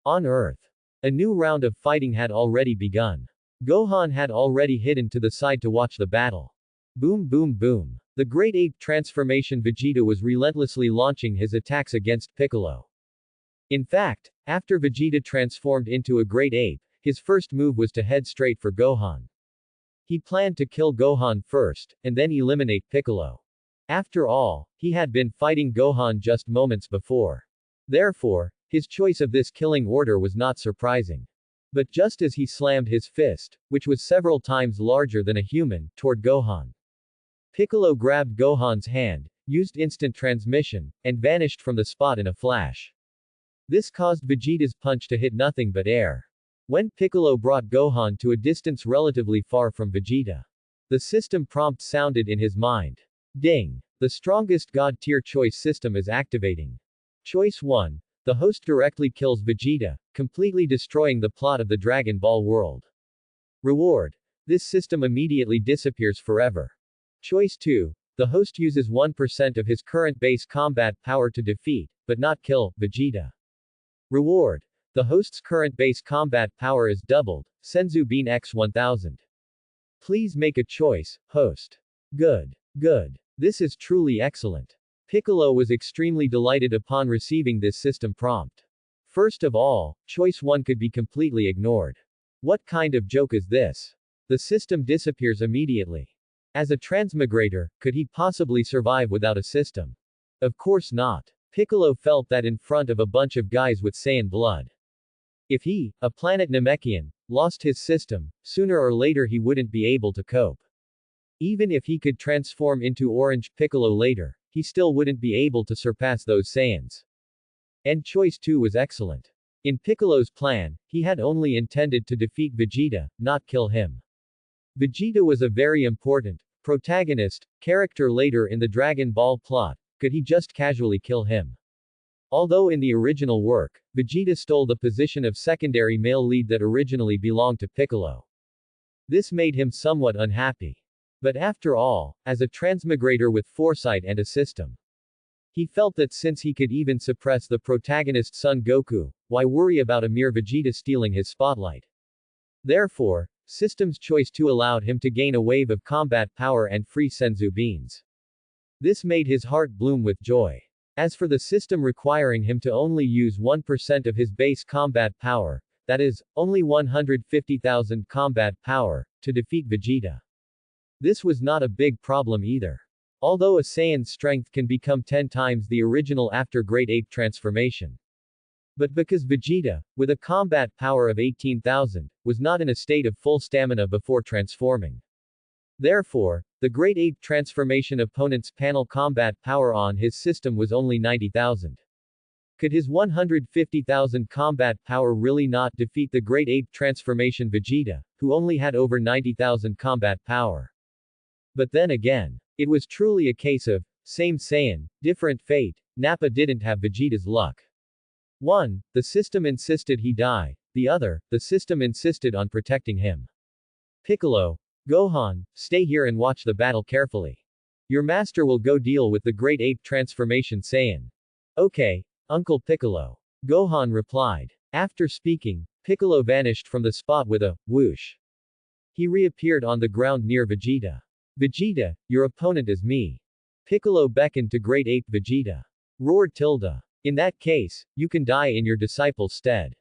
On Earth, a new round of fighting had already begun. Gohan had already hidden to the side to watch the battle. Boom boom boom. The great ape transformation Vegeta was relentlessly launching his attacks against Piccolo. In fact, after Vegeta transformed into a great ape, his first move was to head straight for Gohan. He planned to kill Gohan first, and then eliminate Piccolo. After all, he had been fighting Gohan just moments before. Therefore, his choice of this killing order was not surprising. But just as he slammed his fist, which was several times larger than a human, toward Gohan, Piccolo grabbed Gohan's hand, used instant transmission, and vanished from the spot in a flash. This caused Vegeta's punch to hit nothing but air. When Piccolo brought Gohan to a distance relatively far from Vegeta, the system prompt sounded in his mind. Ding! The strongest God tier choice system is activating. Choice 1. The host directly kills Vegeta, completely destroying the plot of the Dragon Ball world. Reward. This system immediately disappears forever. Choice 2. The host uses 1% of his current base combat power to defeat, but not kill, Vegeta. Reward. The host's current base combat power is doubled, Senzu Bean X 1000. Please make a choice, host. Good. Good. This is truly excellent. Piccolo was extremely delighted upon receiving this system prompt. First of all, choice 1 could be completely ignored. What kind of joke is this? The system disappears immediately. As a transmigrator, could he possibly survive without a system? Of course not. Piccolo felt that in front of a bunch of guys with Saiyan blood. If he, a planet Namekian, lost his system, sooner or later he wouldn't be able to cope. Even if he could transform into Orange Piccolo later, he still wouldn't be able to surpass those Saiyans. And choice 2 was excellent. In Piccolo's plan, he had only intended to defeat Vegeta, not kill him. Vegeta was a very important, protagonist, character later in the Dragon Ball plot. Could he just casually kill him? Although in the original work, Vegeta stole the position of secondary male lead that originally belonged to Piccolo. This made him somewhat unhappy. But after all, as a transmigrator with foresight and a system, he felt that since he could even suppress the protagonist's son Goku, why worry about a mere Vegeta stealing his spotlight? Therefore, System's Choice 2 allowed him to gain a wave of combat power and free Senzu beans. This made his heart bloom with joy. As for the system requiring him to only use 1% of his base combat power, that is, only 150,000 combat power, to defeat Vegeta. This was not a big problem either. Although a Saiyan's strength can become 10 times the original after Great Ape transformation. But because Vegeta, with a combat power of 18,000, was not in a state of full stamina before transforming. Therefore, the Great Ape transformation opponent's panel combat power on his system was only 90,000. Could his 150,000 combat power really not defeat the Great Ape transformation Vegeta, who only had over 90,000 combat power? But then again, it was truly a case of, same Saiyan, different fate. Nappa didn't have Vegeta's luck. One, the system insisted he die, the other, the system insisted on protecting him. Piccolo, Gohan, stay here and watch the battle carefully. Your master will go deal with the Great Ape transformation Saiyan. Okay, Uncle Piccolo. Gohan replied. After speaking, Piccolo vanished from the spot with a whoosh. He reappeared on the ground near Vegeta. Vegeta, your opponent is me. Piccolo beckoned to Great Ape Vegeta. Roared Tilda. In that case, you can die in your disciple's stead.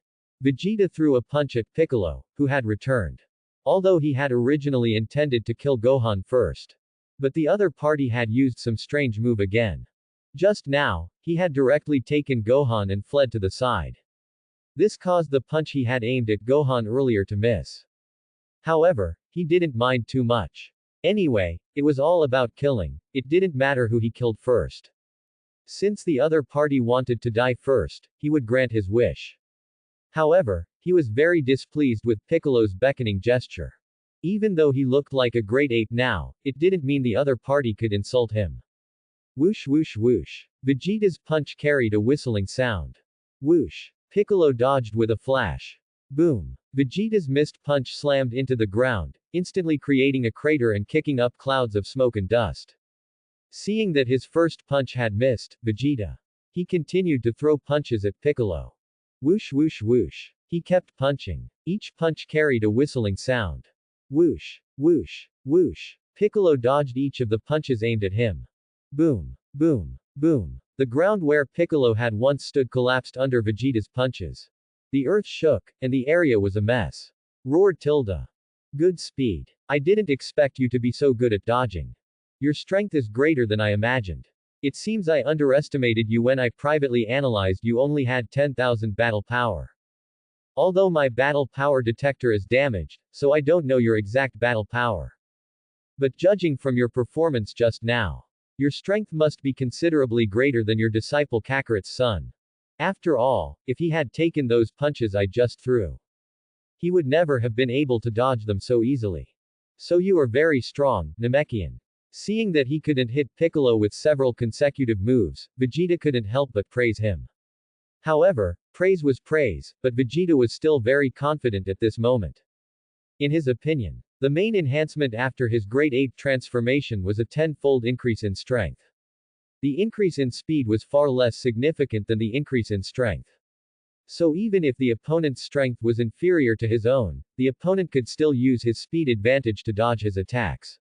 Vegeta threw a punch at Piccolo, who had returned. Although he had originally intended to kill Gohan first. But the other party had used some strange move again. Just now, he had directly taken Gohan and fled to the side. This caused the punch he had aimed at Gohan earlier to miss. However, he didn't mind too much. Anyway, it was all about killing, it didn't matter who he killed first. Since the other party wanted to die first, he would grant his wish. However, he was very displeased with Piccolo's beckoning gesture. Even though he looked like a great ape now, it didn't mean the other party could insult him. Whoosh whoosh whoosh. Vegeta's punch carried a whistling sound. Whoosh. Piccolo dodged with a flash. Boom. Vegeta's missed punch slammed into the ground, instantly creating a crater and kicking up clouds of smoke and dust. Seeing that his first punch had missed, Vegeta. He continued to throw punches at Piccolo. Whoosh whoosh whoosh. He kept punching. Each punch carried a whistling sound. Whoosh. Whoosh. Whoosh. Piccolo dodged each of the punches aimed at him. Boom. Boom. Boom. The ground where Piccolo had once stood collapsed under Vegeta's punches. The earth shook, and the area was a mess. Roared Tilda. Good speed. I didn't expect you to be so good at dodging. Your strength is greater than I imagined. It seems I underestimated you when I privately analyzed you only had 10,000 battle power. Although my battle power detector is damaged, so I don't know your exact battle power. But judging from your performance just now, your strength must be considerably greater than your disciple Kakarot's son. After all, if he had taken those punches I just threw, he would never have been able to dodge them so easily. So you are very strong, Namekian. Seeing that he couldn't hit Piccolo with several consecutive moves, Vegeta couldn't help but praise him. However, praise was praise, but Vegeta was still very confident at this moment. In his opinion, the main enhancement after his Great Ape transformation was a 10-fold increase in strength. The increase in speed was far less significant than the increase in strength. So even if the opponent's strength was inferior to his own, the opponent could still use his speed advantage to dodge his attacks.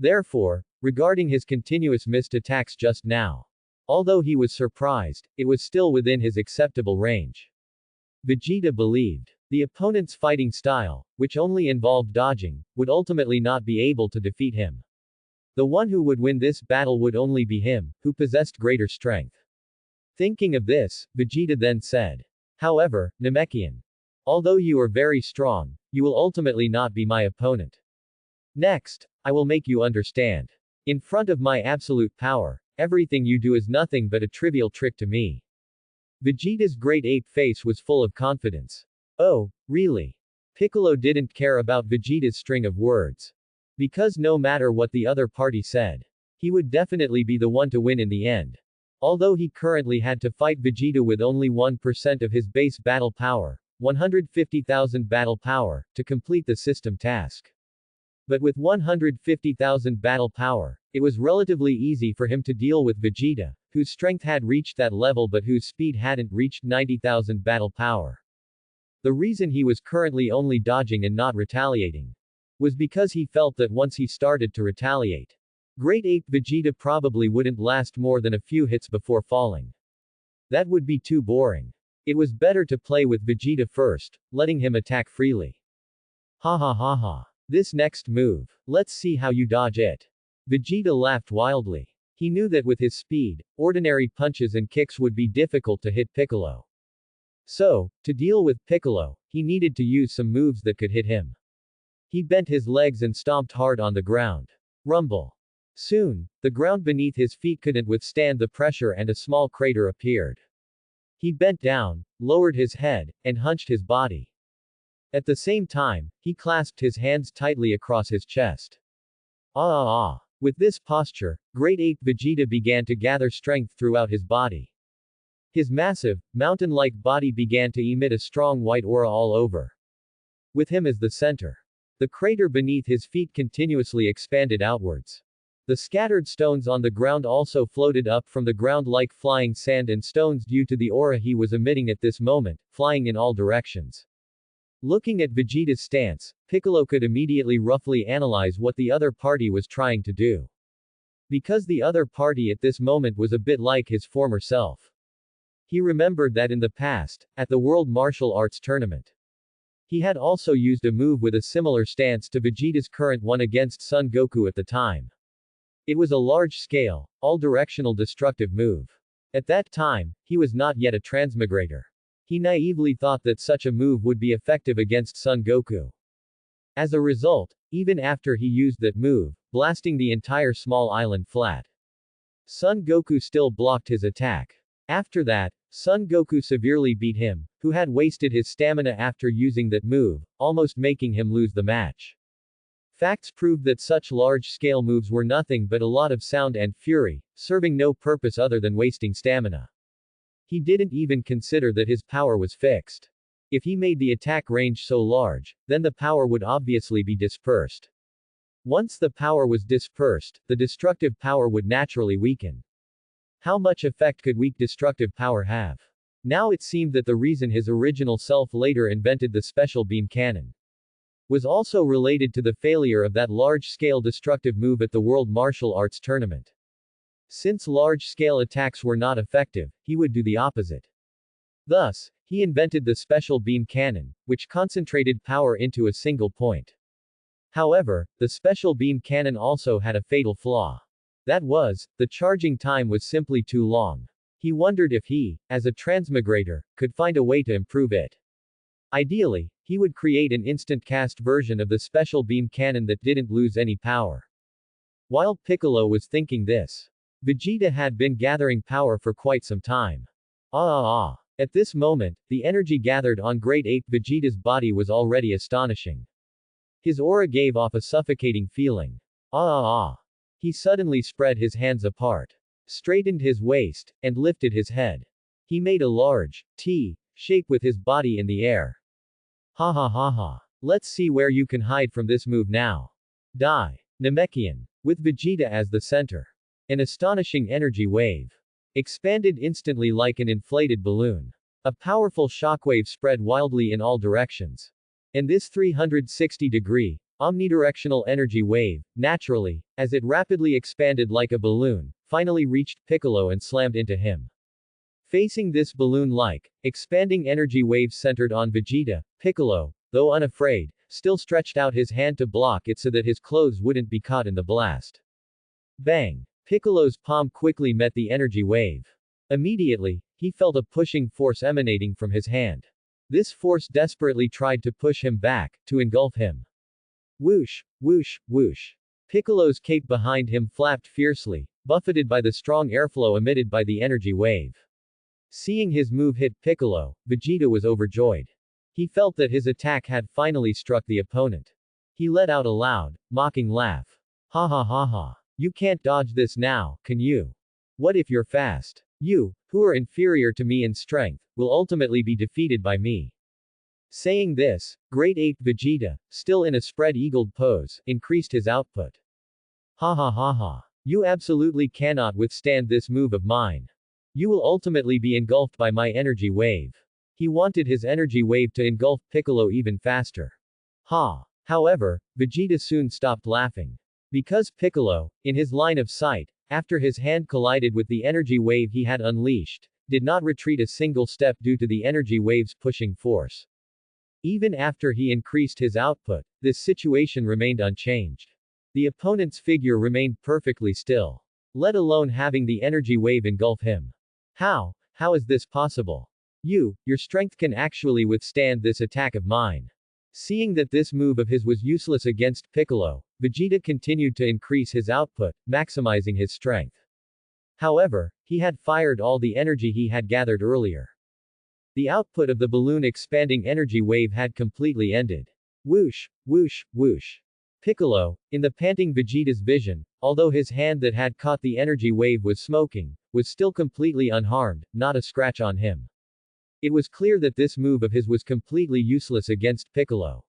Therefore, regarding his continuous missed attacks just now, although he was surprised, it was still within his acceptable range. Vegeta believed the opponent's fighting style, which only involved dodging, would ultimately not be able to defeat him. The one who would win this battle would only be him, who possessed greater strength. Thinking of this, Vegeta then said, "However, Namekian, although you are very strong, you will ultimately not be my opponent. Next, I will make you understand. In front of my absolute power, everything you do is nothing but a trivial trick to me." Vegeta's great ape face was full of confidence. Oh, really? Piccolo didn't care about Vegeta's string of words. Because no matter what the other party said, he would definitely be the one to win in the end. Although he currently had to fight Vegeta with only 1% of his base battle power, 150,000 battle power, to complete the system task. But with 150,000 battle power, it was relatively easy for him to deal with Vegeta, whose strength had reached that level but whose speed hadn't reached 90,000 battle power. The reason he was currently only dodging and not retaliating was because he felt that once he started to retaliate, Great Ape Vegeta probably wouldn't last more than a few hits before falling. That would be too boring. It was better to play with Vegeta first, letting him attack freely. Ha ha ha ha. This next move, let's see how you dodge it. Vegeta laughed wildly. He knew that with his speed, ordinary punches and kicks would be difficult to hit Piccolo. So, to deal with Piccolo, he needed to use some moves that could hit him. He bent his legs and stomped hard on the ground. Rumble. Soon, the ground beneath his feet couldn't withstand the pressure and a small crater appeared. He bent down, lowered his head, and hunched his body. At the same time, he clasped his hands tightly across his chest. Ah. With this posture, Great Ape Vegeta began to gather strength throughout his body. His massive, mountain-like body began to emit a strong white aura all over. With him as the center, the crater beneath his feet continuously expanded outwards. The scattered stones on the ground also floated up from the ground like flying sand and stones due to the aura he was emitting at this moment, flying in all directions. Looking at Vegeta's stance, Piccolo could immediately roughly analyze what the other party was trying to do. Because the other party at this moment was a bit like his former self. He remembered that in the past, at the World Martial Arts Tournament, he had also used a move with a similar stance to Vegeta's current one against Son Goku at the time. It was a large-scale, all-directional destructive move. At that time, he was not yet a transmigrator. He naively thought that such a move would be effective against Son Goku. As a result, even after he used that move, blasting the entire small island flat, Son Goku still blocked his attack. After that, Son Goku severely beat him, who had wasted his stamina after using that move, almost making him lose the match. Facts proved that such large-scale moves were nothing but a lot of sound and fury, serving no purpose other than wasting stamina. He didn't even consider that his power was fixed. If he made the attack range so large, then the power would obviously be dispersed. Once the power was dispersed, the destructive power would naturally weaken. How much effect could weak destructive power have? Now it seemed that the reason his original self later invented the special beam cannon was also related to the failure of that large-scale destructive move at the World Martial Arts Tournament. Since large-scale attacks were not effective, he would do the opposite. Thus, he invented the special beam cannon, which concentrated power into a single point. However, the special beam cannon also had a fatal flaw. That was, the charging time was simply too long. He wondered if he, as a transmigrator, could find a way to improve it. Ideally, he would create an instant cast version of the special beam cannon that didn't lose any power. While Piccolo was thinking this, Vegeta had been gathering power for quite some time. At this moment, the energy gathered on Great Ape Vegeta's body was already astonishing. His aura gave off a suffocating feeling. He suddenly spread his hands apart, straightened his waist, and lifted his head. He made a large T shape with his body in the air. Ha. Let's see where you can hide from this move now. Die. Namekian. With Vegeta as the center. An astonishing energy wave expanded instantly like an inflated balloon. A powerful shockwave spread wildly in all directions. And this 360-degree, omnidirectional energy wave, naturally, as it rapidly expanded like a balloon, finally reached Piccolo and slammed into him. Facing this balloon-like, expanding energy wave centered on Vegeta, Piccolo, though unafraid, still stretched out his hand to block it so that his clothes wouldn't be caught in the blast. Bang! Piccolo's palm quickly met the energy wave. Immediately, he felt a pushing force emanating from his hand. This force desperately tried to push him back, to engulf him. Whoosh, whoosh, whoosh. Piccolo's cape behind him flapped fiercely, buffeted by the strong airflow emitted by the energy wave. Seeing his move hit Piccolo, Vegeta was overjoyed. He felt that his attack had finally struck the opponent. He let out a loud, mocking laugh. Ha ha ha ha. You can't dodge this now, can you? What if you're fast? You, who are inferior to me in strength, will ultimately be defeated by me. Saying this, Great Ape Vegeta, still in a spread-eagled pose, increased his output. Ha ha ha ha. You absolutely cannot withstand this move of mine. You will ultimately be engulfed by my energy wave. He wanted his energy wave to engulf Piccolo even faster. Ha! However, Vegeta soon stopped laughing. Because Piccolo, in his line of sight, after his hand collided with the energy wave he had unleashed, did not retreat a single step due to the energy wave's pushing force. Even after he increased his output, this situation remained unchanged. The opponent's figure remained perfectly still, let alone having the energy wave engulf him. How is this possible? Your strength can actually withstand this attack of mine. Seeing that this move of his was useless against Piccolo, Vegeta continued to increase his output, maximizing his strength. However, he had fired all the energy he had gathered earlier. The output of the balloon expanding energy wave had completely ended. Whoosh, whoosh, whoosh. Piccolo, in the panting Vegeta's vision, although his hand that had caught the energy wave was smoking, was still completely unharmed, not a scratch on him. It was clear that this move of his was completely useless against Piccolo.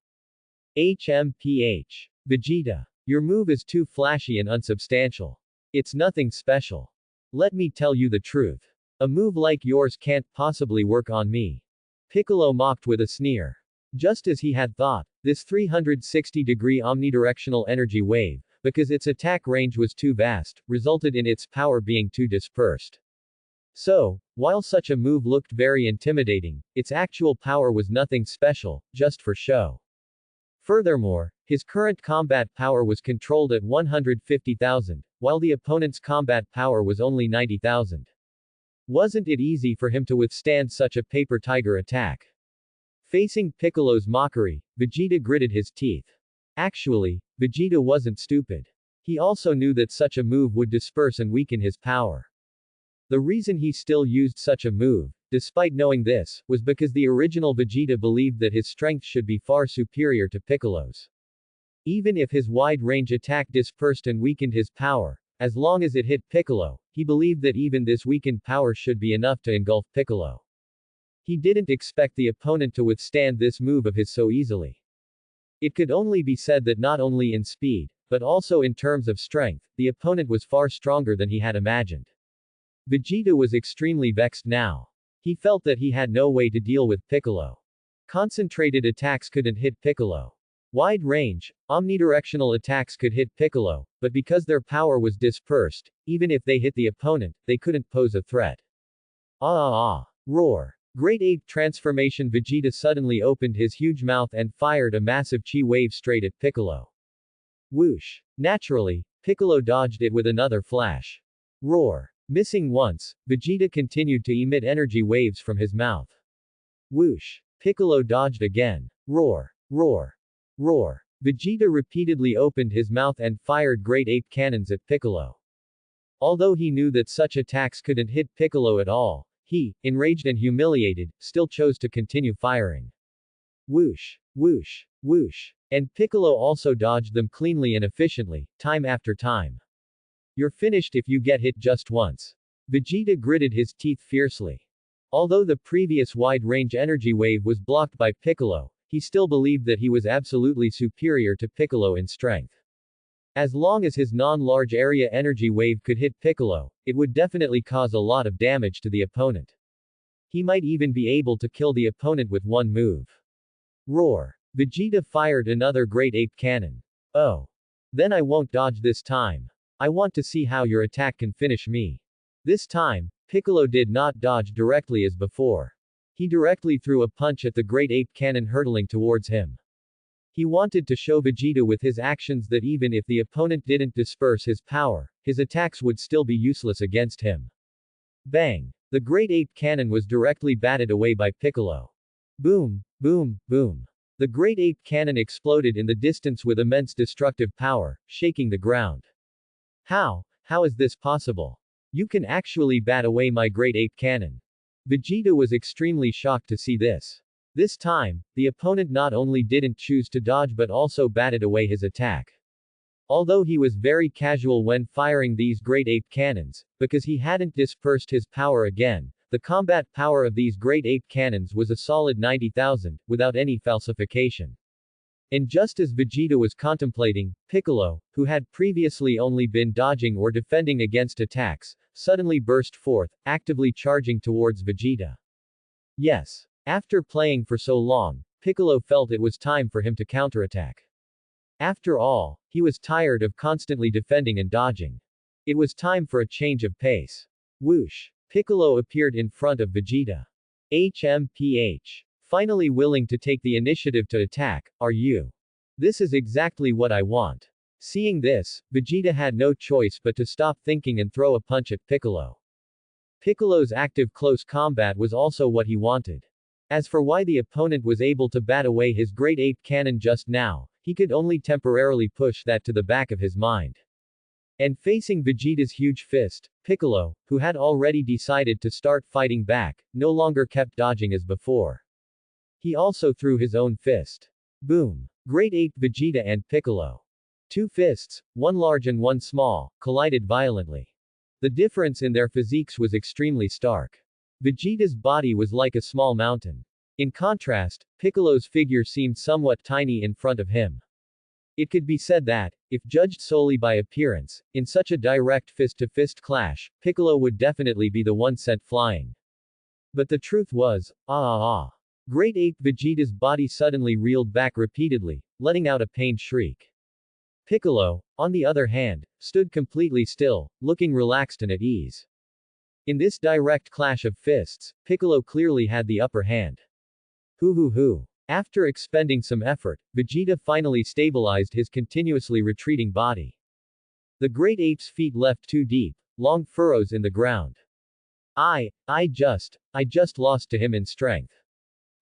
HMPH. Vegeta. Your move is too flashy and unsubstantial. It's nothing special. Let me tell you the truth. A move like yours can't possibly work on me. Piccolo mocked with a sneer. Just as he had thought, this 360-degree omnidirectional energy wave, because its attack range was too vast, resulted in its power being too dispersed. So, while such a move looked very intimidating, its actual power was nothing special, just for show. Furthermore, his current combat power was controlled at 150,000, while the opponent's combat power was only 90,000. Wasn't it easy for him to withstand such a paper tiger attack? Facing Piccolo's mockery, Vegeta gritted his teeth. Actually, Vegeta wasn't stupid. He also knew that such a move would disperse and weaken his power. The reason he still used such a move, despite knowing this, was because the original Vegeta believed that his strength should be far superior to Piccolo's. Even if his wide-range attack dispersed and weakened his power, as long as it hit Piccolo, he believed that even this weakened power should be enough to engulf Piccolo. He didn't expect the opponent to withstand this move of his so easily. It could only be said that not only in speed, but also in terms of strength, the opponent was far stronger than he had imagined. Vegeta was extremely vexed now. He felt that he had no way to deal with Piccolo. Concentrated attacks couldn't hit Piccolo. Wide-range, omnidirectional attacks could hit Piccolo, but because their power was dispersed, even if they hit the opponent, they couldn't pose a threat. Roar. Great Ape Transformation. Vegeta suddenly opened his huge mouth and fired a massive chi wave straight at Piccolo. Whoosh. Naturally, Piccolo dodged it with another flash. Roar. Missing once, Vegeta continued to emit energy waves from his mouth. Whoosh. Piccolo dodged again. Roar. Roar. Roar. Vegeta repeatedly opened his mouth and fired Great Ape cannons at Piccolo. Although he knew that such attacks couldn't hit Piccolo at all, he, enraged and humiliated, still chose to continue firing. Whoosh. Whoosh. Whoosh. And Piccolo also dodged them cleanly and efficiently, time after time. You're finished if you get hit just once. Vegeta gritted his teeth fiercely. Although the previous wide-range energy wave was blocked by Piccolo, he still believed that he was absolutely superior to Piccolo in strength. As long as his non-large area energy wave could hit Piccolo, it would definitely cause a lot of damage to the opponent. He might even be able to kill the opponent with one move. Roar. Vegeta fired another Great Ape cannon. Oh. Then I won't dodge this time. I want to see how your attack can finish me. This time, Piccolo did not dodge directly as before. He directly threw a punch at the Great Ape Cannon hurtling towards him. He wanted to show Vegeta with his actions that even if the opponent didn't disperse his power, his attacks would still be useless against him. Bang! The Great Ape Cannon was directly batted away by Piccolo. Boom, boom, boom. The Great Ape Cannon exploded in the distance with immense destructive power, shaking the ground. How is this possible? You can actually bat away my Great Ape Cannon. Vegeta was extremely shocked to see this. This time, the opponent not only didn't choose to dodge but also batted away his attack. Although he was very casual when firing these Great Ape Cannons, because he hadn't dispersed his power again, the combat power of these Great Ape Cannons was a solid 90,000, without any falsification. And just as Vegeta was contemplating, Piccolo, who had previously only been dodging or defending against attacks, suddenly burst forth, actively charging towards Vegeta. Yes. After playing for so long, Piccolo felt it was time for him to counterattack. After all, he was tired of constantly defending and dodging. It was time for a change of pace. Whoosh! Piccolo appeared in front of Vegeta. HMPH. Finally willing to take the initiative to attack, are you? This is exactly what I want. Seeing this, Vegeta had no choice but to stop thinking and throw a punch at Piccolo. Piccolo's active close combat was also what he wanted. As for why the opponent was able to bat away his Great Ape Cannon just now, he could only temporarily push that to the back of his mind. And facing Vegeta's huge fist, Piccolo, who had already decided to start fighting back, no longer kept dodging as before. He also threw his own fist. Boom! Great Ape Vegeta and Piccolo. Two fists, one large and one small, collided violently. The difference in their physiques was extremely stark. Vegeta's body was like a small mountain. In contrast, Piccolo's figure seemed somewhat tiny in front of him. It could be said that, if judged solely by appearance, in such a direct fist-to-fist clash, Piccolo would definitely be the one sent flying. But the truth was, Great Ape Vegeta's body suddenly reeled back repeatedly, letting out a pained shriek. Piccolo, on the other hand, stood completely still, looking relaxed and at ease. In this direct clash of fists, Piccolo clearly had the upper hand. Hoo. After expending some effort, Vegeta finally stabilized his continuously retreating body. The Great Ape's feet left two deep, long furrows in the ground. I just lost to him in strength.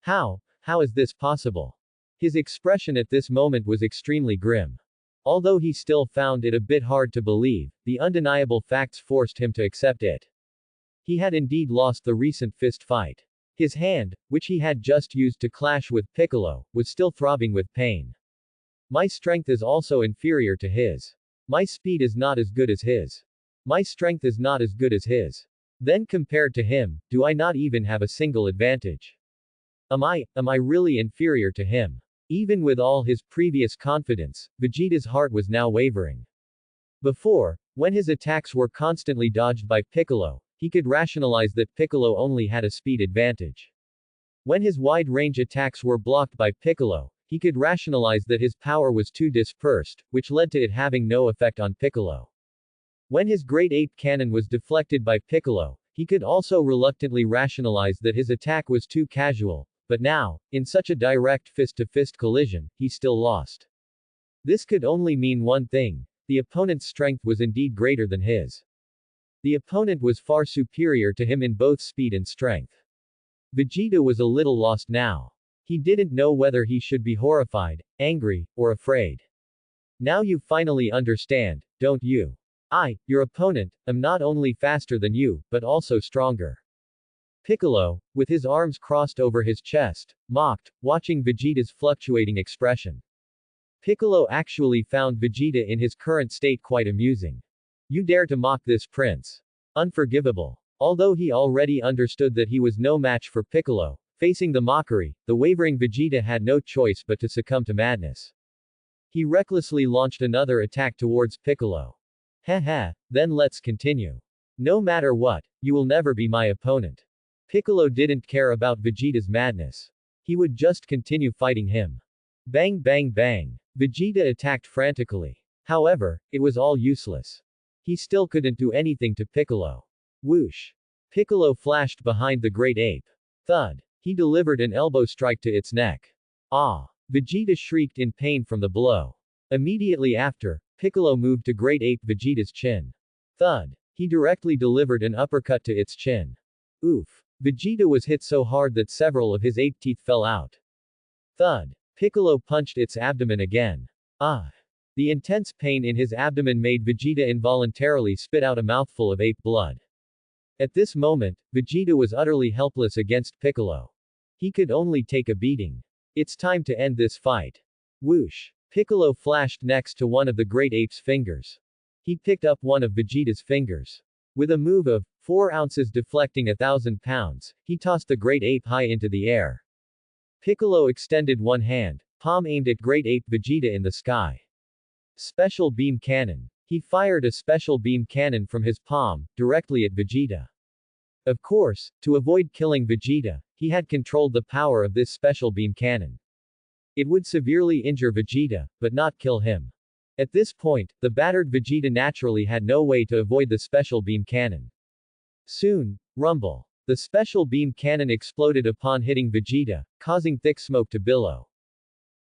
How is this possible? His expression at this moment was extremely grim. Although he still found it a bit hard to believe, the undeniable facts forced him to accept it. He had indeed lost the recent fist fight. His hand, which he had just used to clash with Piccolo, was still throbbing with pain. My strength is also inferior to his. My speed is not as good as his. My strength is not as good as his. Then compared to him, do I not even have a single advantage? Am I really inferior to him? Even with all his previous confidence, Vegeta's heart was now wavering. Before, when his attacks were constantly dodged by Piccolo, he could rationalize that Piccolo only had a speed advantage. When his wide-range attacks were blocked by Piccolo, he could rationalize that his power was too dispersed, which led to it having no effect on Piccolo. When his Great Ape Cannon was deflected by Piccolo, he could also reluctantly rationalize that his attack was too casual, but now, in such a direct fist-to-fist collision, he still lost. This could only mean one thing: the opponent's strength was indeed greater than his. The opponent was far superior to him in both speed and strength. Vegeta was a little lost now. He didn't know whether he should be horrified, angry, or afraid. Now you finally understand, don't you? I, your opponent, am not only faster than you, but also stronger. Piccolo, with his arms crossed over his chest, mocked, watching Vegeta's fluctuating expression. Piccolo actually found Vegeta in his current state quite amusing. You dare to mock this prince? Unforgivable. Although he already understood that he was no match for Piccolo, facing the mockery, the wavering Vegeta had no choice but to succumb to madness. He recklessly launched another attack towards Piccolo. Then let's continue. No matter what, you will never be my opponent. Piccolo didn't care about Vegeta's madness. He would just continue fighting him. Bang bang bang. Vegeta attacked frantically. However, it was all useless. He still couldn't do anything to Piccolo. Whoosh! Piccolo flashed behind the great ape. Thud! He delivered an elbow strike to its neck. Ah! Vegeta shrieked in pain from the blow. Immediately after, Piccolo moved to great ape Vegeta's chin. Thud! He directly delivered an uppercut to its chin. Oof! Vegeta was hit so hard that several of his ape teeth fell out. Thud! Piccolo punched its abdomen again. Ah! The intense pain in his abdomen made Vegeta involuntarily spit out a mouthful of ape blood. At this moment, Vegeta was utterly helpless against Piccolo. He could only take a beating. It's time to end this fight. Whoosh! Piccolo flashed next to one of the great ape's fingers. He picked up one of Vegeta's fingers. With a move of 4 ounces deflecting 1,000 pounds, he tossed the great ape high into the air. Piccolo extended one hand, palm aimed at great ape Vegeta in the sky. Special beam cannon. He fired a special beam cannon from his palm, directly at Vegeta. Of course, to avoid killing Vegeta, he had controlled the power of this special beam cannon. It would severely injure Vegeta, but not kill him. At this point, the battered Vegeta naturally had no way to avoid the special beam cannon. Soon, rumble. The special beam cannon exploded upon hitting Vegeta, causing thick smoke to billow.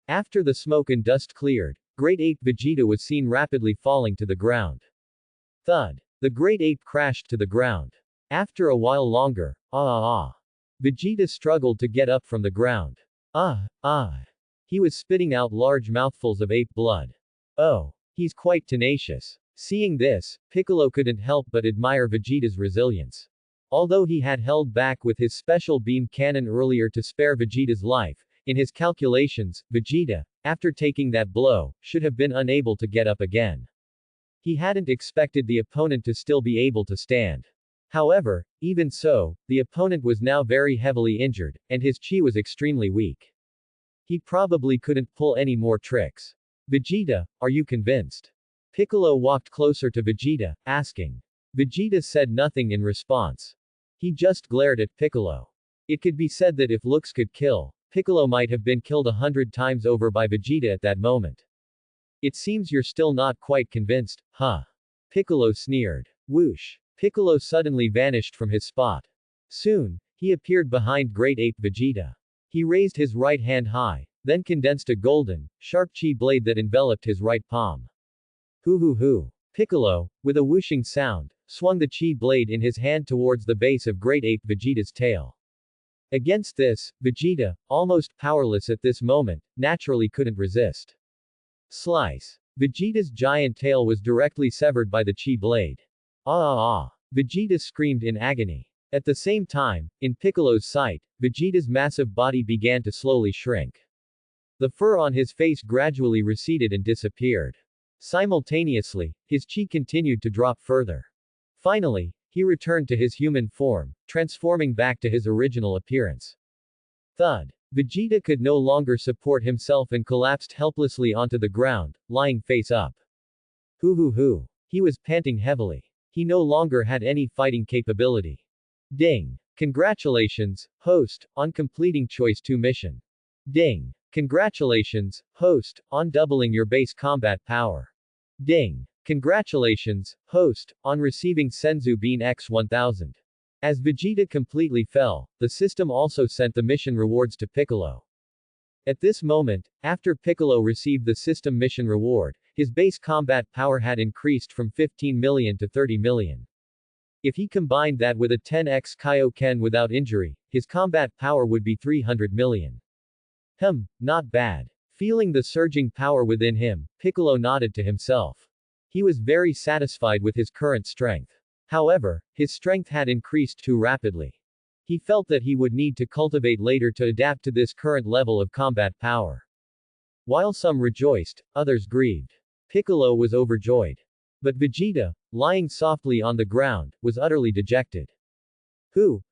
After the smoke and dust cleared, Great Ape Vegeta was seen rapidly falling to the ground. Thud. The Great Ape crashed to the ground. After a while longer, Vegeta struggled to get up from the ground. He was spitting out large mouthfuls of ape blood. Oh, he's quite tenacious. Seeing this, Piccolo couldn't help but admire Vegeta's resilience. Although he had held back with his special beam cannon earlier to spare Vegeta's life, in his calculations, Vegeta, after taking that blow, should have been unable to get up again. He hadn't expected the opponent to still be able to stand. However, even so, the opponent was now very heavily injured, and his chi was extremely weak. He probably couldn't pull any more tricks. Vegeta, are you convinced? Piccolo walked closer to Vegeta, asking. Vegeta said nothing in response. He just glared at Piccolo. It could be said that if looks could kill, Piccolo might have been killed 100 times over by Vegeta at that moment. It seems you're still not quite convinced, huh? Piccolo sneered. Whoosh! Piccolo suddenly vanished from his spot. Soon, he appeared behind Great Ape Vegeta. He raised his right hand high, then condensed a golden, sharp chi blade that enveloped his right palm. Hoo. Piccolo, with a whooshing sound, swung the chi blade in his hand towards the base of Great Ape Vegeta's tail. Against this, Vegeta, almost powerless at this moment, naturally couldn't resist. Slice. Vegeta's giant tail was directly severed by the chi blade. Vegeta screamed in agony. At the same time, in Piccolo's sight, Vegeta's massive body began to slowly shrink. The fur on his face gradually receded and disappeared. Simultaneously, his chi continued to drop further. Finally, he returned to his human form, transforming back to his original appearance. Thud. Vegeta could no longer support himself and collapsed helplessly onto the ground, lying face up. Hoo. He was panting heavily. He no longer had any fighting capability. Ding. Congratulations, host, on completing Choice 2 mission. Ding. Congratulations, host, on doubling your base combat power. Ding. Congratulations, host, on receiving Senzu Bean X1000. As Vegeta completely fell, the system also sent the mission rewards to Piccolo. At this moment, after Piccolo received the system mission reward, his base combat power had increased from 15 million to 30 million. If he combined that with a 10x Kaioken without injury, his combat power would be 300 million. Not bad. Feeling the surging power within him, Piccolo nodded to himself. He was very satisfied with his current strength. However, his strength had increased too rapidly. He felt that he would need to cultivate later to adapt to this current level of combat power. While some rejoiced, others grieved. Piccolo was overjoyed. But Vegeta, lying softly on the ground, was utterly dejected. Hoo.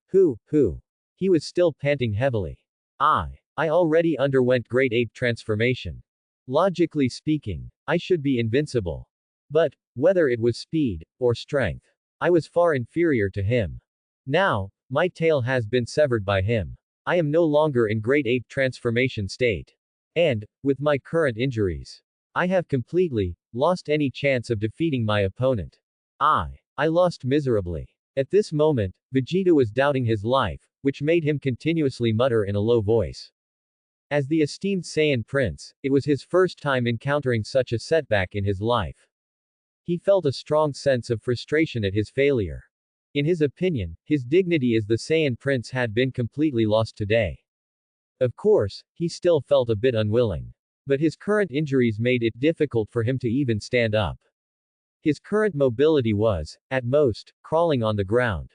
He was still panting heavily. I already underwent Great Ape transformation. Logically speaking, I should be invincible. But, whether it was speed, or strength, I was far inferior to him. Now, my tail has been severed by him. I am no longer in Great Ape transformation state. And, with my current injuries, I have completely lost any chance of defeating my opponent. I lost miserably. At this moment, Vegeta was doubting his life, which made him continuously mutter in a low voice. As the esteemed Saiyan Prince, it was his first time encountering such a setback in his life. He felt a strong sense of frustration at his failure. In his opinion, his dignity as the Saiyan Prince had been completely lost today. Of course, he still felt a bit unwilling. But his current injuries made it difficult for him to even stand up. His current mobility was, at most, crawling on the ground.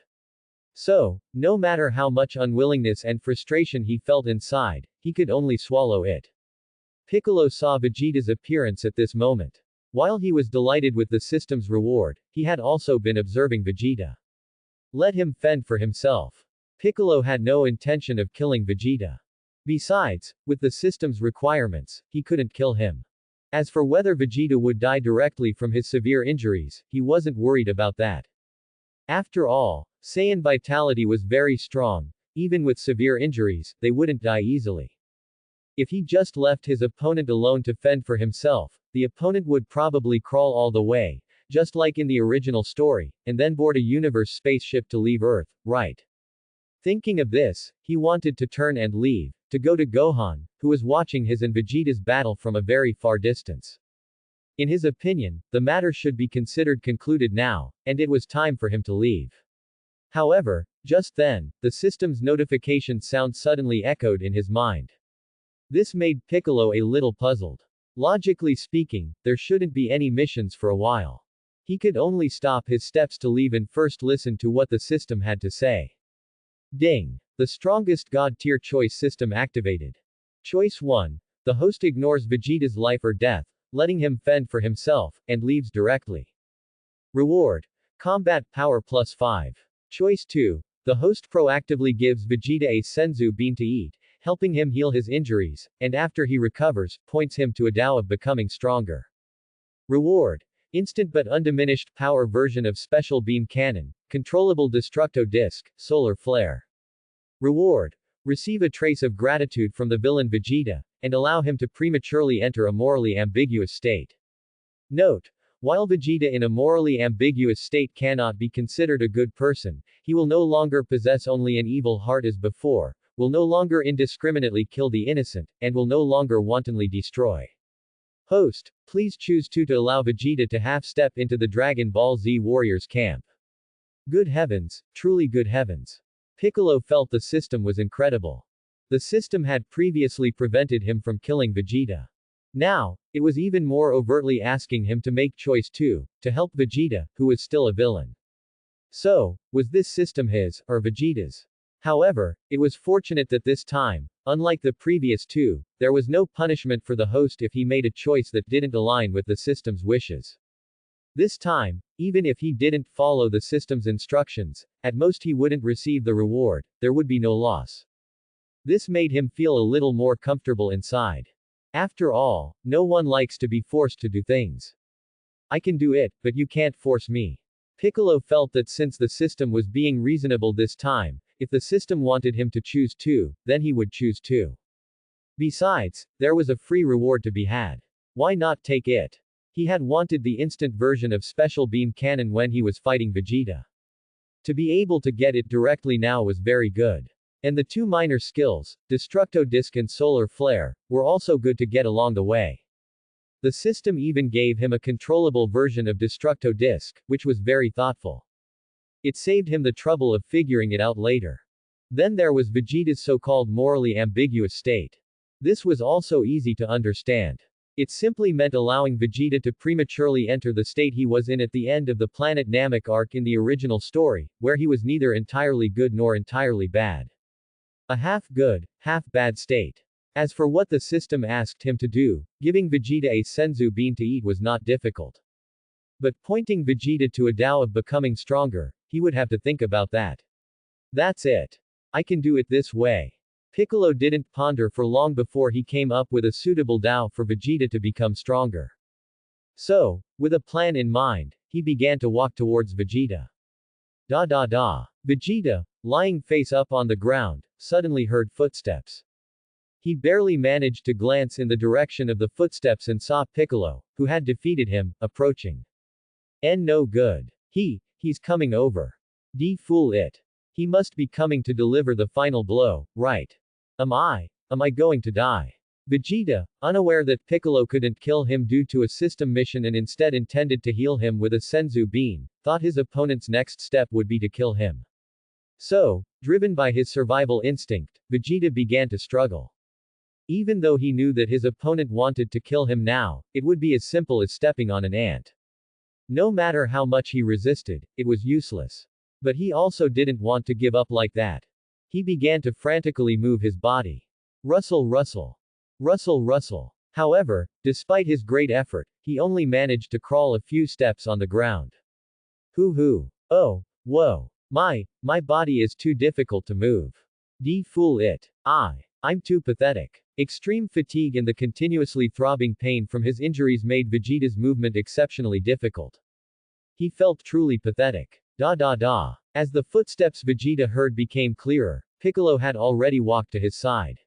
So, no matter how much unwillingness and frustration he felt inside, he could only swallow it. Piccolo saw Vegeta's appearance at this moment. While he was delighted with the system's reward, he had also been observing Vegeta. Let him fend for himself. Piccolo had no intention of killing Vegeta. Besides, with the system's requirements, he couldn't kill him. As for whether Vegeta would die directly from his severe injuries, he wasn't worried about that. After all, Saiyan vitality was very strong. Even with severe injuries, they wouldn't die easily. If he just left his opponent alone to fend for himself, the opponent would probably crawl all the way, just like in the original story, and then board a universe spaceship to leave Earth, right? Thinking of this, he wanted to turn and leave, to go to Gohan, who was watching his and Vegeta's battle from a very far distance. In his opinion, the matter should be considered concluded now, and it was time for him to leave. However, just then, the system's notification sound suddenly echoed in his mind. This made Piccolo a little puzzled. Logically speaking, there shouldn't be any missions for a while. He could only stop his steps to leave and first listen to what the system had to say. Ding! The strongest God-tier choice system activated. Choice 1. The host ignores Vegeta's life or death, letting him fend for himself, and leaves directly. Reward. Combat Power plus 5. Choice 2. The host proactively gives Vegeta a Senzu bean to eat, helping him heal his injuries, and after he recovers, points him to a Tao of becoming stronger. Reward. Instant but undiminished power version of Special Beam Cannon, Controllable Destructo Disc, Solar Flare. Reward. Receive a trace of gratitude from the villain Vegeta, and allow him to prematurely enter a morally ambiguous state. Note. While Vegeta in a morally ambiguous state cannot be considered a good person, he will no longer possess only an evil heart as before, will no longer indiscriminately kill the innocent, and will no longer wantonly destroy. Host, please choose to allow Vegeta to half-step into the Dragon Ball Z Warriors camp. Good heavens, truly good heavens. Piccolo felt the system was incredible. The system had previously prevented him from killing Vegeta. Now, it was even more overtly asking him to make choice 2, to help Vegeta, who was still a villain. So, was this system his, or Vegeta's? However, it was fortunate that this time, unlike the previous two, there was no punishment for the host if he made a choice that didn't align with the system's wishes. This time, even if he didn't follow the system's instructions, at most he wouldn't receive the reward, there would be no loss. This made him feel a little more comfortable inside. After all, no one likes to be forced to do things. I can do it, but you can't force me. Piccolo felt that since the system was being reasonable this time, if the system wanted him to choose 2, then he would choose 2. Besides, there was a free reward to be had. Why not take it? He had wanted the instant version of Special Beam Cannon when he was fighting Vegeta. To be able to get it directly now was very good. And the 2 minor skills, Destructo Disc and Solar Flare, were also good to get along the way. The system even gave him a controllable version of Destructo Disc, which was very thoughtful. It saved him the trouble of figuring it out later. Then there was Vegeta's so-called morally ambiguous state. This was also easy to understand. It simply meant allowing Vegeta to prematurely enter the state he was in at the end of the Planet Namek arc in the original story, where he was neither entirely good nor entirely bad. A half-good, half-bad state. As for what the system asked him to do, giving Vegeta a Senzu bean to eat was not difficult. But pointing Vegeta to a Tao of becoming stronger, he would have to think about that. That's it. I can do it this way. Piccolo didn't ponder for long before he came up with a suitable Tao for Vegeta to become stronger. So, with a plan in mind, he began to walk towards Vegeta. Vegeta, lying face up on the ground, suddenly heard footsteps. He barely managed to glance in the direction of the footsteps and saw Piccolo, who had defeated him, approaching. No good. He's coming over. Fool it. He must be coming to deliver the final blow, right? Am I going to die? Vegeta, unaware that Piccolo couldn't kill him due to a system mission and instead intended to heal him with a Senzu bean, thought his opponent's next step would be to kill him. So, driven by his survival instinct, Vegeta began to struggle. Even though he knew that his opponent wanted to kill him now, it would be as simple as stepping on an ant. No matter how much he resisted, it was useless. But he also didn't want to give up like that. He began to frantically move his body. Rustle, rustle. Rustle, rustle. However, despite his great effort, he only managed to crawl a few steps on the ground. Hoo. Oh, whoa. My body is too difficult to move. Fool it. I'm too pathetic. Extreme fatigue and the continuously throbbing pain from his injuries made Vegeta's movement exceptionally difficult. He felt truly pathetic. As the footsteps Vegeta heard became clearer, Piccolo had already walked to his side.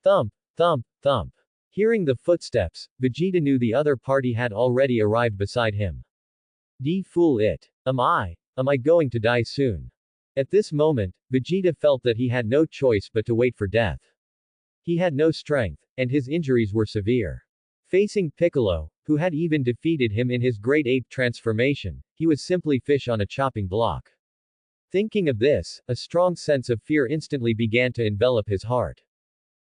Thump, thump, thump. Hearing the footsteps, Vegeta knew the other party had already arrived beside him. Fool it. Am I going to die soon? At this moment, Vegeta felt that he had no choice but to wait for death. He had no strength, and his injuries were severe. Facing Piccolo, who had even defeated him in his great ape transformation, he was simply fish on a chopping block. Thinking of this, a strong sense of fear instantly began to envelop his heart.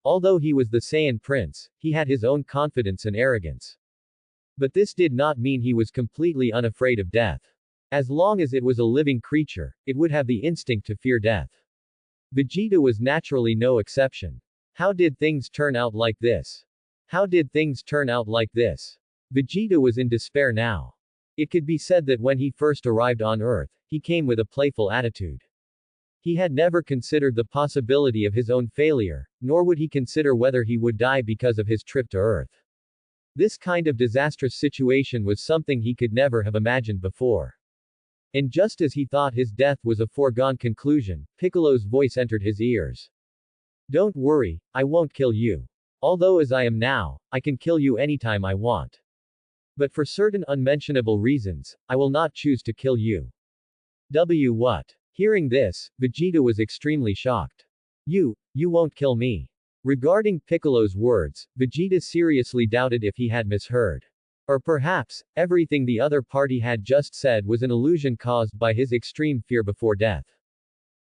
Although he was the Saiyan Prince, he had his own confidence and arrogance. But this did not mean he was completely unafraid of death. As long as it was a living creature, it would have the instinct to fear death. Vegeta was naturally no exception. How did things turn out like this? Vegeta was in despair now. It could be said that when he first arrived on Earth, he came with a playful attitude. He had never considered the possibility of his own failure, nor would he consider whether he would die because of his trip to Earth. This kind of disastrous situation was something he could never have imagined before. And just as he thought his death was a foregone conclusion, Piccolo's voice entered his ears. Don't worry, I won't kill you. Although as I am now, I can kill you anytime I want. But for certain unmentionable reasons, I will not choose to kill you. What? Hearing this, Vegeta was extremely shocked. You won't kill me. Regarding Piccolo's words, Vegeta seriously doubted if he had misheard. Or perhaps, everything the other party had just said was an illusion caused by his extreme fear before death.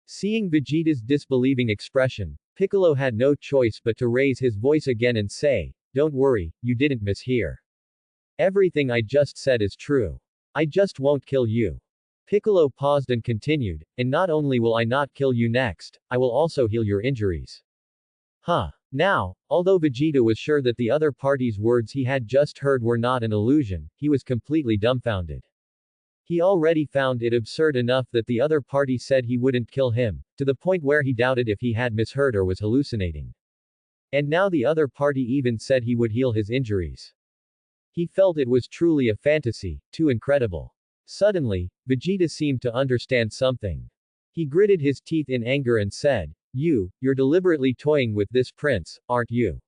Seeing Vegeta's disbelieving expression, Piccolo had no choice but to raise his voice again and say, Don't worry, you didn't mishear. Everything I just said is true. I just won't kill you. Piccolo paused and continued, and not only will I not kill you next, I will also heal your injuries. Now, although Vegeta was sure that the other party's words he had just heard were not an illusion, he was completely dumbfounded. He already found it absurd enough that the other party said he wouldn't kill him, to the point where he doubted if he had misheard or was hallucinating. And now the other party even said he would heal his injuries. He felt it was truly a fantasy, too incredible. Suddenly, Vegeta seemed to understand something. He gritted his teeth in anger and said, You're deliberately toying with this prince, aren't you?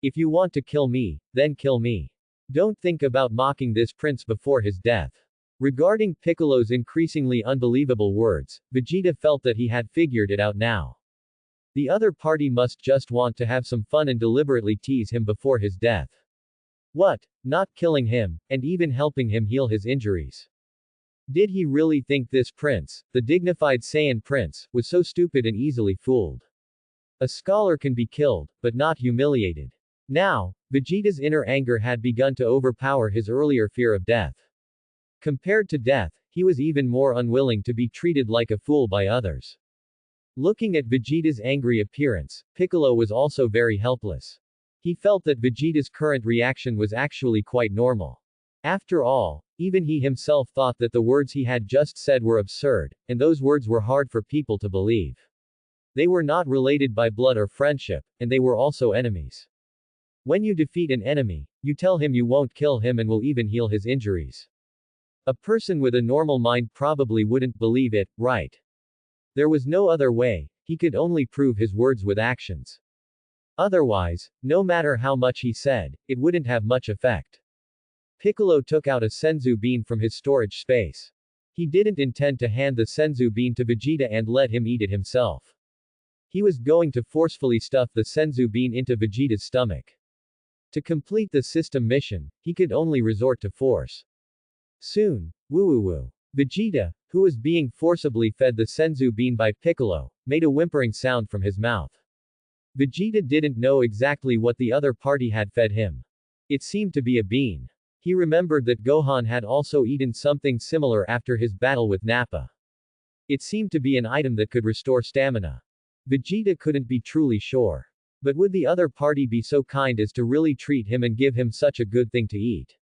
If you want to kill me, then kill me. Don't think about mocking this prince before his death. Regarding Piccolo's increasingly unbelievable words, Vegeta felt that he had figured it out now. The other party must just want to have some fun and deliberately tease him before his death. What? Not killing him, and even helping him heal his injuries. Did he really think this prince, the dignified Saiyan prince, was so stupid and easily fooled? A scholar can be killed, but not humiliated. Now, Vegeta's inner anger had begun to overpower his earlier fear of death. Compared to death, he was even more unwilling to be treated like a fool by others. Looking at Vegeta's angry appearance, Piccolo was also very helpless. He felt that Vegeta's current reaction was actually quite normal. After all, even he himself thought that the words he had just said were absurd, and those words were hard for people to believe. They were not related by blood or friendship, and they were also enemies. When you defeat an enemy, you tell him you won't kill him and will even heal his injuries. A person with a normal mind probably wouldn't believe it, right? There was no other way, he could only prove his words with actions. Otherwise, no matter how much he said, it wouldn't have much effect. Piccolo took out a senzu bean from his storage space. He didn't intend to hand the senzu bean to Vegeta and let him eat it himself. He was going to forcefully stuff the senzu bean into Vegeta's stomach. To complete the system mission, he could only resort to force. Soon, woo-woo-woo. Vegeta, who was being forcibly fed the senzu bean by Piccolo, made a whimpering sound from his mouth. Vegeta didn't know exactly what the other party had fed him. It seemed to be a bean. He remembered that Gohan had also eaten something similar after his battle with Nappa. It seemed to be an item that could restore stamina. Vegeta couldn't be truly sure. But would the other party be so kind as to really treat him and give him such a good thing to eat?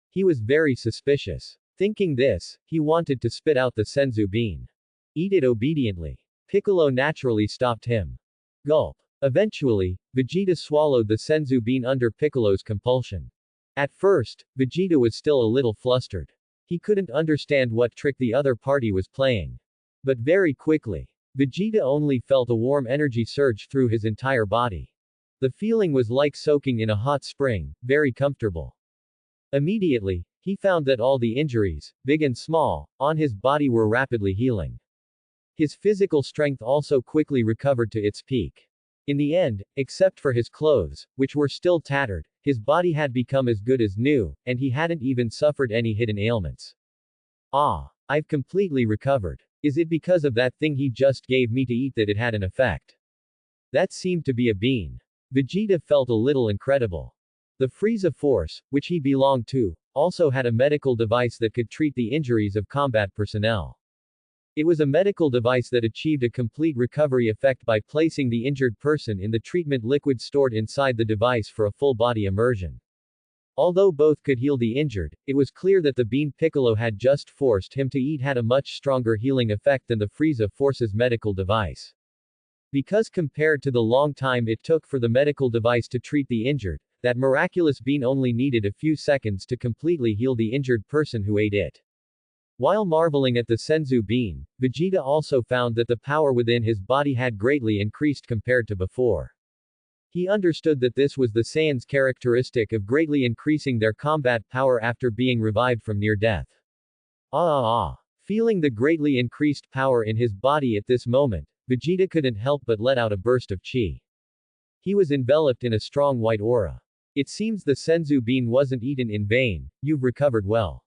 He was very suspicious. Thinking this, he wanted to spit out the senzu bean. Eat it obediently. Piccolo naturally stopped him. Gulp. Eventually, Vegeta swallowed the senzu bean under Piccolo's compulsion. At first, Vegeta was still a little flustered. He couldn't understand what trick the other party was playing. But very quickly, Vegeta only felt a warm energy surge through his entire body. The feeling was like soaking in a hot spring, very comfortable. Immediately, he found that all the injuries, big and small, on his body were rapidly healing. His physical strength also quickly recovered to its peak. In the end, except for his clothes, which were still tattered, his body had become as good as new, and he hadn't even suffered any hidden ailments. Ah, I've completely recovered. Is it because of that thing he just gave me to eat that it had an effect? That seemed to be a bean. Vegeta felt a little incredible. The Frieza Force, which he belonged to, also had a medical device that could treat the injuries of combat personnel. It was a medical device that achieved a complete recovery effect by placing the injured person in the treatment liquid stored inside the device for a full body immersion. Although both could heal the injured, it was clear that the bean Piccolo had just forced him to eat had a much stronger healing effect than the Frieza Force's medical device. Because compared to the long time it took for the medical device to treat the injured, that miraculous bean only needed a few seconds to completely heal the injured person who ate it. While marveling at the senzu bean, Vegeta also found that the power within his body had greatly increased compared to before. He understood that this was the Saiyan's characteristic of greatly increasing their combat power after being revived from near death. Feeling the greatly increased power in his body at this moment, Vegeta couldn't help but let out a burst of chi. He was enveloped in a strong white aura. It seems the senzu bean wasn't eaten in vain, you've recovered well.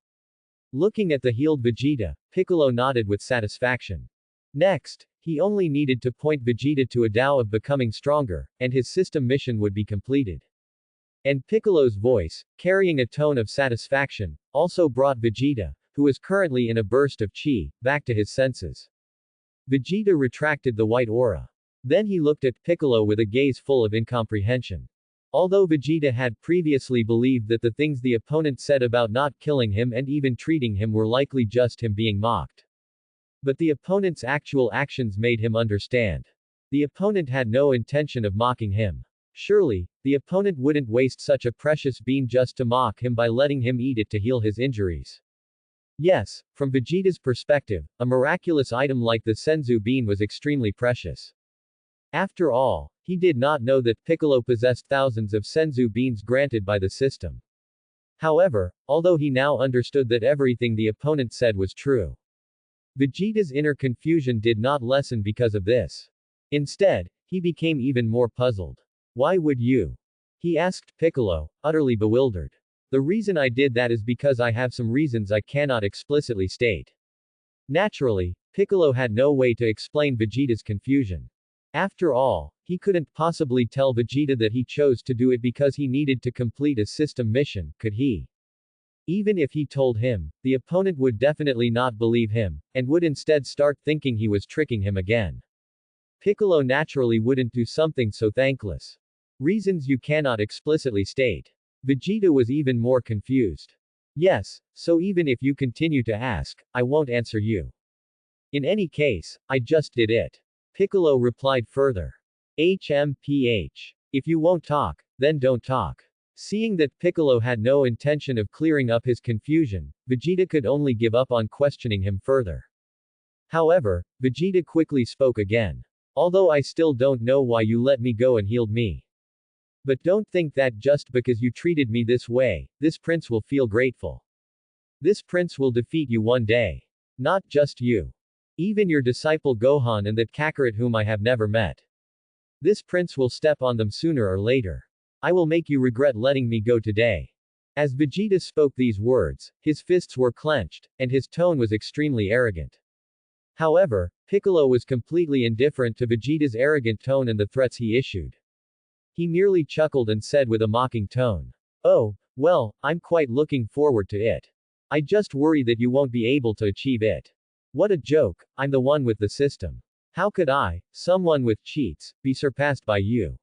Looking at the healed Vegeta, Piccolo nodded with satisfaction. Next, he only needed to point Vegeta to a Tao of becoming stronger, and his system mission would be completed. And Piccolo's voice, carrying a tone of satisfaction, also brought Vegeta, who was currently in a burst of chi, back to his senses. Vegeta retracted the white aura. Then he looked at Piccolo with a gaze full of incomprehension. Although Vegeta had previously believed that the things the opponent said about not killing him and even treating him were likely just him being mocked. But the opponent's actual actions made him understand. The opponent had no intention of mocking him. Surely, the opponent wouldn't waste such a precious bean just to mock him by letting him eat it to heal his injuries. Yes, from Vegeta's perspective, a miraculous item like the senzu bean was extremely precious. After all, he did not know that Piccolo possessed thousands of senzu beans granted by the system. However, although he now understood that everything the opponent said was true, Vegeta's inner confusion did not lessen because of this. Instead, he became even more puzzled. Why would you? He asked Piccolo, utterly bewildered. The reason I did that is because I have some reasons I cannot explicitly state. Naturally, Piccolo had no way to explain Vegeta's confusion. After all, he couldn't possibly tell Vegeta that he chose to do it because he needed to complete a system mission, could he? Even if he told him, the opponent would definitely not believe him, and would instead start thinking he was tricking him again. Piccolo naturally wouldn't do something so thankless. Reasons you cannot explicitly state. Vegeta was even more confused. Yes, so even if you continue to ask, I won't answer you. In any case, I just did it. Piccolo replied further. HMPH. If you won't talk, then don't talk. Seeing that Piccolo had no intention of clearing up his confusion, Vegeta could only give up on questioning him further. However, Vegeta quickly spoke again. Although I still don't know why you let me go and healed me. But don't think that just because you treated me this way, this prince will feel grateful. This prince will defeat you one day. Not just you. Even your disciple Gohan and that Kakarot whom I have never met. This prince will step on them sooner or later. I will make you regret letting me go today. As Vegeta spoke these words, his fists were clenched, and his tone was extremely arrogant. However, Piccolo was completely indifferent to Vegeta's arrogant tone and the threats he issued. He merely chuckled and said with a mocking tone, "Oh, well, I'm quite looking forward to it. I just worry that you won't be able to achieve it. What a joke, I'm the one with the system. How could I, someone with cheats, be surpassed by you?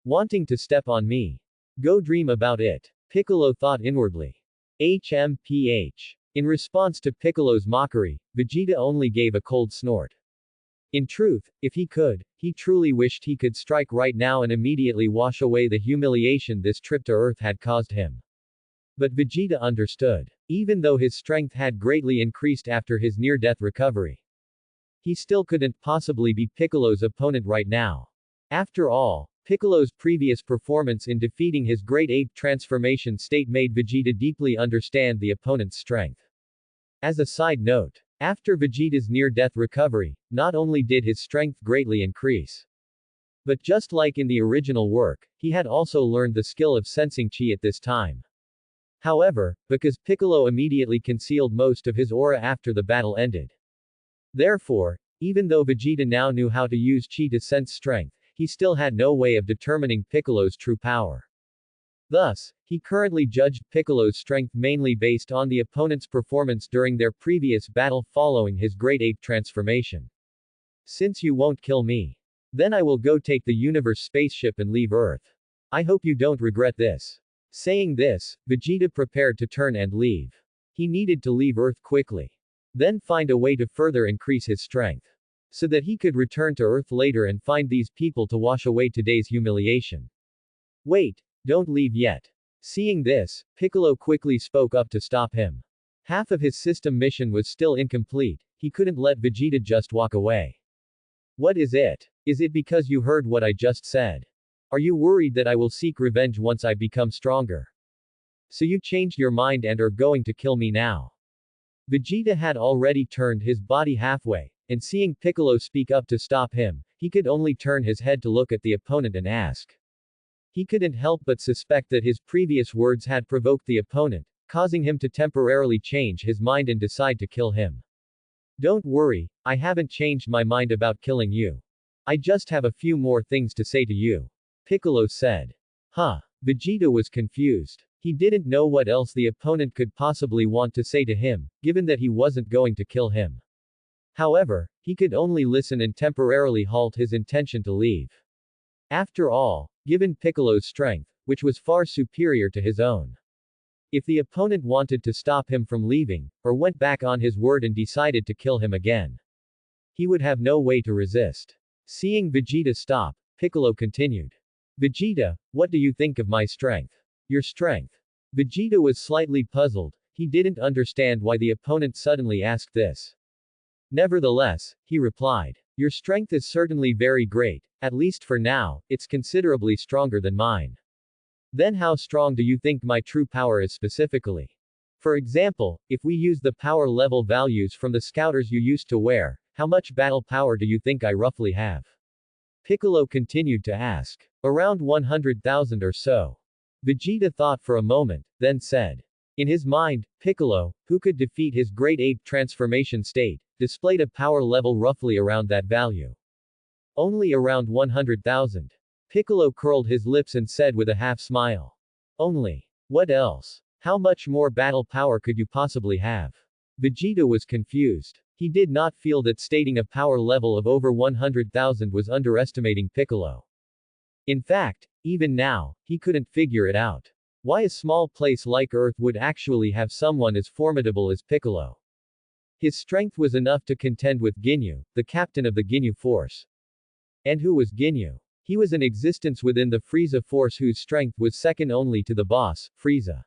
Wanting to step on me? Go dream about it," Piccolo thought inwardly. HMPH. In response to Piccolo's mockery, Vegeta only gave a cold snort. In truth, if he could, he truly wished he could strike right now and immediately wash away the humiliation this trip to Earth had caused him. But Vegeta understood. Even though his strength had greatly increased after his near-death recovery, he still couldn't possibly be Piccolo's opponent right now. After all, Piccolo's previous performance in defeating his Great Ape transformation state made Vegeta deeply understand the opponent's strength. As a side note, after Vegeta's near-death recovery, not only did his strength greatly increase, but just like in the original work, he had also learned the skill of sensing chi at this time. However, because Piccolo immediately concealed most of his aura after the battle ended. Therefore, even though Vegeta now knew how to use chi to sense strength, he still had no way of determining Piccolo's true power. Thus, he currently judged Piccolo's strength mainly based on the opponent's performance during their previous battle following his Great Ape transformation. Since you won't kill me, then I will go take the universe spaceship and leave Earth. I hope you don't regret this. Saying this, Vegeta prepared to turn and leave. He needed to leave Earth quickly. Then find a way to further increase his strength, so that he could return to Earth later and find these people to wash away today's humiliation. Wait, don't leave yet. Seeing this, Piccolo quickly spoke up to stop him. Half of his system mission was still incomplete, he couldn't let Vegeta just walk away. What is it? Is it because you heard what I just said? Are you worried that I will seek revenge once I become stronger? So you changed your mind and are going to kill me now? Vegeta had already turned his body halfway, and seeing Piccolo speak up to stop him, he could only turn his head to look at the opponent and ask. He couldn't help but suspect that his previous words had provoked the opponent, causing him to temporarily change his mind and decide to kill him. Don't worry, I haven't changed my mind about killing you. I just have a few more things to say to you, Piccolo said. Huh. Vegeta was confused. He didn't know what else the opponent could possibly want to say to him, given that he wasn't going to kill him. However, he could only listen and temporarily halt his intention to leave. After all, given Piccolo's strength, which was far superior to his own, if the opponent wanted to stop him from leaving, or went back on his word and decided to kill him again, he would have no way to resist. Seeing Vegeta stop, Piccolo continued. Vegeta, what do you think of my strength? Your strength? Vegeta was slightly puzzled, he didn't understand why the opponent suddenly asked this. Nevertheless, he replied. Your strength is certainly very great, at least for now, it's considerably stronger than mine. Then how strong do you think my true power is specifically? For example, if we use the power level values from the scouters you used to wear, how much battle power do you think I roughly have? Piccolo continued to ask. Around 100,000 or so. Vegeta thought for a moment, then said. In his mind, Piccolo, who could defeat his Great Ape transformation state, displayed a power level roughly around that value. Only around 100,000. Piccolo curled his lips and said with a half smile. Only. What else? How much more battle power could you possibly have? Vegeta was confused. He did not feel that stating a power level of over 100,000 was underestimating Piccolo. In fact, even now, he couldn't figure it out. Why a small place like Earth would actually have someone as formidable as Piccolo. His strength was enough to contend with Ginyu, the captain of the Ginyu force. And who was Ginyu? He was an existence within the Frieza force whose strength was second only to the boss, Frieza.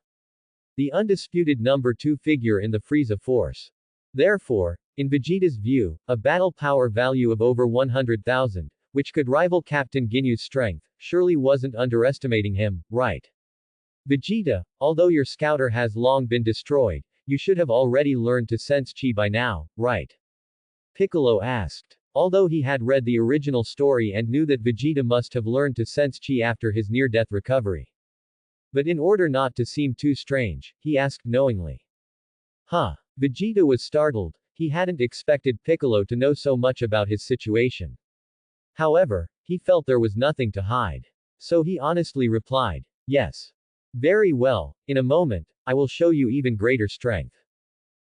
The undisputed number 2 figure in the Frieza force. Therefore, in Vegeta's view, a battle power value of over 100,000 which could rival Captain Ginyu's strength, surely wasn't underestimating him, right? Vegeta, although your scouter has long been destroyed, you should have already learned to sense chi by now, right? Piccolo asked. Although he had read the original story and knew that Vegeta must have learned to sense chi after his near-death recovery. But in order not to seem too strange, he asked knowingly. Huh. Vegeta was startled. He hadn't expected Piccolo to know so much about his situation. However, he felt there was nothing to hide. So he honestly replied, yes. Very well, in a moment, I will show you even greater strength.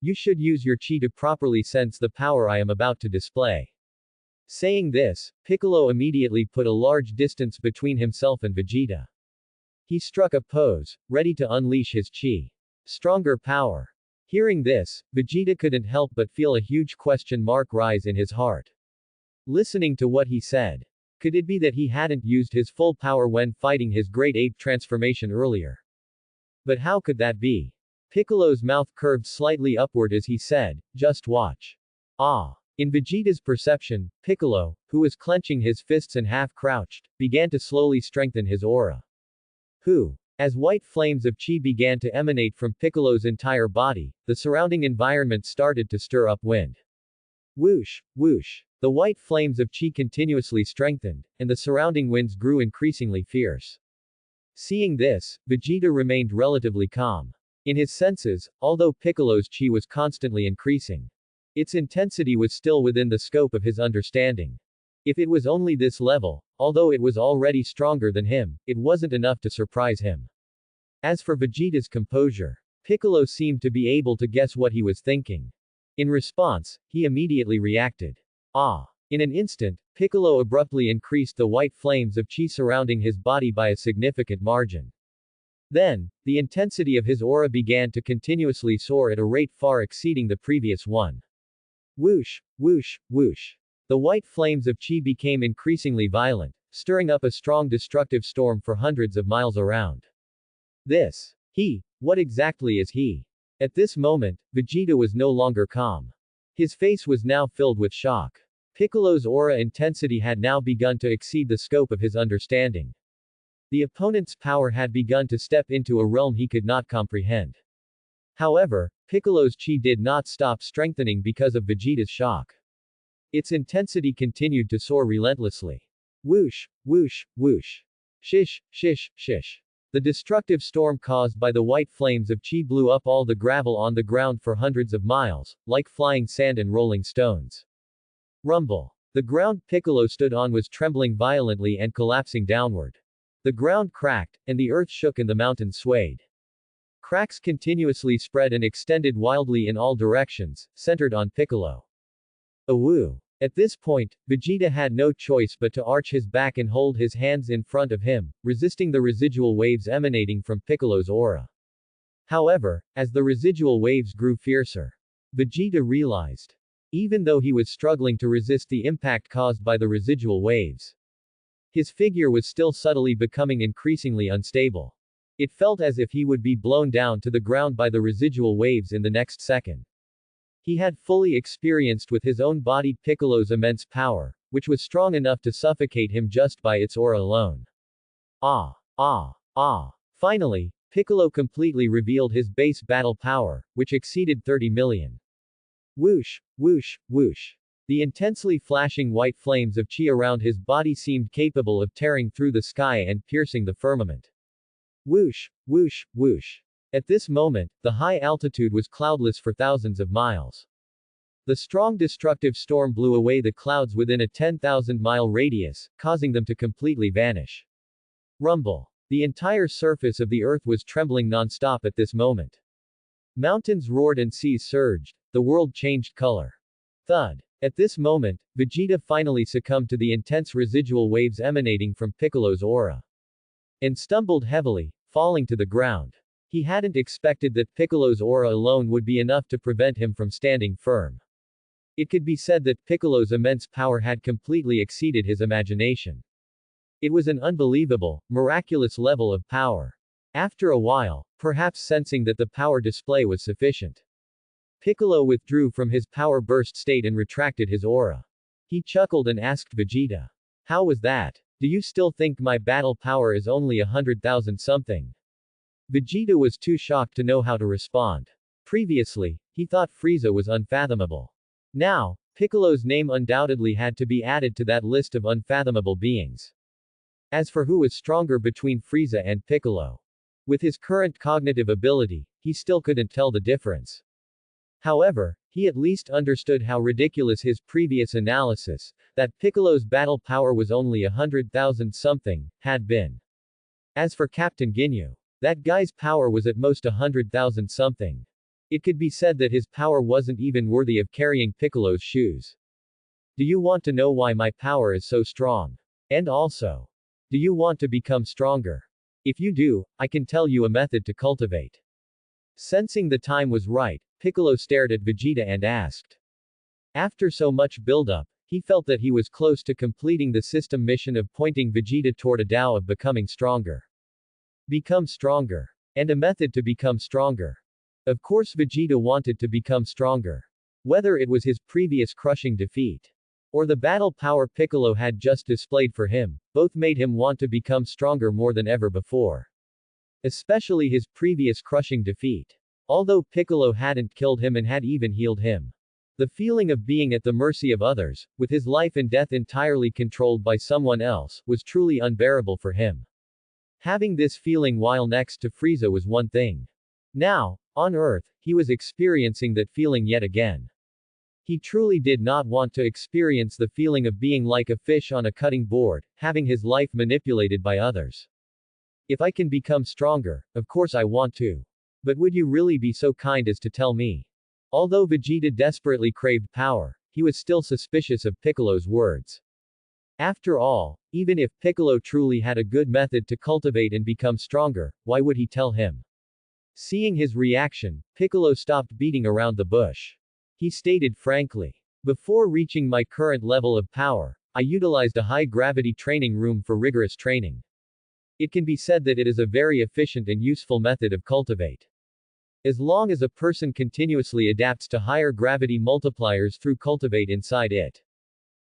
You should use your chi to properly sense the power I am about to display. Saying this, Piccolo immediately put a large distance between himself and Vegeta. He struck a pose, ready to unleash his chi. Stronger power. Hearing this, Vegeta couldn't help but feel a huge question mark rise in his heart. Listening to what he said. Could it be that he hadn't used his full power when fighting his great ape transformation earlier? But how could that be? Piccolo's mouth curved slightly upward as he said, just watch. Ah. In Vegeta's perception, Piccolo, who was clenching his fists and half-crouched, began to slowly strengthen his aura. As white flames of chi began to emanate from Piccolo's entire body, the surrounding environment started to stir up wind. Whoosh, whoosh. The white flames of chi continuously strengthened, and the surrounding winds grew increasingly fierce. Seeing this, Vegeta remained relatively calm. In his senses, although Piccolo's chi was constantly increasing, its intensity was still within the scope of his understanding. If it was only this level, although it was already stronger than him, it wasn't enough to surprise him. As for Vegeta's composure, Piccolo seemed to be able to guess what he was thinking. In response, he immediately reacted. Ah. In an instant, Piccolo abruptly increased the white flames of chi surrounding his body by a significant margin. Then, the intensity of his aura began to continuously soar at a rate far exceeding the previous one. Whoosh, whoosh, whoosh. The white flames of chi became increasingly violent, stirring up a strong destructive storm for hundreds of miles around. What exactly is he? At this moment, Vegeta was no longer calm. His face was now filled with shock. Piccolo's aura intensity had now begun to exceed the scope of his understanding. The opponent's power had begun to step into a realm he could not comprehend. However, Piccolo's chi did not stop strengthening because of Vegeta's shock. Its intensity continued to soar relentlessly. Whoosh, whoosh, whoosh. Shish, shish, shish. The destructive storm caused by the white flames of chi blew up all the gravel on the ground for hundreds of miles, like flying sand and rolling stones. Rumble. The ground Piccolo stood on was trembling violently and collapsing downward. The ground cracked, and the earth shook and the mountains swayed. Cracks continuously spread and extended wildly in all directions, centered on Piccolo. Awoo. At this point, Vegeta had no choice but to arch his back and hold his hands in front of him, resisting the residual waves emanating from Piccolo's aura. However, as the residual waves grew fiercer, Vegeta realized. Even though he was struggling to resist the impact caused by the residual waves, his figure was still subtly becoming increasingly unstable. It felt as if he would be blown down to the ground by the residual waves in the next second. He had fully experienced with his own body Piccolo's immense power, which was strong enough to suffocate him just by its aura alone. Ah! Ah! Ah! Finally, Piccolo completely revealed his base battle power, which exceeded 30 million. Whoosh! Whoosh! Whoosh! The intensely flashing white flames of chi around his body seemed capable of tearing through the sky and piercing the firmament. Whoosh! Whoosh! Whoosh! At this moment, the high altitude was cloudless for thousands of miles. The strong destructive storm blew away the clouds within a 10,000-mile radius, causing them to completely vanish. Rumble. The entire surface of the earth was trembling non-stop at this moment. Mountains roared and seas surged. The world changed color. Thud. At this moment, Vegeta finally succumbed to the intense residual waves emanating from Piccolo's aura. And stumbled heavily, falling to the ground. He hadn't expected that Piccolo's aura alone would be enough to prevent him from standing firm. It could be said that Piccolo's immense power had completely exceeded his imagination. It was an unbelievable, miraculous level of power. After a while, perhaps sensing that the power display was sufficient, Piccolo withdrew from his power burst state and retracted his aura. He chuckled and asked Vegeta, How was that? Do you still think my battle power is only 100,000 something? Vegeta was too shocked to know how to respond. Previously, he thought Frieza was unfathomable. Now, Piccolo's name undoubtedly had to be added to that list of unfathomable beings. As for who was stronger between Frieza and Piccolo, with his current cognitive ability, he still couldn't tell the difference. However, he at least understood how ridiculous his previous analysis, that Piccolo's battle power was only 100,000 something, had been. As for Captain Ginyu, that guy's power was at most 100,000 something. It could be said that his power wasn't even worthy of carrying Piccolo's shoes. Do you want to know why my power is so strong? And also, do you want to become stronger? If you do, I can tell you a method to cultivate. Sensing the time was right, Piccolo stared at Vegeta and asked. After so much build-up, he felt that he was close to completing the system mission of pointing Vegeta toward a Tao of becoming stronger. Become stronger. And a method to become stronger. Of course Vegeta wanted to become stronger. Whether it was his previous crushing defeat, or the battle power Piccolo had just displayed for him, both made him want to become stronger more than ever before. Especially his previous crushing defeat. Although Piccolo hadn't killed him and had even healed him. The feeling of being at the mercy of others, with his life and death entirely controlled by someone else, was truly unbearable for him. Having this feeling while next to Frieza was one thing. Now, on Earth, he was experiencing that feeling yet again. He truly did not want to experience the feeling of being like a fish on a cutting board, having his life manipulated by others. If I can become stronger, of course I want to. But would you really be so kind as to tell me? Although Vegeta desperately craved power, he was still suspicious of Piccolo's words. After all, even if Piccolo truly had a good method to cultivate and become stronger, why would he tell him? Seeing his reaction, Piccolo stopped beating around the bush. He stated frankly. Before reaching my current level of power, I utilized a high-gravity training room for rigorous training. It can be said that it is a very efficient and useful method of cultivate. As long as a person continuously adapts to higher gravity multipliers through cultivate inside it,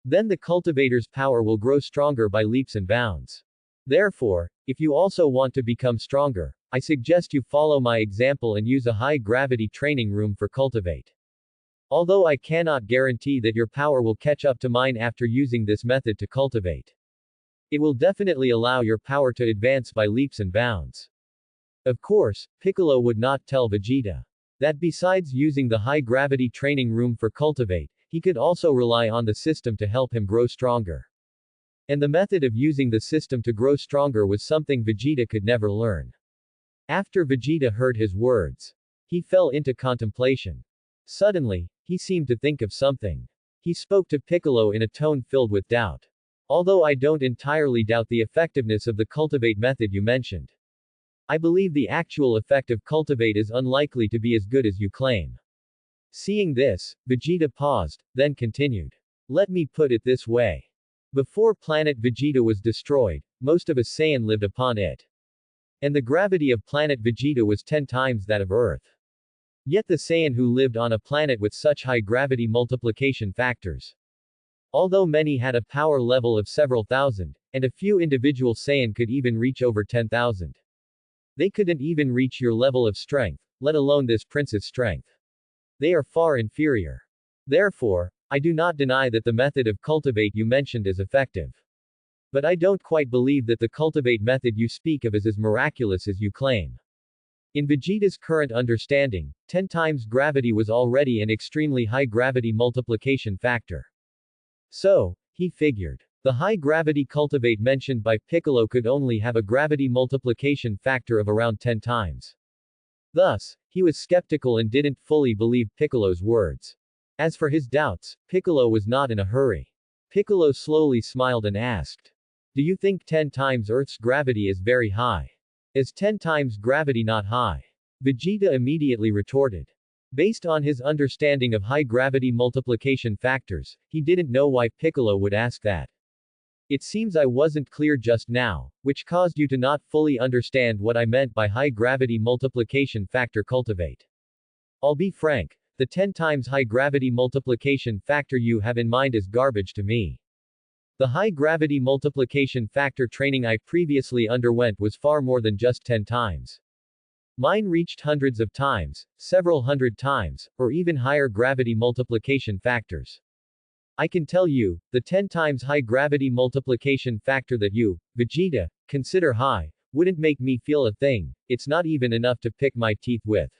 then the cultivator's power will grow stronger by leaps and bounds. Therefore, if you also want to become stronger, I suggest you follow my example and use a high-gravity training room for cultivate. Although I cannot guarantee that your power will catch up to mine after using this method to cultivate. It will definitely allow your power to advance by leaps and bounds. Of course, Piccolo would not tell Vegeta that besides using the high-gravity training room for cultivate, he could also rely on the system to help him grow stronger. And the method of using the system to grow stronger was something Vegeta could never learn. After Vegeta heard his words, he fell into contemplation. Suddenly, he seemed to think of something. He spoke to Piccolo in a tone filled with doubt. Although I don't entirely doubt the effectiveness of the cultivate method you mentioned, I believe the actual effect of cultivate is unlikely to be as good as you claim. Seeing this, Vegeta paused, then continued. Let me put it this way. Before planet Vegeta was destroyed, most of us Saiyan lived upon it. And the gravity of planet Vegeta was 10 times that of Earth. Yet the Saiyan who lived on a planet with such high gravity multiplication factors, although many had a power level of several thousand, and a few individual Saiyan could even reach over 10,000. They couldn't even reach your level of strength, let alone this prince's strength. They are far inferior. Therefore, I do not deny that the method of cultivate you mentioned is effective. But I don't quite believe that the cultivate method you speak of is as miraculous as you claim. In Vegeta's current understanding, 10 times gravity was already an extremely high gravity multiplication factor. So, he figured, the high gravity cultivate mentioned by Piccolo could only have a gravity multiplication factor of around 10 times. Thus, he was skeptical and didn't fully believe Piccolo's words. As for his doubts, Piccolo was not in a hurry. Piccolo slowly smiled and asked, do you think 10 times Earth's gravity is very high? Is 10 times gravity not high? Vegeta immediately retorted. Based on his understanding of high gravity multiplication factors, he didn't know why Piccolo would ask that. It seems I wasn't clear just now, which caused you to not fully understand what I meant by high gravity multiplication factor cultivate. I'll be frank, the 10 times high gravity multiplication factor you have in mind is garbage to me. The high gravity multiplication factor training I previously underwent was far more than just 10 times. Mine reached hundreds of times, several hundred times, or even higher gravity multiplication factors. I can tell you, the 10 times high gravity multiplication factor that you, Vegeta, consider high, wouldn't make me feel a thing. It's not even enough to pick my teeth with.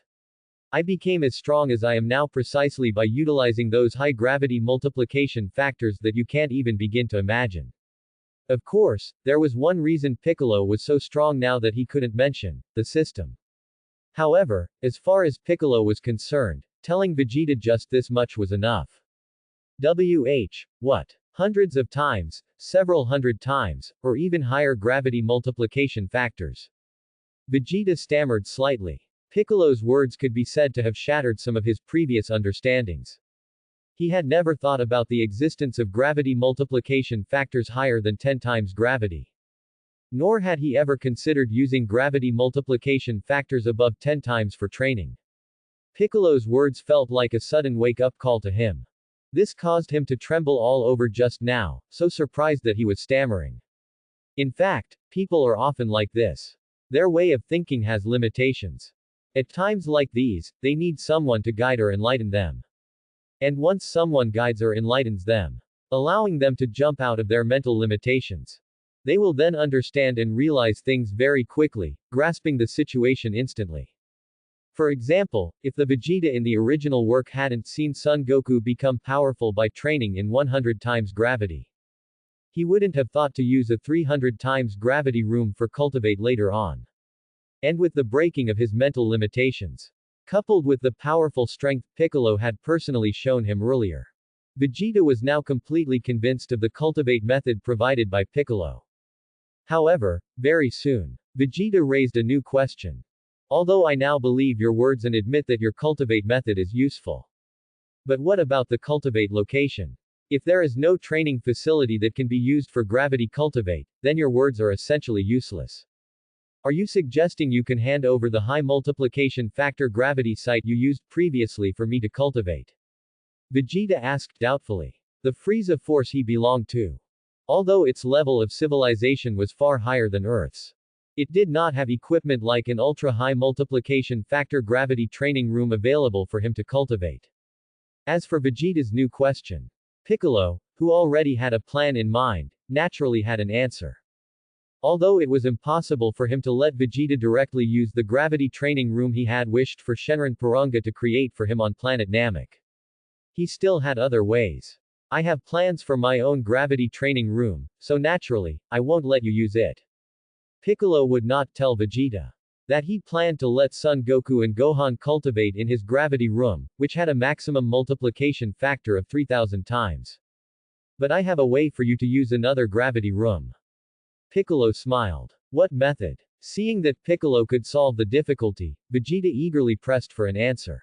I became as strong as I am now precisely by utilizing those high gravity multiplication factors that you can't even begin to imagine. Of course, there was one reason Piccolo was so strong now that he couldn't mention the system. However, as far as Piccolo was concerned, telling Vegeta just this much was enough. What? Hundreds of times, several hundred times, or even higher gravity multiplication factors. Vegeta stammered slightly. Piccolo's words could be said to have shattered some of his previous understandings. He had never thought about the existence of gravity multiplication factors higher than 10 times gravity. Nor had he ever considered using gravity multiplication factors above 10 times for training. Piccolo's words felt like a sudden wake-up call to him. This caused him to tremble all over just now, so surprised that he was stammering. In fact, people are often like this. Their way of thinking has limitations. At times like these, they need someone to guide or enlighten them. And once someone guides or enlightens them, allowing them to jump out of their mental limitations, they will then understand and realize things very quickly, grasping the situation instantly. For example, if the Vegeta in the original work hadn't seen Son Goku become powerful by training in 100 times gravity, he wouldn't have thought to use a 300 times gravity room for cultivate later on. And with the breaking of his mental limitations, coupled with the powerful strength Piccolo had personally shown him earlier, Vegeta was now completely convinced of the cultivate method provided by Piccolo. However, very soon, Vegeta raised a new question. Although I now believe your words and admit that your cultivate method is useful. But what about the cultivate location? If there is no training facility that can be used for gravity cultivate, then your words are essentially useless. Are you suggesting you can hand over the high multiplication factor gravity site you used previously for me to cultivate? Vegeta asked doubtfully. The Frieza force he belonged to, although its level of civilization was far higher than Earth's, it did not have equipment like an ultra-high multiplication factor gravity training room available for him to cultivate. As for Vegeta's new question, Piccolo, who already had a plan in mind, naturally had an answer. Although it was impossible for him to let Vegeta directly use the gravity training room he had wished for Shenron Porunga to create for him on planet Namek, he still had other ways. I have plans for my own gravity training room, so naturally, I won't let you use it. Piccolo would not tell Vegeta that he planned to let Son Goku and Gohan cultivate in his gravity room, which had a maximum multiplication factor of 3,000 times. But I have a way for you to use another gravity room. Piccolo smiled. What method? Seeing that Piccolo could solve the difficulty, Vegeta eagerly pressed for an answer.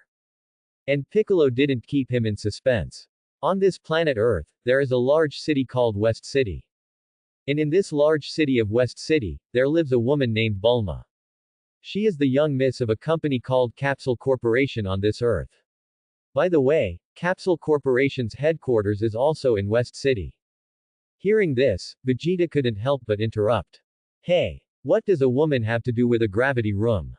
And Piccolo didn't keep him in suspense. On this planet Earth, there is a large city called West City. And in this large city of West City, there lives a woman named Bulma. She is the young miss of a company called Capsule Corporation on this Earth. By the way, Capsule Corporation's headquarters is also in West City. Hearing this, Vegeta couldn't help but interrupt. Hey, what does a woman have to do with a gravity room?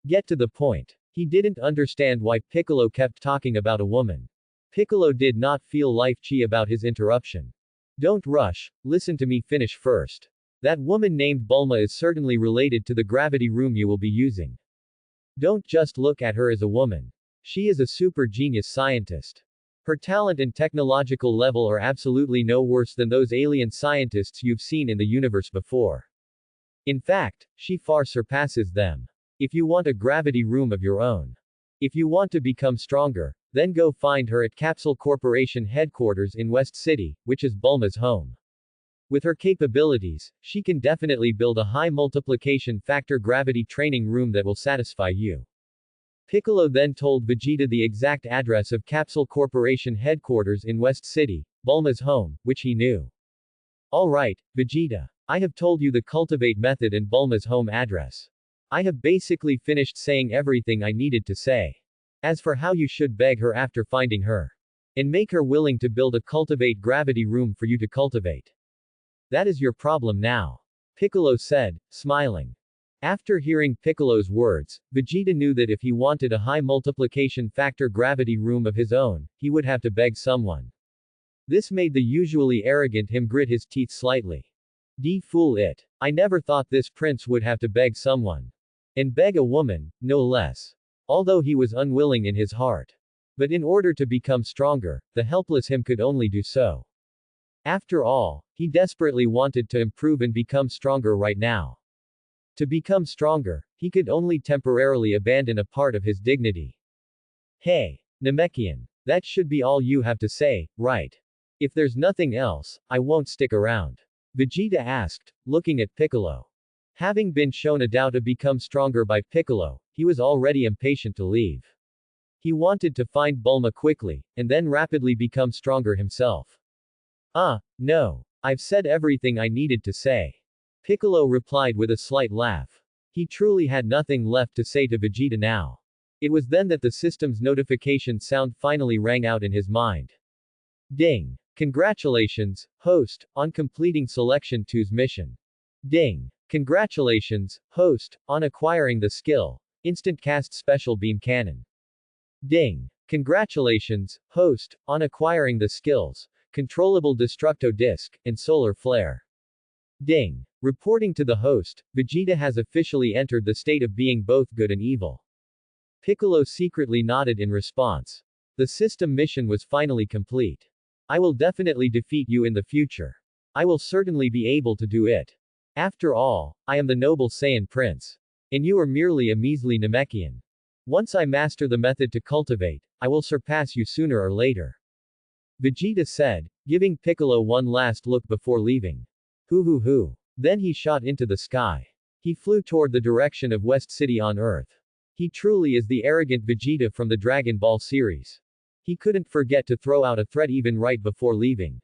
Get to the point. He didn't understand why Piccolo kept talking about a woman. Piccolo did not feel life-chi about his interruption. Don't rush, listen to me finish first. That woman named Bulma is certainly related to the gravity room you will be using. Don't just look at her as a woman. She is a super genius scientist. Her talent and technological level are absolutely no worse than those alien scientists you've seen in the universe before. In fact, she far surpasses them. If you want a gravity room of your own, if you want to become stronger, then go find her at Capsule Corporation headquarters in West City, which is Bulma's home. With her capabilities, she can definitely build a high multiplication factor gravity training room that will satisfy you. Piccolo then told Vegeta the exact address of Capsule Corporation headquarters in West City, Bulma's home, which he knew. Alright, Vegeta. I have told you the cultivate method and Bulma's home address. I have basically finished saying everything I needed to say. As for how you should beg her after finding her, and make her willing to build a cultivate gravity room for you to cultivate, That is your problem now. Piccolo said, smiling. After hearing Piccolo's words, Vegeta knew that if he wanted a high multiplication factor gravity room of his own, he would have to beg someone. This made the usually arrogant him grit his teeth slightly. Fool it. I never thought this prince would have to beg someone. And beg a woman, no less. Although he was unwilling in his heart. But in order to become stronger, the helpless him could only do so. After all, he desperately wanted to improve and become stronger right now. To become stronger, he could only temporarily abandon a part of his dignity. Hey, Namekian. That should be all you have to say, right? If there's nothing else, I won't stick around. Vegeta asked, looking at Piccolo. Having been shown a doubt to become stronger by Piccolo, he was already impatient to leave. He wanted to find Bulma quickly, and then rapidly become stronger himself. No. I've said everything I needed to say. Piccolo replied with a slight laugh. He truly had nothing left to say to Vegeta now. It was then that the system's notification sound finally rang out in his mind. Ding. Congratulations, host, on completing Selection 2's mission. Ding. Congratulations, host, on acquiring the skill, Instant Cast Special Beam Cannon. Ding. Congratulations, host, on acquiring the skills, Controllable Destructo Disc, and Solar Flare. Ding. Reporting to the host, Vegeta has officially entered the state of being both good and evil. Piccolo secretly nodded in response. The system mission was finally complete. I will definitely defeat you in the future. I will certainly be able to do it. After all, I am the noble Saiyan Prince. And you are merely a measly Namekian. Once I master the method to cultivate, I will surpass you sooner or later. Vegeta said, giving Piccolo one last look before leaving. Hoo. Then he shot into the sky. He flew toward the direction of West City on Earth. He truly is the arrogant Vegeta from the Dragon Ball series. He couldn't forget to throw out a threat even right before leaving.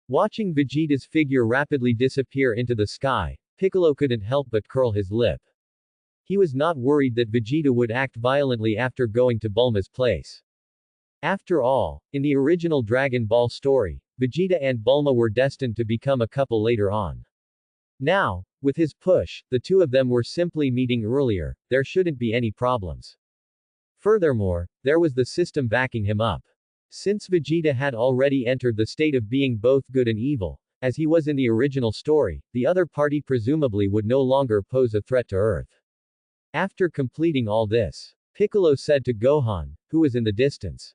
Watching Vegeta's figure rapidly disappear into the sky, Piccolo couldn't help but curl his lip. He was not worried that Vegeta would act violently after going to Bulma's place. After all, in the original Dragon Ball story, Vegeta and Bulma were destined to become a couple later on. Now, with his push, the two of them were simply meeting earlier, there shouldn't be any problems. Furthermore, there was the system backing him up. Since Vegeta had already entered the state of being both good and evil, as he was in the original story, the other party presumably would no longer pose a threat to Earth. After completing all this, Piccolo said to Gohan, who was in the distance.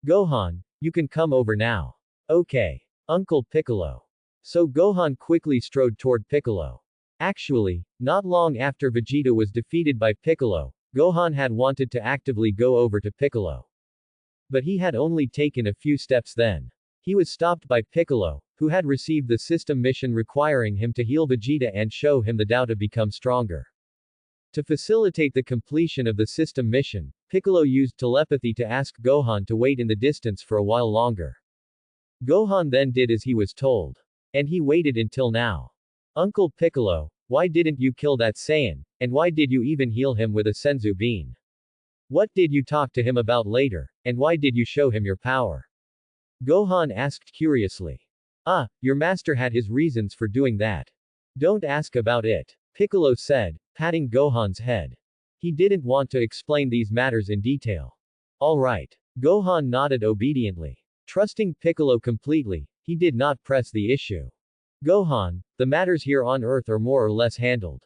Gohan, you can come over now. Okay. Uncle Piccolo. So Gohan quickly strode toward Piccolo. Actually, not long after Vegeta was defeated by Piccolo, Gohan had wanted to actively go over to Piccolo. But he had only taken a few steps then. He was stopped by Piccolo, who had received the system mission requiring him to heal Vegeta and show him the Tao to become stronger. To facilitate the completion of the system mission, Piccolo used telepathy to ask Gohan to wait in the distance for a while longer. Gohan then did as he was told. And he waited until now. Uncle Piccolo, why didn't you kill that Saiyan, and why did you even heal him with a Senzu bean? What did you talk to him about later, and why did you show him your power? Gohan asked curiously. Your master had his reasons for doing that. Don't ask about it, Piccolo said, patting Gohan's head. He didn't want to explain these matters in detail. Alright. Gohan nodded obediently. Trusting Piccolo completely, he did not press the issue. Gohan, the matters here on Earth are more or less handled.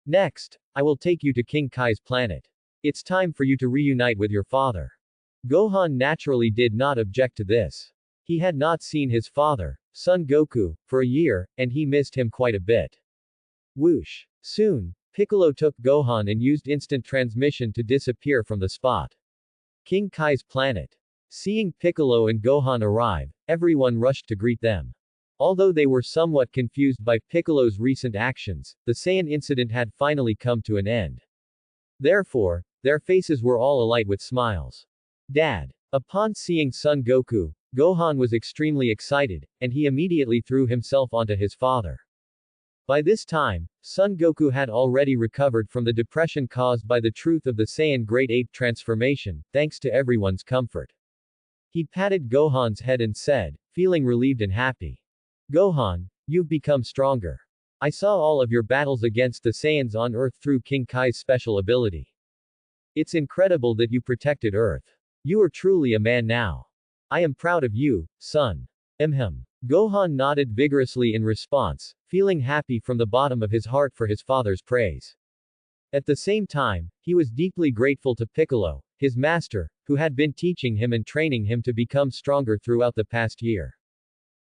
Next, I will take you to King Kai's planet. It's time for you to reunite with your father. Gohan naturally did not object to this. He had not seen his father, Son Goku, for a year, and he missed him quite a bit. Whoosh. Soon, Piccolo took Gohan and used instant transmission to disappear from the spot. King Kai's planet. Seeing Piccolo and Gohan arrive, everyone rushed to greet them. Although they were somewhat confused by Piccolo's recent actions, the Saiyan incident had finally come to an end. Therefore, their faces were all alight with smiles. Dad. Upon seeing Son Goku, Gohan was extremely excited, and he immediately threw himself onto his father. By this time, Son Goku had already recovered from the depression caused by the truth of the Saiyan Great Ape transformation, thanks to everyone's comfort. He patted Gohan's head and said, feeling relieved and happy. Gohan, You've become stronger. I saw all of your battles against the Saiyans on Earth through King Kai's special ability. It's incredible that you protected Earth. You are truly a man now. I am proud of you, son. Gohan nodded vigorously in response, feeling happy from the bottom of his heart for his father's praise. At the same time, he was deeply grateful to Piccolo, his master, who had been teaching him and training him to become stronger throughout the past year.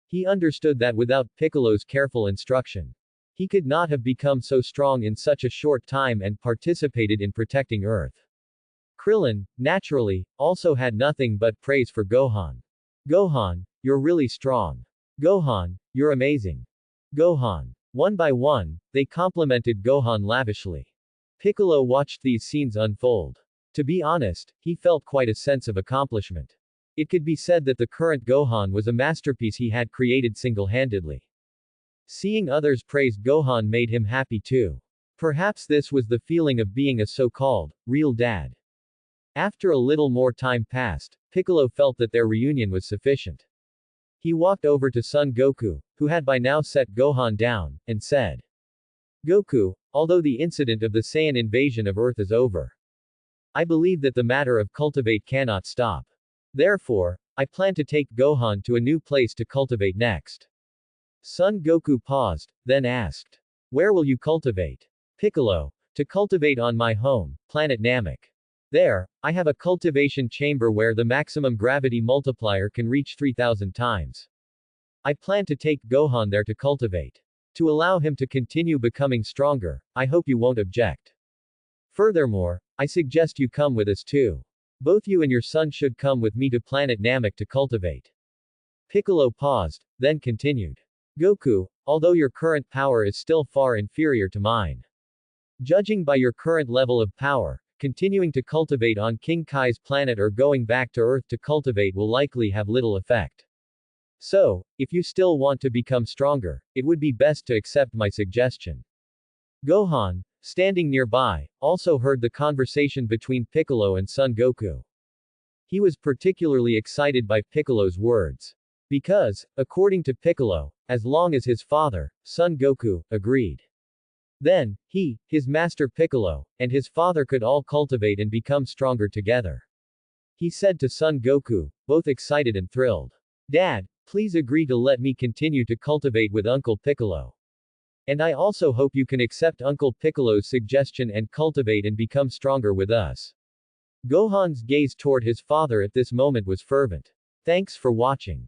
He understood that without Piccolo's careful instruction, he could not have become so strong in such a short time and participated in protecting Earth. Krillin, naturally, also had nothing but praise for Gohan. Gohan, you're really strong. Gohan, you're amazing. Gohan. One by one, they complimented Gohan lavishly. Piccolo watched these scenes unfold. To be honest, he felt quite a sense of accomplishment. It could be said that the current Gohan was a masterpiece he had created single-handedly. Seeing others praised Gohan made him happy too. Perhaps this was the feeling of being a so-called real dad. After a little more time passed, Piccolo felt that their reunion was sufficient. He walked over to Son Goku, who had by now set Gohan down, and said, Goku, although the incident of the Saiyan invasion of Earth is over, I believe that the matter of cultivate cannot stop. Therefore, I plan to take Gohan to a new place to cultivate next. Son Goku paused, then asked, where will you cultivate? Piccolo, to cultivate on my home, planet Namek. There, I have a cultivation chamber where the maximum gravity multiplier can reach 3,000 times. I plan to take Gohan there to cultivate. To allow him to continue becoming stronger, I hope you won't object. Furthermore, I suggest you come with us too. Both you and your son should come with me to planet Namek to cultivate. Piccolo paused, then continued. Goku, although your current power is still far inferior to mine. Judging by your current level of power, continuing to cultivate on King Kai's planet or going back to Earth to cultivate will likely have little effect. So, if you still want to become stronger, it would be best to accept my suggestion. Gohan, standing nearby, also heard the conversation between Piccolo and Son Goku. He was particularly excited by Piccolo's words. Because, according to Piccolo, as long as his father, Son Goku, agreed. Then, he, his master Piccolo, and his father could all cultivate and become stronger together. He said to Son Goku, both excited and thrilled. Dad, please agree to let me continue to cultivate with Uncle Piccolo. And I also hope you can accept Uncle Piccolo's suggestion and cultivate and become stronger with us. Gohan's gaze toward his father at this moment was fervent. Thanks for watching.